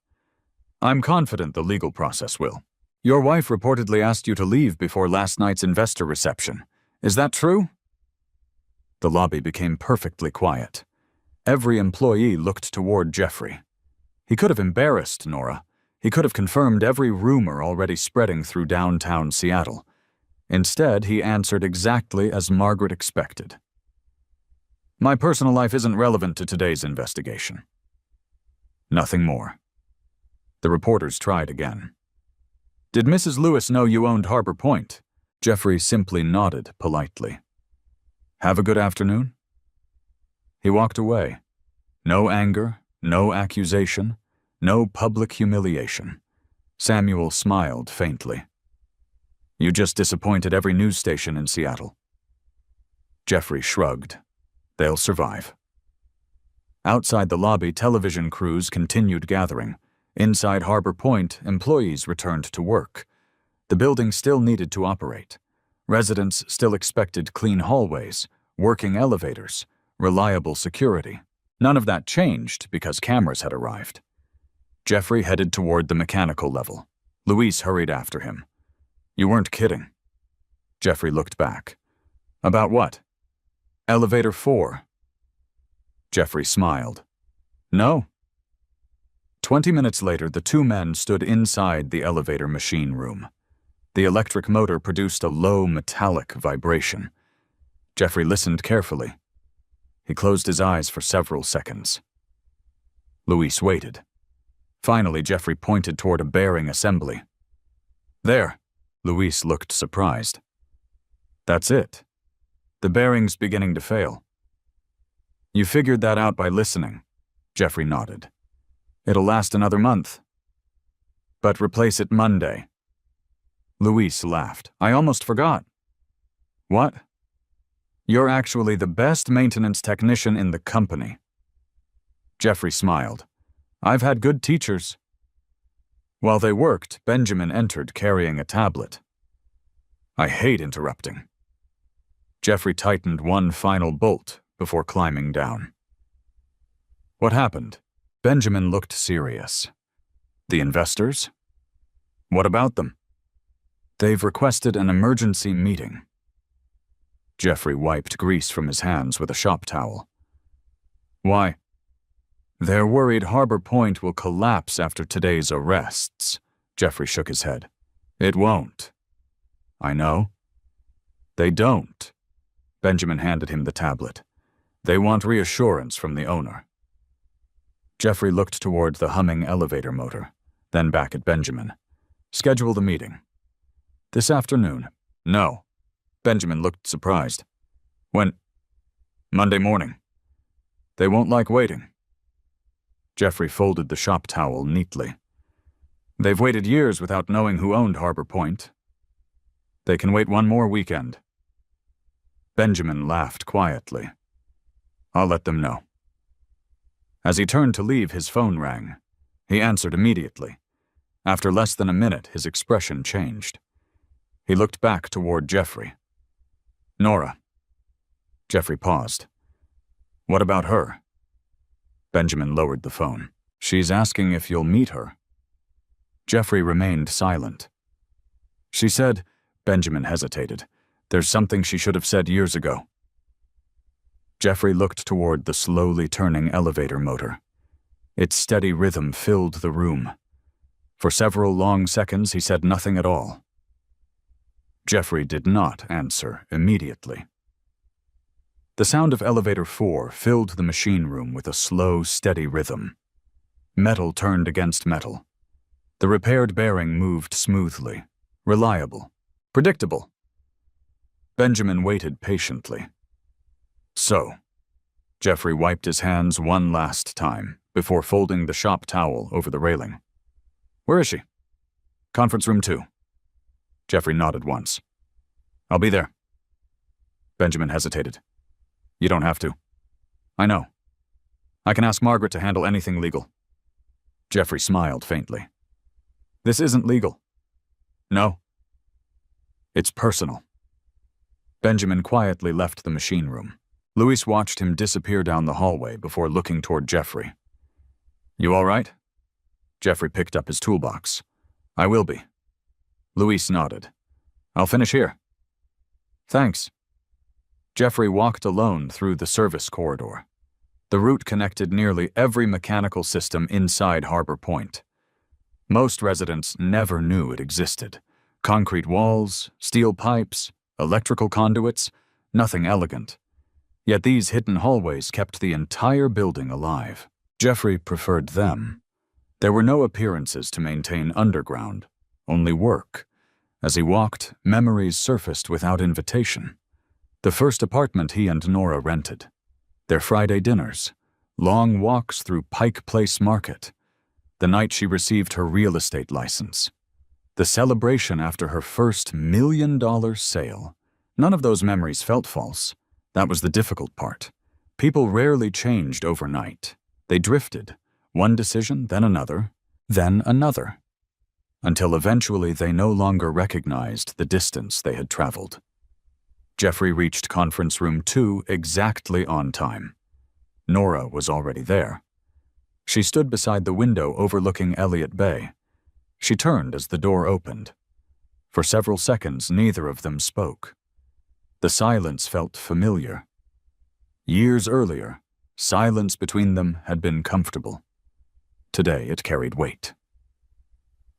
"I'm confident the legal process will. Your wife reportedly asked you to leave before last night's investor reception. Is that true?" The lobby became perfectly quiet. Every employee looked toward Jeffrey. He could have embarrassed Nora. He could have confirmed every rumor already spreading through downtown Seattle. Instead, he answered exactly as Margaret expected. "My personal life isn't relevant to today's investigation." Nothing more. The reporters tried again. "Did Mrs. Lewis know you owned Harbor Point?" Jeffrey simply nodded politely. "Have a good afternoon." He walked away. No anger, no accusation, no public humiliation. Samuel smiled faintly. "You just disappointed every news station in Seattle." Jeffrey shrugged. "They'll survive." Outside the lobby, television crews continued gathering. Inside Harbor Point, employees returned to work. The building still needed to operate. Residents still expected clean hallways, working elevators, reliable security. None of that changed because cameras had arrived. Jeffrey headed toward the mechanical level. Luis hurried after him. "You weren't kidding." Jeffrey looked back. "About what?" "Elevator 4. Jeffrey smiled. "No." 20 minutes later, the two men stood inside the elevator machine room. The electric motor produced a low metallic vibration. Jeffrey listened carefully. He closed his eyes for several seconds. Luis waited. Finally, Jeffrey pointed toward a bearing assembly. "There." Luis looked surprised. "That's it. The bearing's beginning to fail." "You figured that out by listening." Jeffrey nodded. "It'll last another month." "But replace it Monday." Luis laughed. "I almost forgot." "What?" "You're actually the best maintenance technician in the company." Jeffrey smiled. "I've had good teachers." While they worked, Benjamin entered carrying a tablet. "I hate interrupting." Jeffrey tightened one final bolt before climbing down. "What happened?" Benjamin looked serious. The investors? What about them? They've requested an emergency meeting. Jeffrey wiped grease from his hands with a shop towel. Why? They're worried Harbor Point will collapse after today's arrests. Jeffrey shook his head. It won't. I know. They don't. Benjamin handed him the tablet. They want reassurance from the owner. Jeffrey looked toward the humming elevator motor, then back at Benjamin. Schedule the meeting. This afternoon. No. Benjamin looked surprised. When? Monday morning. They won't like waiting. Jeffrey folded the shop towel neatly. They've waited years without knowing who owned Harbor Point. They can wait one more weekend. Benjamin laughed quietly. I'll let them know. As he turned to leave, his phone rang. He answered immediately. After less than a minute, his expression changed. He looked back toward Jeffrey. Nora. Jeffrey paused. What about her? Benjamin lowered the phone. She's asking if you'll meet her. Jeffrey remained silent. She said, Benjamin hesitated, there's something she should have said years ago. Jeffrey looked toward the slowly turning elevator motor. Its steady rhythm filled the room. For several long seconds, he said nothing at all. Jeffrey did not answer immediately. The sound of elevator 4 filled the machine room with a slow, steady rhythm. Metal turned against metal. The repaired bearing moved smoothly, reliable, predictable. Benjamin waited patiently. So, Jeffrey wiped his hands one last time before folding the shop towel over the railing. Where is she? Conference room 2. Jeffrey nodded once. I'll be there. Benjamin hesitated. You don't have to. I know. I can ask Margaret to handle anything legal. Jeffrey smiled faintly. This isn't legal. No. It's personal. Benjamin quietly left the machine room. Luis watched him disappear down the hallway before looking toward Jeffrey. You all right? Jeffrey picked up his toolbox. I will be. Luis nodded. I'll finish here. Thanks. Jeffrey walked alone through the service corridor. The route connected nearly every mechanical system inside Harbor Point. Most residents never knew it existed. Concrete walls, steel pipes, electrical conduits, nothing elegant. Yet these hidden hallways kept the entire building alive. Jeffrey preferred them. There were no appearances to maintain underground, only work. As he walked, memories surfaced without invitation. The first apartment he and Nora rented. Their Friday dinners. Long walks through Pike Place Market. The night she received her real estate license. The celebration after her first $1 million sale. None of those memories felt false. That was the difficult part. People rarely changed overnight. They drifted. One decision, then another, then another. Until eventually they no longer recognized the distance they had traveled. Jeffrey reached conference room 2 exactly on time. Nora was already there. She stood beside the window overlooking Elliott Bay. She turned as the door opened. For several seconds, neither of them spoke. The silence felt familiar. Years earlier, silence between them had been comfortable. Today it carried weight.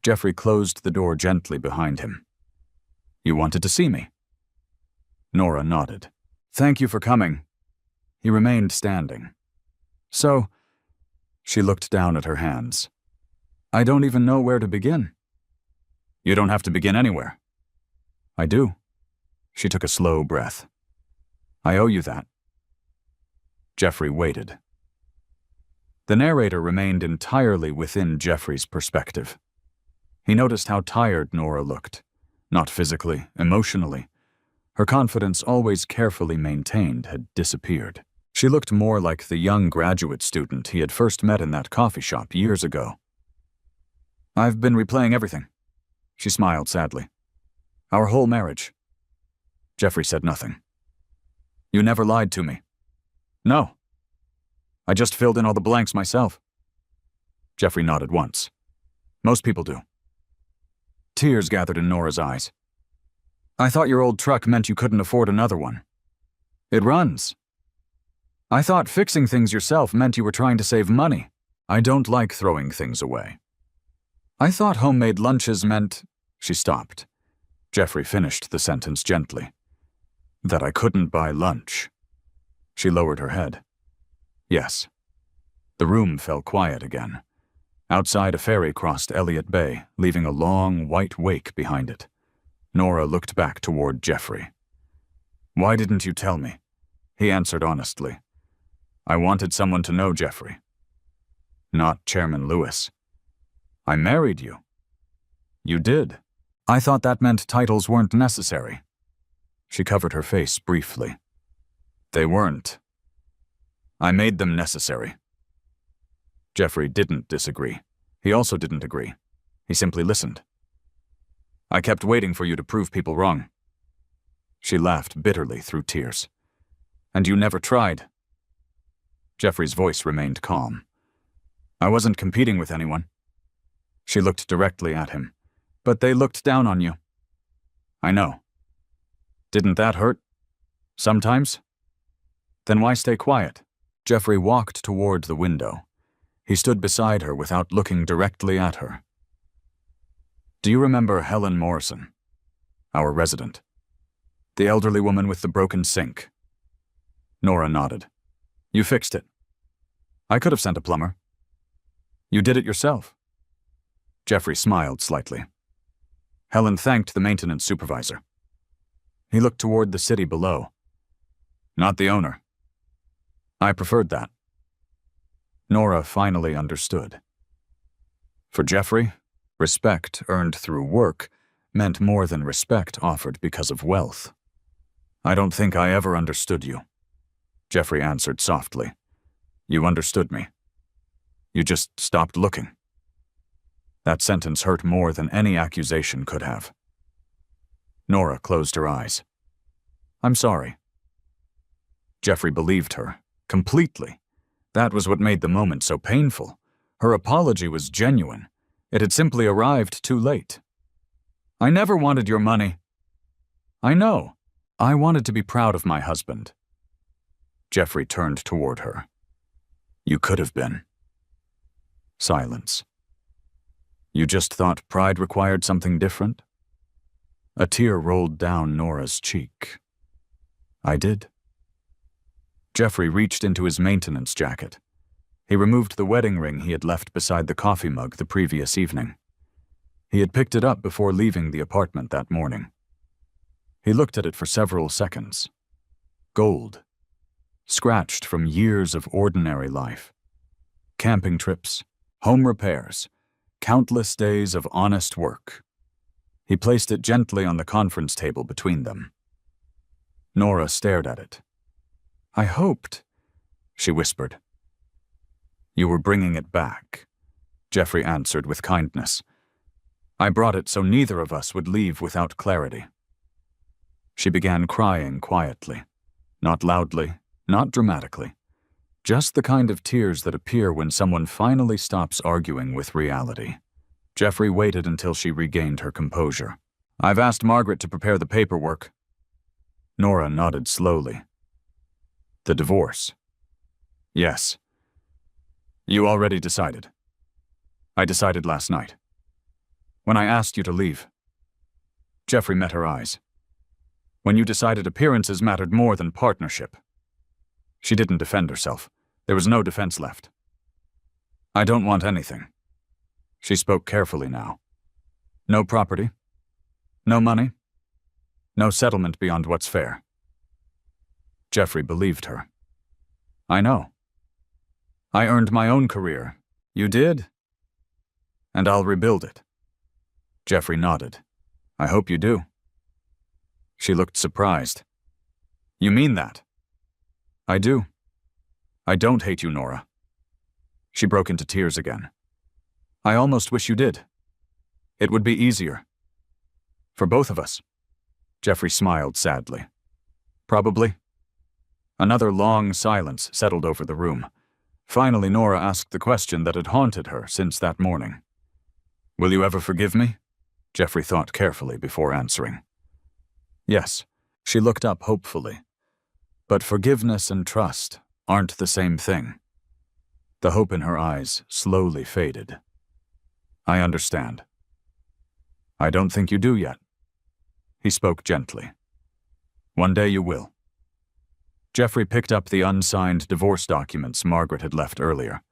Jeffrey closed the door gently behind him. You wanted to see me? Nora nodded. Thank you for coming. He remained standing. So, she looked down at her hands. I don't even know where to begin. You don't have to begin anywhere. I do. She took a slow breath. I owe you that. Jeffrey waited. The narrator remained entirely within Jeffrey's perspective. He noticed how tired Nora looked, not physically, emotionally. Her confidence, always carefully maintained, had disappeared. She looked more like the young graduate student he had first met in that coffee shop years ago. I've been replaying everything. She smiled sadly. Our whole marriage. Jeffrey said nothing. You never lied to me. No. I just filled in all the blanks myself. Jeffrey nodded once. Most people do. Tears gathered in Nora's eyes. I thought your old truck meant you couldn't afford another one. It runs. I thought fixing things yourself meant you were trying to save money. I don't like throwing things away. I thought homemade lunches meant... She stopped. Jeffrey finished the sentence gently. That I couldn't buy lunch. She lowered her head. Yes. The room fell quiet again. Outside, a ferry crossed Elliott Bay, leaving a long, white wake behind it. Nora looked back toward Jeffrey. Why didn't you tell me? He answered honestly. I wanted someone to know Jeffrey. Not Chairman Lewis. I married you. You did. I thought that meant titles weren't necessary. She covered her face briefly. They weren't. I made them necessary. Jeffrey didn't disagree. He also didn't agree. He simply listened. I kept waiting for you to prove people wrong. She laughed bitterly through tears. And you never tried. Jeffrey's voice remained calm. I wasn't competing with anyone. She looked directly at him. But they looked down on you. I know. Didn't that hurt? Sometimes? Then why stay quiet? Jeffrey walked toward the window. He stood beside her without looking directly at her. Do you remember Helen Morrison, our resident? The elderly woman with the broken sink. Nora nodded. You fixed it. I could have sent a plumber. You did it yourself. Jeffrey smiled slightly. Helen thanked the maintenance supervisor. He looked toward the city below. Not the owner. I preferred that. Nora finally understood. For Jeffrey, respect earned through work meant more than respect offered because of wealth. I don't think I ever understood you. Jeffrey answered softly. You understood me. You just stopped looking. That sentence hurt more than any accusation could have. Nora closed her eyes. I'm sorry. Jeffrey believed her, completely. That was what made the moment so painful. Her apology was genuine. It had simply arrived too late. I never wanted your money. I know. I wanted to be proud of my husband. Jeffrey turned toward her. You could have been. Silence. You just thought pride required something different? A tear rolled down Nora's cheek. I did. Jeffrey reached into his maintenance jacket. He removed the wedding ring he had left beside the coffee mug the previous evening. He had picked it up before leaving the apartment that morning. He looked at it for several seconds. Gold. Scratched from years of ordinary life. Camping trips, home repairs, countless days of honest work. He placed it gently on the conference table between them. Nora stared at it. I hoped, she whispered. You were bringing it back, Jeffrey answered with kindness. I brought it so neither of us would leave without clarity. She began crying quietly, not loudly, not dramatically, just the kind of tears that appear when someone finally stops arguing with reality. Jeffrey waited until she regained her composure. I've asked Margaret to prepare the paperwork. Nora nodded slowly. The divorce. Yes. You already decided. I decided last night. When I asked you to leave. Jeffrey met her eyes. When you decided appearances mattered more than partnership. She didn't defend herself. There was no defense left. I don't want anything. She spoke carefully now. No property. No money. No settlement beyond what's fair. Jeffrey believed her. I know. I earned my own career. You did? And I'll rebuild it. Jeffrey nodded. I hope you do. She looked surprised. You mean that? I do. I don't hate you, Nora. She broke into tears again. I almost wish you did. It would be easier. For both of us. Jeffrey smiled sadly. Probably. Another long silence settled over the room. Finally, Nora asked the question that had haunted her since that morning. Will you ever forgive me? Jeffrey thought carefully before answering. Yes, she looked up hopefully. But forgiveness and trust aren't the same thing. The hope in her eyes slowly faded. I understand. I don't think you do yet. He spoke gently. One day you will. Jeffrey picked up the unsigned divorce documents Margaret had left earlier.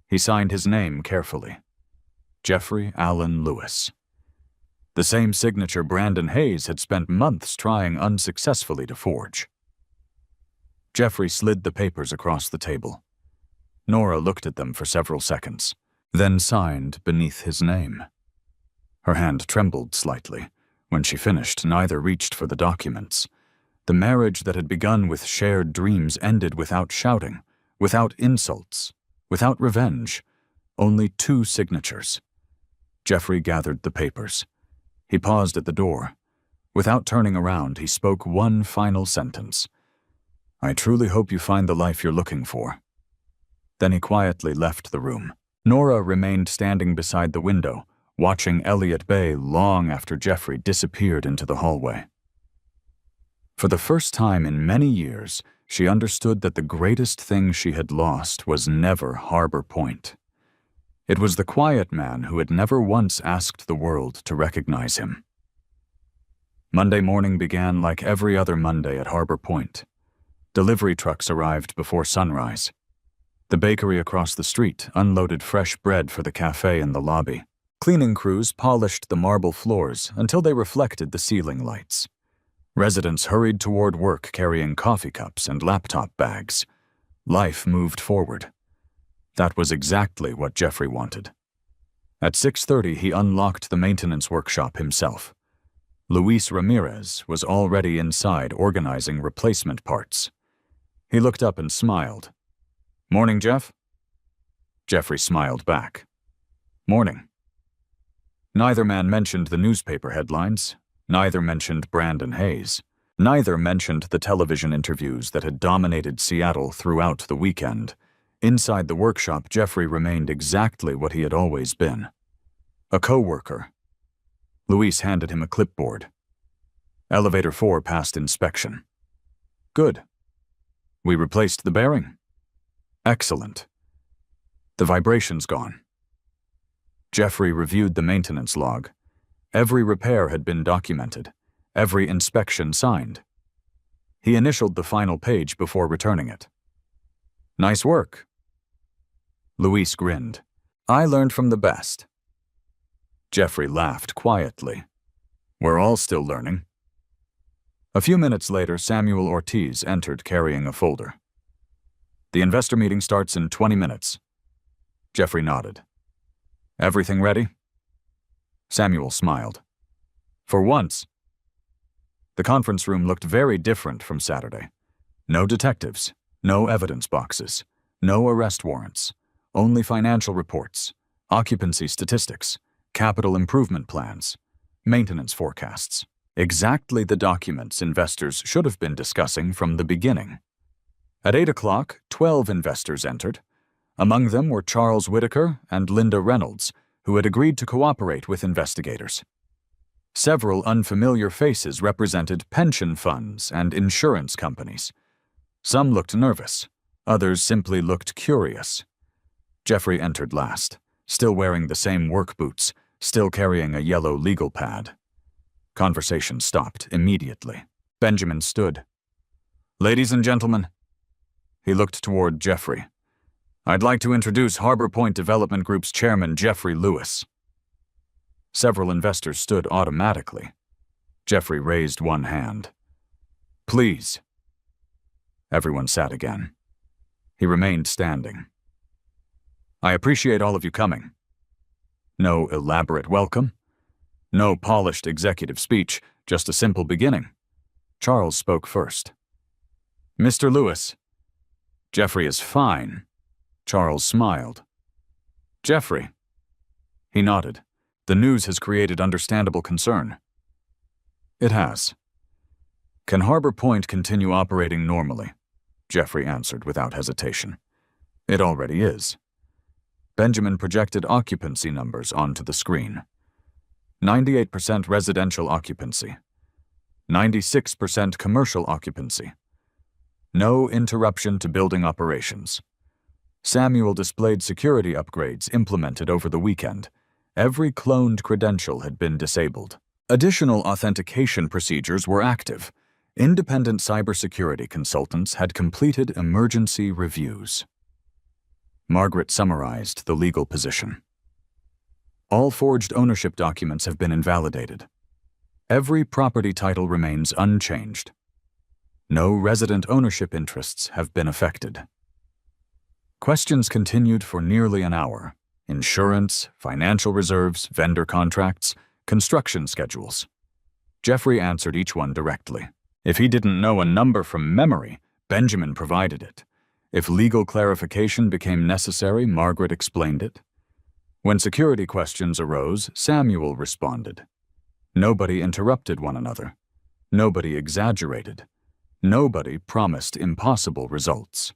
He signed his name carefully. Jeffrey Allen Lewis. The same signature Brandon Hayes had spent months trying unsuccessfully to forge. Jeffrey slid the papers across the table. Nora looked at them for several seconds, then signed beneath his name. Her hand trembled slightly. When she finished, neither reached for the documents. The marriage that had begun with shared dreams ended without shouting, without insults, without revenge. Only 2 signatures. Jeffrey gathered the papers. He paused at the door. Without turning around, he spoke one final sentence. I truly hope you find the life you're looking for. Then he quietly left the room. Nora remained standing beside the window, watching Elliott Bay long after Jeffrey disappeared into the hallway. For the first time in many years, she understood that the greatest thing she had lost was never Harbor Point. It was the quiet man who had never once asked the world to recognize him. Monday morning began like every other Monday at Harbor Point. Delivery trucks arrived before sunrise. The bakery across the street unloaded fresh bread for the cafe in the lobby. Cleaning crews polished the marble floors until they reflected the ceiling lights. Residents hurried toward work carrying coffee cups and laptop bags. Life moved forward. That was exactly what Jeffrey wanted. At 6:30, he unlocked the maintenance workshop himself. Luis Ramirez was already inside organizing replacement parts. He looked up and smiled. Morning, Jeff? Jeffrey smiled back. Morning. Neither man mentioned the newspaper headlines. Neither mentioned Brandon Hayes. Neither mentioned the television interviews that had dominated Seattle throughout the weekend. Inside the workshop, Jeffrey remained exactly what he had always been. A co-worker. Luis handed him a clipboard. Elevator 4 passed inspection. Good. We replaced the bearing. Excellent. The vibration's gone. Jeffrey reviewed the maintenance log. Every repair had been documented, every inspection signed. He initialed the final page before returning it. Nice work. Luis grinned. I learned from the best. Jeffrey laughed quietly. We're all still learning. A few minutes later, Samuel Ortiz entered carrying a folder. The investor meeting starts in 20 minutes. Jeffrey nodded. Everything ready? Samuel smiled. For once. The conference room looked very different from Saturday. No detectives, no evidence boxes, no arrest warrants, only financial reports, occupancy statistics, capital improvement plans, maintenance forecasts. Exactly the documents investors should have been discussing from the beginning. At 8 o'clock, 12 investors entered. Among them were Charles Whitaker and Linda Reynolds, who had agreed to cooperate with investigators. Several unfamiliar faces represented pension funds and insurance companies. Some looked nervous, others simply looked curious. Jeffrey entered last, still wearing the same work boots, still carrying a yellow legal pad. Conversation stopped immediately. Benjamin stood. Ladies and gentlemen, he looked toward Jeffrey. I'd like to introduce Harbor Point Development Group's chairman, Jeffrey Lewis. Several investors stood automatically. Jeffrey raised one hand. Please. Everyone sat again. He remained standing. I appreciate all of you coming. No elaborate welcome. No polished executive speech, just a simple beginning. Charles spoke first. Mr. Lewis. Jeffrey is fine. Charles smiled. Jeffrey. He nodded. The news has created understandable concern. It has. Can Harbor Point continue operating normally? Jeffrey answered without hesitation. It already is. Benjamin projected occupancy numbers onto the screen. 98% residential occupancy, 96% commercial occupancy. No interruption to building operations. Samuel displayed security upgrades implemented over the weekend. Every cloned credential had been disabled. Additional authentication procedures were active. Independent cybersecurity consultants had completed emergency reviews. Margaret summarized the legal position. All forged ownership documents have been invalidated. Every property title remains unchanged. No resident ownership interests have been affected. Questions continued for nearly an hour. Insurance, financial reserves, vendor contracts, construction schedules. Jeffrey answered each one directly. If he didn't know a number from memory, Benjamin provided it. If legal clarification became necessary, Margaret explained it. When security questions arose, Samuel responded. Nobody interrupted one another. Nobody exaggerated. Nobody promised impossible results.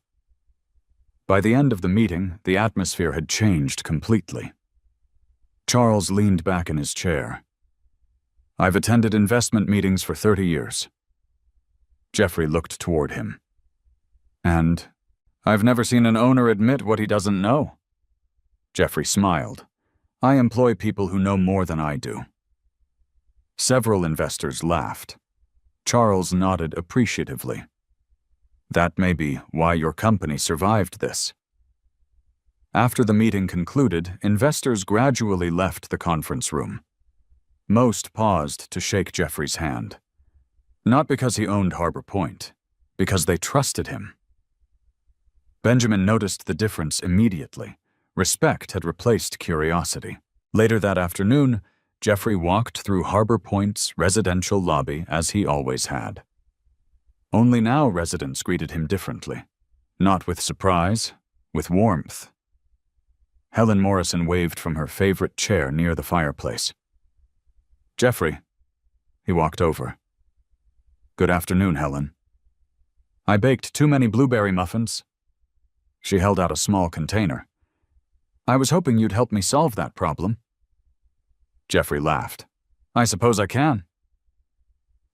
By the end of the meeting, the atmosphere had changed completely. Charles leaned back in his chair. I've attended investment meetings for 30 years. Jeffrey looked toward him. And I've never seen an owner admit what he doesn't know. Jeffrey smiled. I employ people who know more than I do. Several investors laughed. Charles nodded appreciatively. That may be why your company survived this. After the meeting concluded, investors gradually left the conference room. Most paused to shake Jeffrey's hand. Not because he owned Harbor Point, because they trusted him. Benjamin noticed the difference immediately. Respect had replaced curiosity. Later that afternoon, Jeffrey walked through Harbor Point's residential lobby as he always had. Only now residents greeted him differently. Not with surprise, with warmth. Helen Morrison waved from her favorite chair near the fireplace. Jeffrey. He walked over. Good afternoon, Helen. I baked too many blueberry muffins. She held out a small container. I was hoping you'd help me solve that problem. Jeffrey laughed. I suppose I can.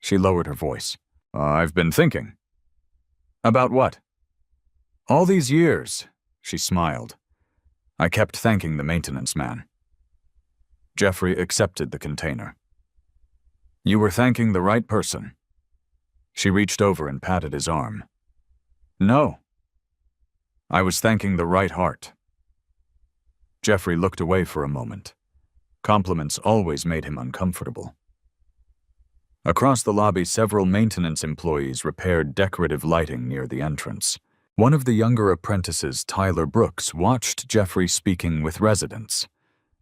She lowered her voice. I've been thinking. About what? All these years, she smiled. I kept thanking the maintenance man. Jeffrey accepted the container. You were thanking the right person. She reached over and patted his arm. No. I was thanking the right heart. Jeffrey looked away for a moment. Compliments always made him uncomfortable. Across the lobby, several maintenance employees repaired decorative lighting near the entrance. One of the younger apprentices, Tyler Brooks, watched Jeffrey speaking with residents.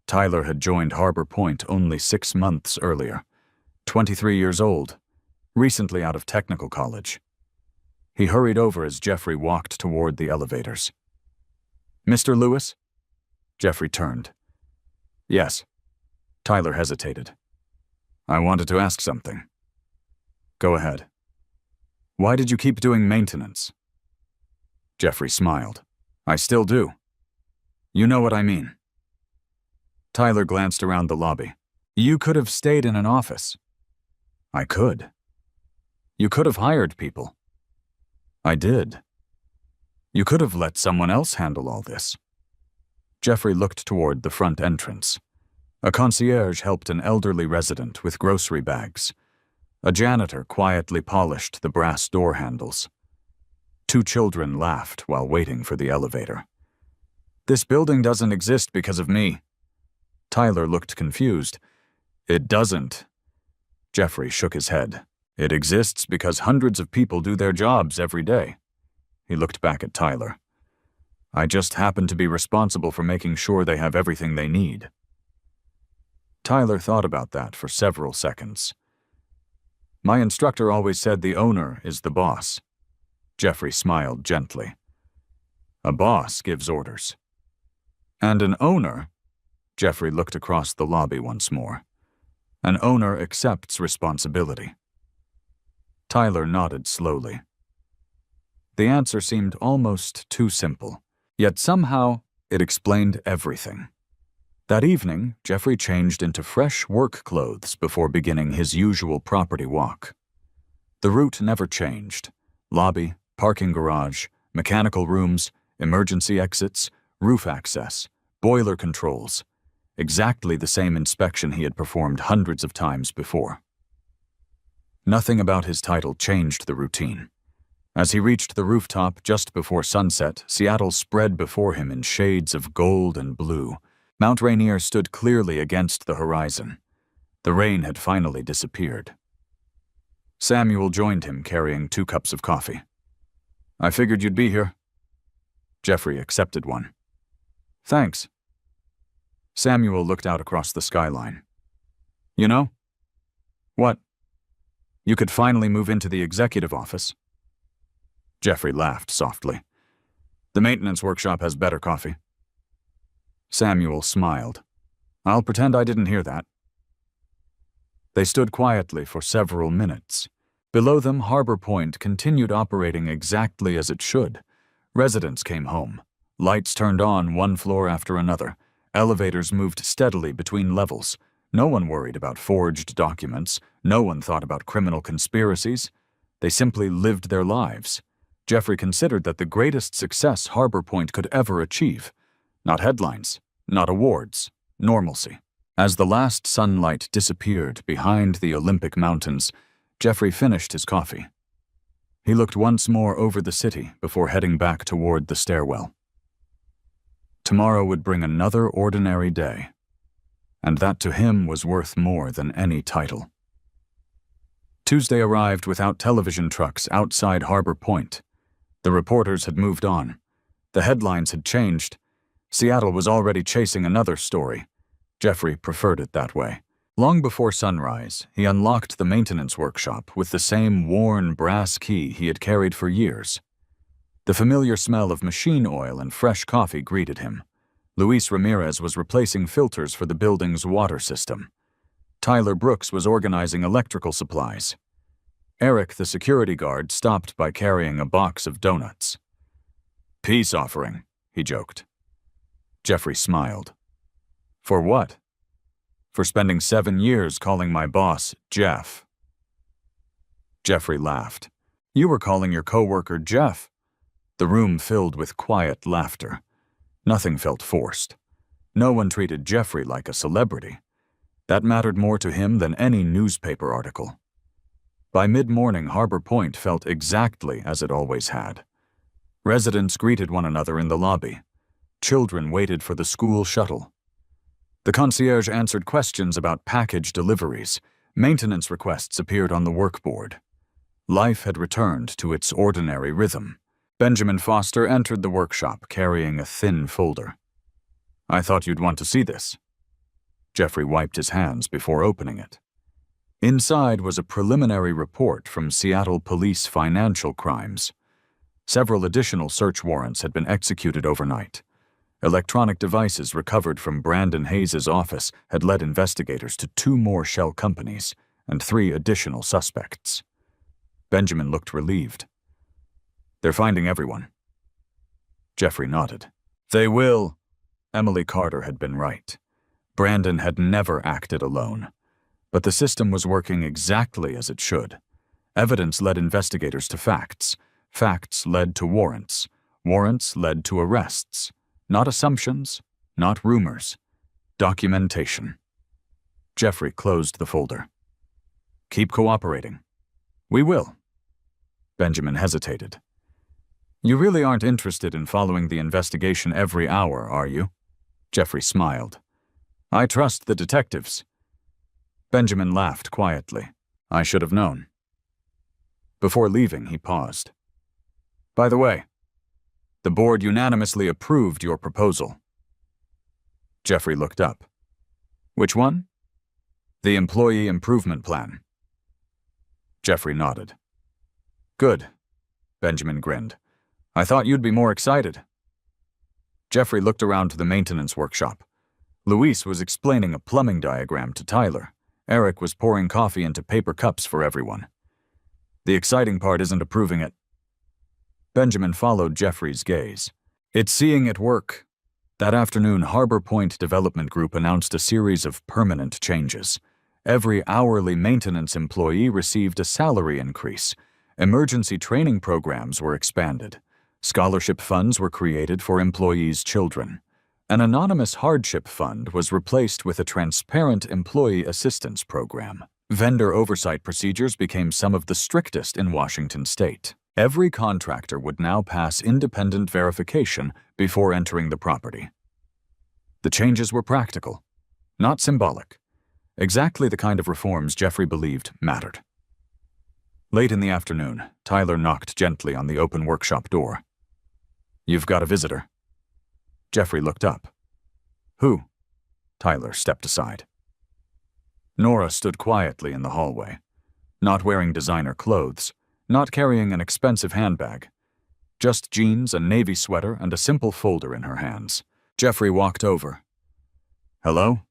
Tyler had joined Harbor Point only 6 months earlier. 23 years old, recently out of technical college. He hurried over as Jeffrey walked toward the elevators. Mr. Lewis? Jeffrey turned. Yes. Tyler hesitated. I wanted to ask something. Go ahead. Why did you keep doing maintenance? Jeffrey smiled. I still do. You know what I mean. Tyler glanced around the lobby. You could have stayed in an office. I could. You could have hired people. I did. You could have let someone else handle all this. Jeffrey looked toward the front entrance. A concierge helped an elderly resident with grocery bags. A janitor quietly polished the brass door handles. 2 children laughed while waiting for the elevator. This building doesn't exist because of me. Tyler looked confused. It doesn't. Jeffrey shook his head. It exists because hundreds of people do their jobs every day. He looked back at Tyler. I just happen to be responsible for making sure they have everything they need. Tyler thought about that for several seconds. My instructor always said the owner is the boss. Jeffrey smiled gently. A boss gives orders. And an owner, Jeffrey looked across the lobby once more. An owner accepts responsibility. Tyler nodded slowly. The answer seemed almost too simple, yet somehow it explained everything. That evening, Jeffrey changed into fresh work clothes before beginning his usual property walk. The route never changed. Lobby, parking garage, mechanical rooms, emergency exits, roof access, boiler controls. Exactly the same inspection he had performed hundreds of times before. Nothing about his title changed the routine. As he reached the rooftop just before sunset, Seattle spread before him in shades of gold and blue. Mount Rainier stood clearly against the horizon. The rain had finally disappeared. Samuel joined him, carrying 2 cups of coffee. "I figured you'd be here." Jeffrey accepted one. "Thanks." Samuel looked out across the skyline. "You know?" "What?" "You could finally move into the executive office." Jeffrey laughed softly. "The maintenance workshop has better coffee." Samuel smiled. "I'll pretend I didn't hear that." They stood quietly for several minutes. Below them, Harbor Point continued operating exactly as it should. Residents came home. Lights turned on one floor after another. Elevators moved steadily between levels. No one worried about forged documents. No one thought about criminal conspiracies. They simply lived their lives. Jeffrey considered that the greatest success Harbor Point could ever achieve. Not headlines, not awards, normalcy. As the last sunlight disappeared behind the Olympic Mountains, Jeffrey finished his coffee. He looked once more over the city before heading back toward the stairwell. Tomorrow would bring another ordinary day, and that to him was worth more than any title. Tuesday arrived without television trucks outside Harbor Point. The reporters had moved on. The headlines had changed. Seattle was already chasing another story. Jeffrey preferred it that way. Long before sunrise, he unlocked the maintenance workshop with the same worn brass key he had carried for years. The familiar smell of machine oil and fresh coffee greeted him. Luis Ramirez was replacing filters for the building's water system. Tyler Brooks was organizing electrical supplies. Eric, the security guard, stopped by carrying a box of donuts. "Peace offering," he joked. Jeffrey smiled. "For what?" "For spending 7 years calling my boss Jeff." Jeffrey laughed. "You were calling your coworker Jeff." The room filled with quiet laughter. Nothing felt forced. No one treated Jeffrey like a celebrity. That mattered more to him than any newspaper article. By mid-morning, Harbor Point felt exactly as it always had. Residents greeted one another in the lobby. Children waited for the school shuttle. The concierge answered questions about package deliveries. Maintenance requests appeared on the workboard. Life had returned to its ordinary rhythm. Benjamin Foster entered the workshop carrying a thin folder. "I thought you'd want to see this." Jeffrey wiped his hands before opening it. Inside was a preliminary report from Seattle Police Financial Crimes. Several additional search warrants had been executed overnight. Electronic devices recovered from Brandon Hayes' office had led investigators to 2 more shell companies and 3 additional suspects. Benjamin looked relieved. "They're finding everyone." Jeffrey nodded. "They will." Emily Carter had been right. Brandon had never acted alone. But the system was working exactly as it should. Evidence led investigators to facts. Facts led to warrants. Warrants led to arrests. Not assumptions, not rumors. Documentation. Jeffrey closed the folder. "Keep cooperating." "We will." Benjamin hesitated. "You really aren't interested in following the investigation every hour, are you?" Jeffrey smiled. "I trust the detectives." Benjamin laughed quietly. "I should have known." Before leaving, he paused. "By the way, the board unanimously approved your proposal." Jeffrey looked up. "Which one?" "The Employee Improvement Plan." Jeffrey nodded. "Good." Benjamin grinned. "I thought you'd be more excited." Jeffrey looked around to the maintenance workshop. Luis was explaining a plumbing diagram to Tyler. Eric was pouring coffee into paper cups for everyone. "The exciting part isn't approving it." Benjamin followed Jeffrey's gaze. "It's seeing it work. That afternoon, Harbor Point Development Group announced a series of permanent changes. Every hourly maintenance employee received a salary increase. Emergency training programs were expanded. Scholarship funds were created for employees' children. An anonymous hardship fund was replaced with a transparent employee assistance program. Vendor oversight procedures became some of the strictest in Washington state. Every contractor would now pass independent verification before entering the property. The changes were practical, not symbolic. Exactly the kind of reforms Jeffrey believed mattered. Late in the afternoon, Tyler knocked gently on the open workshop door. "You've got a visitor." Jeffrey looked up. "Who?" Tyler stepped aside. Nora stood quietly in the hallway, not wearing designer clothes, not carrying an expensive handbag, just jeans, a navy sweater, and a simple folder in her hands. Jeffrey walked over. "Hello?"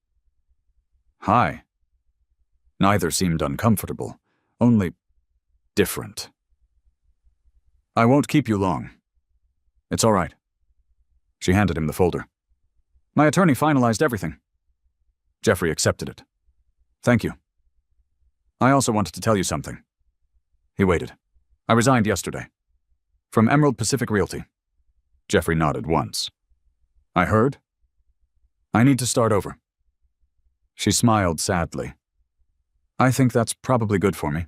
"Hi." Neither seemed uncomfortable, only different. "I won't keep you long." "It's all right." She handed him the folder. "My attorney finalized everything." Jeffrey accepted it. "Thank you. I also wanted to tell you something." He waited. "I resigned yesterday. From Emerald Pacific Realty." Jeffrey nodded once. "I heard. I need to start over." She smiled sadly. "I think that's probably good for me."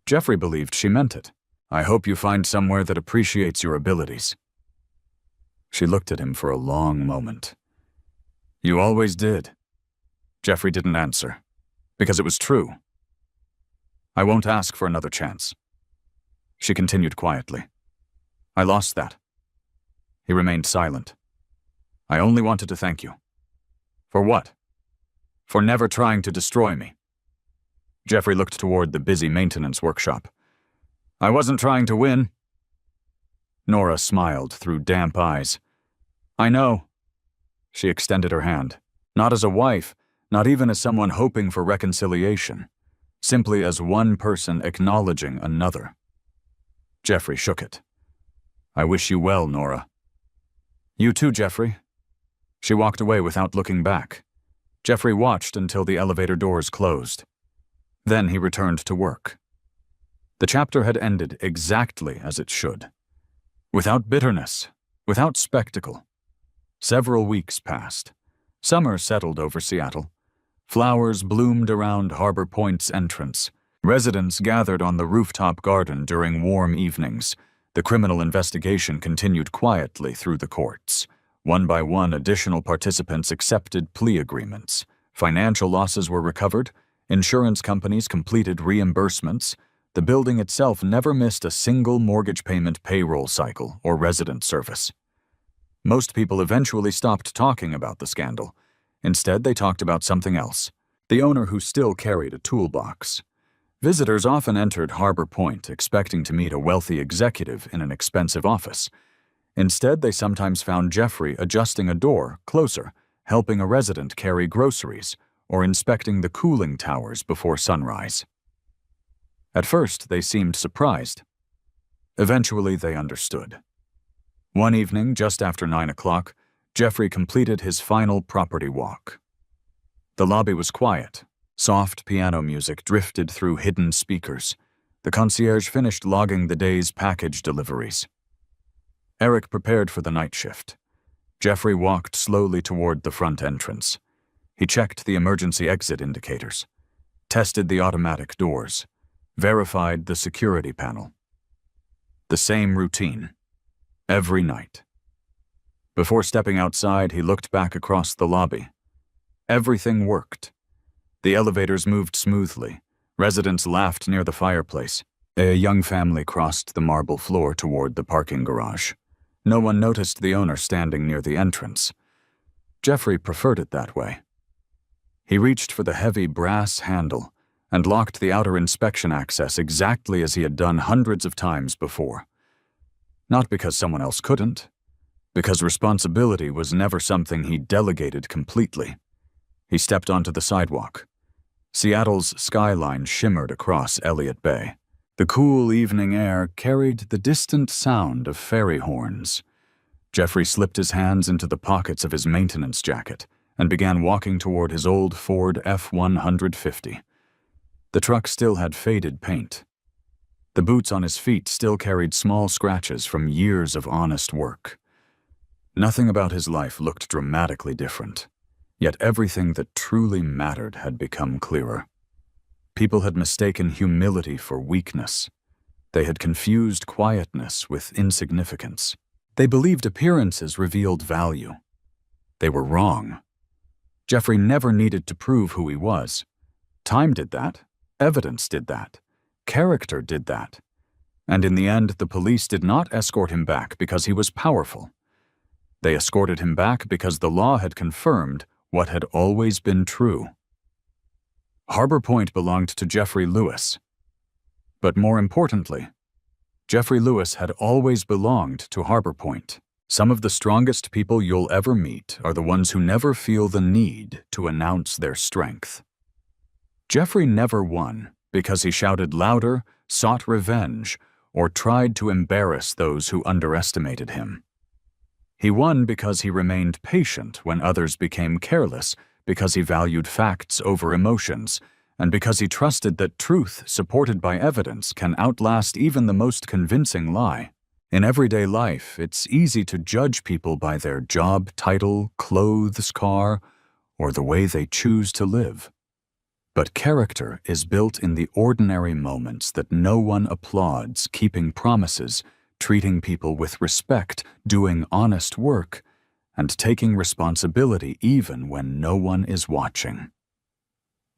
Jeffrey believed she meant it. "I hope you find somewhere that appreciates your abilities." She looked at him for a long moment. "You always did." Jeffrey didn't answer, because it was true. "I won't ask for another chance." She continued quietly. "I lost that." He remained silent. "I only wanted to thank you." "For what?" "For never trying to destroy me." Jeffrey looked toward the busy maintenance workshop. "I wasn't trying to win." Nora smiled through damp eyes. "I know." She extended her hand, not as a wife, not even as someone hoping for reconciliation, simply as one person acknowledging another. Jeffrey shook it. "I wish you well, Nora." "You too, Jeffrey." She walked away without looking back. Jeffrey watched until the elevator doors closed. Then he returned to work. The chapter had ended exactly as it should. Without bitterness, without spectacle. Several weeks passed. Summer settled over Seattle. Flowers bloomed around Harbor Point's entrance. Residents gathered on the rooftop garden during warm evenings. The criminal investigation continued quietly through the courts. One by one, additional participants accepted plea agreements. Financial losses were recovered. Insurance companies completed reimbursements. The building itself never missed a single mortgage payment payroll cycle or resident service. Most people eventually stopped talking about the scandal. Instead, they talked about something else. The owner who still carried a toolbox. Visitors often entered Harbor Point expecting to meet a wealthy executive in an expensive office. Instead, they sometimes found Jeffrey adjusting a door closer, helping a resident carry groceries, or inspecting the cooling towers before sunrise. At first, they seemed surprised. Eventually, they understood. One evening, just after 9 o'clock, Jeffrey completed his final property walk. The lobby was quiet. Soft piano music drifted through hidden speakers. The concierge finished logging the day's package deliveries. Eric prepared for the night shift. Jeffrey walked slowly toward the front entrance. He checked the emergency exit indicators, tested the automatic doors, verified the security panel. The same routine, every night. Before stepping outside, he looked back across the lobby. Everything worked. The elevators moved smoothly. Residents laughed near the fireplace. A young family crossed the marble floor toward the parking garage. No one noticed the owner standing near the entrance. Jeffrey preferred it that way. He reached for the heavy brass handle and locked the outer inspection access exactly as he had done hundreds of times before. Not because someone else couldn't, because responsibility was never something he delegated completely. He stepped onto the sidewalk. Seattle's skyline shimmered across Elliott Bay. The cool evening air carried the distant sound of ferry horns. Jeffrey slipped his hands into the pockets of his maintenance jacket and began walking toward his old Ford F-150. The truck still had faded paint. The boots on his feet still carried small scratches from years of honest work. Nothing about his life looked dramatically different, yet everything that truly mattered had become clearer. People had mistaken humility for weakness. They had confused quietness with insignificance. They believed appearances revealed value. They were wrong. Jeffrey never needed to prove who he was. Time did that. Evidence did that. Character did that. And in the end, the police did not escort him back because he was powerful. They escorted him back because the law had confirmed what had always been true. Harbor Point belonged to Jeffrey Lewis. But more importantly, Jeffrey Lewis had always belonged to Harbor Point. Some of the strongest people you'll ever meet are the ones who never feel the need to announce their strength. Jeffrey never won because he shouted louder, sought revenge, or tried to embarrass those who underestimated him. He won because he remained patient when others became careless, because he valued facts over emotions, and because he trusted that truth supported by evidence can outlast even the most convincing lie. In everyday life, it's easy to judge people by their job title, clothes, car, or the way they choose to live. But character is built in the ordinary moments that no one applauds, keeping promises, treating people with respect, doing honest work, and taking responsibility even when no one is watching.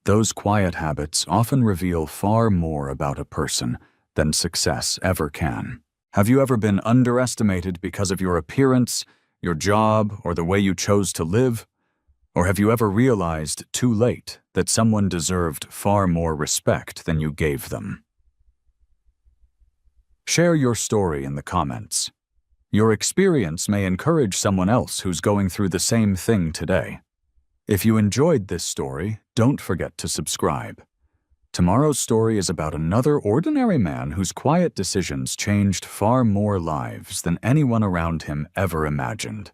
Those quiet habits often reveal far more about a person than success ever can. Have you ever been underestimated because of your appearance, your job, or the way you chose to live? Or have you ever realized too late that someone deserved far more respect than you gave them? Share your story in the comments. Your experience may encourage someone else who's going through the same thing today. If you enjoyed this story, don't forget to subscribe. Tomorrow's story is about another ordinary man whose quiet decisions changed far more lives than anyone around him ever imagined.